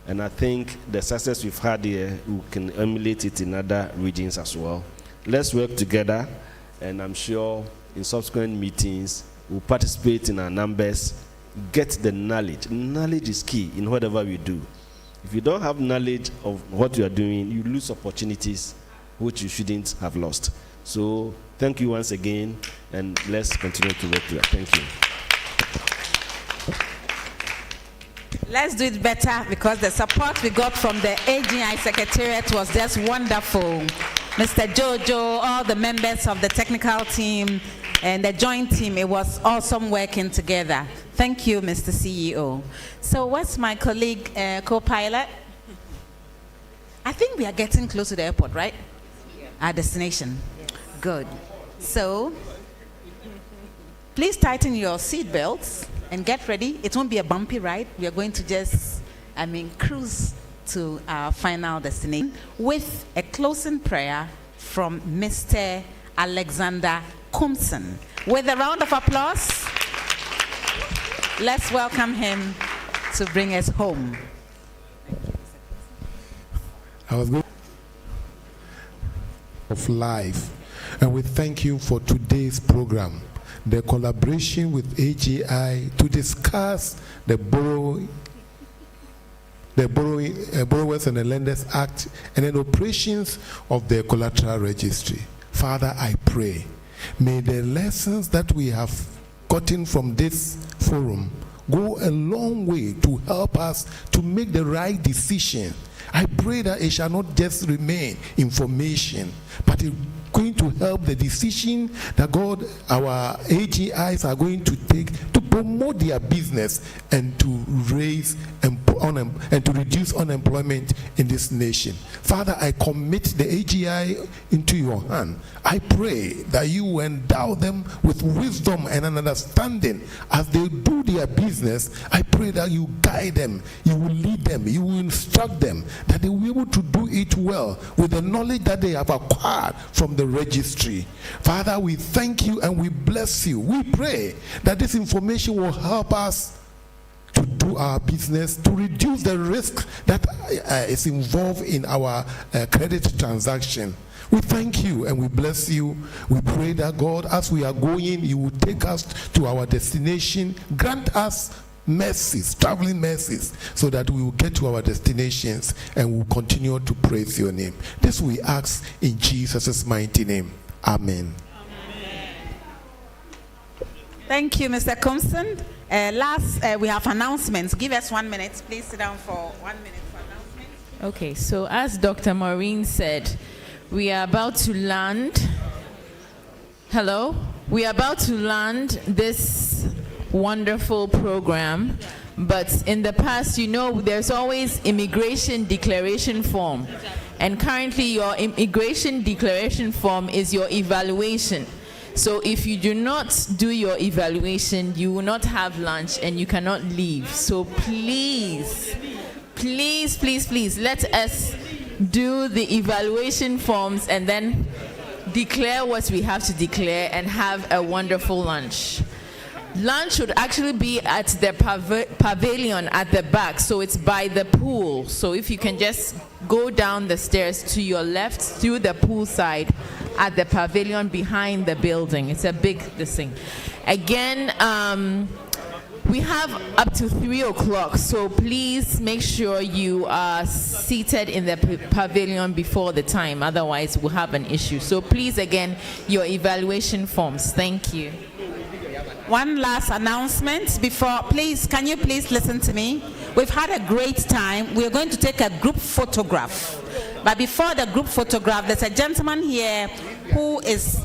And I think the success we've had here, we can emulate it in other regions as well. Let's work together, and I'm sure in subsequent meetings, we'll participate in our numbers, get the knowledge. Knowledge is key in whatever we do. If you don't have knowledge of what you are doing, you lose opportunities which you shouldn't have lost. So thank you once again, and let's continue to work together. Thank you. Let's do it better, because the support we got from the AGI Secretariat was just wonderful. Mr. Jojo, all the members of the technical team and the joint team, it was awesome working together. Thank you, Mr. CEO. So what's my colleague, co-pilot? I think we are getting close to the airport, right? Our destination. Good. So please tighten your seat belts and get ready. It won't be a bumpy ride. We are going to just, cruise to our final destination with a closing prayer from Mr. Alexander Kumson. With a round of applause, let's welcome him to bring us home. I was going of life, and we thank you for today's program, the collaboration with AGI to discuss the Borrowers and the Lenders Act and then operations of the collateral registry. Father, I pray, may the lessons that we have gotten from this forum go a long way to help us to make the right decision. I pray that it shall not just remain information, but it's going to help the decision that God, our AGIs are going to take to promote their business and to raise and to reduce unemployment in this nation. Father, I commit the AGI into your hand. I pray that you endow them with wisdom and an understanding as they do their business. I pray that you guide them, you will lead them, you will instruct them, that they will be able to do it well with the knowledge that they have acquired from the registry. Father, we thank you and we bless you. We pray that this information will help us to do our business, to reduce the risk that is involved in our credit transaction. We thank you and we bless you. We pray that God, as we are going, you will take us to our destination. Grant us mercies, traveling mercies, so that we will get to our destinations and we will continue to praise your name. This we ask in Jesus' mighty name. Amen. Thank you, Mr. Kumson. We have announcements. Give us 1 minute. Please sit down for 1 minute for announcements. Okay, so as Dr. Maureen said, we are about to land. Hello? We are about to land this wonderful program But in the past, you know, there's always immigration declaration form. And currently your immigration declaration form is your evaluation. So if you do not do your evaluation, you will not have lunch and you cannot leave. So please, please, please, please, let us do the evaluation forms and then declare what we have to declare and have a wonderful lunch. Lunch should actually be at the pavilion at the back, so it's by the pool. So if you can just go down the stairs to your left through the pool side at the pavilion behind the building. It's a big thing. Again, we have up to 3 o'clock, so please make sure you are seated in the pavilion before the time, otherwise we'll have an issue. So please, again, your evaluation forms. Thank you. One last announcement before, please, can you please listen to me? We've had a great time. We're going to take a group photograph. But before the group photograph, there's a gentleman here who is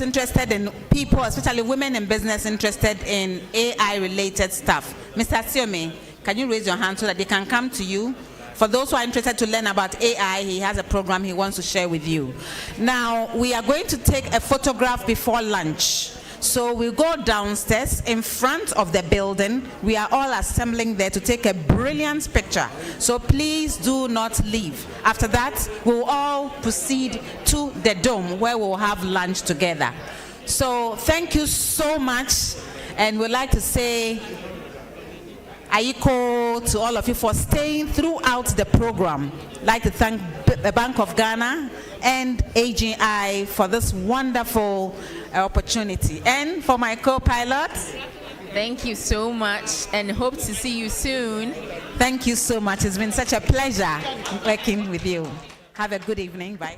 interested in people, especially women in business, interested in AI-related stuff. Mr. Siome, can you raise your hand so that they can come to you? For those who are interested to learn about AI, he has a program he wants to share with you. Now, we are going to take a photograph before lunch. So we'll go downstairs in front of the building. We are all assembling there to take a brilliant picture. So please do not leave. After that, we'll all proceed to the dome where we'll have lunch together. So thank you so much. And we'd like to say Aiko to all of you for staying throughout the program. I'd like to thank the Bank of Ghana and AGI for this wonderful opportunity. And for my co-pilot, thank you so much and hope to see you soon. Thank you so much. It's been such a pleasure working with you. Have a good evening. Bye.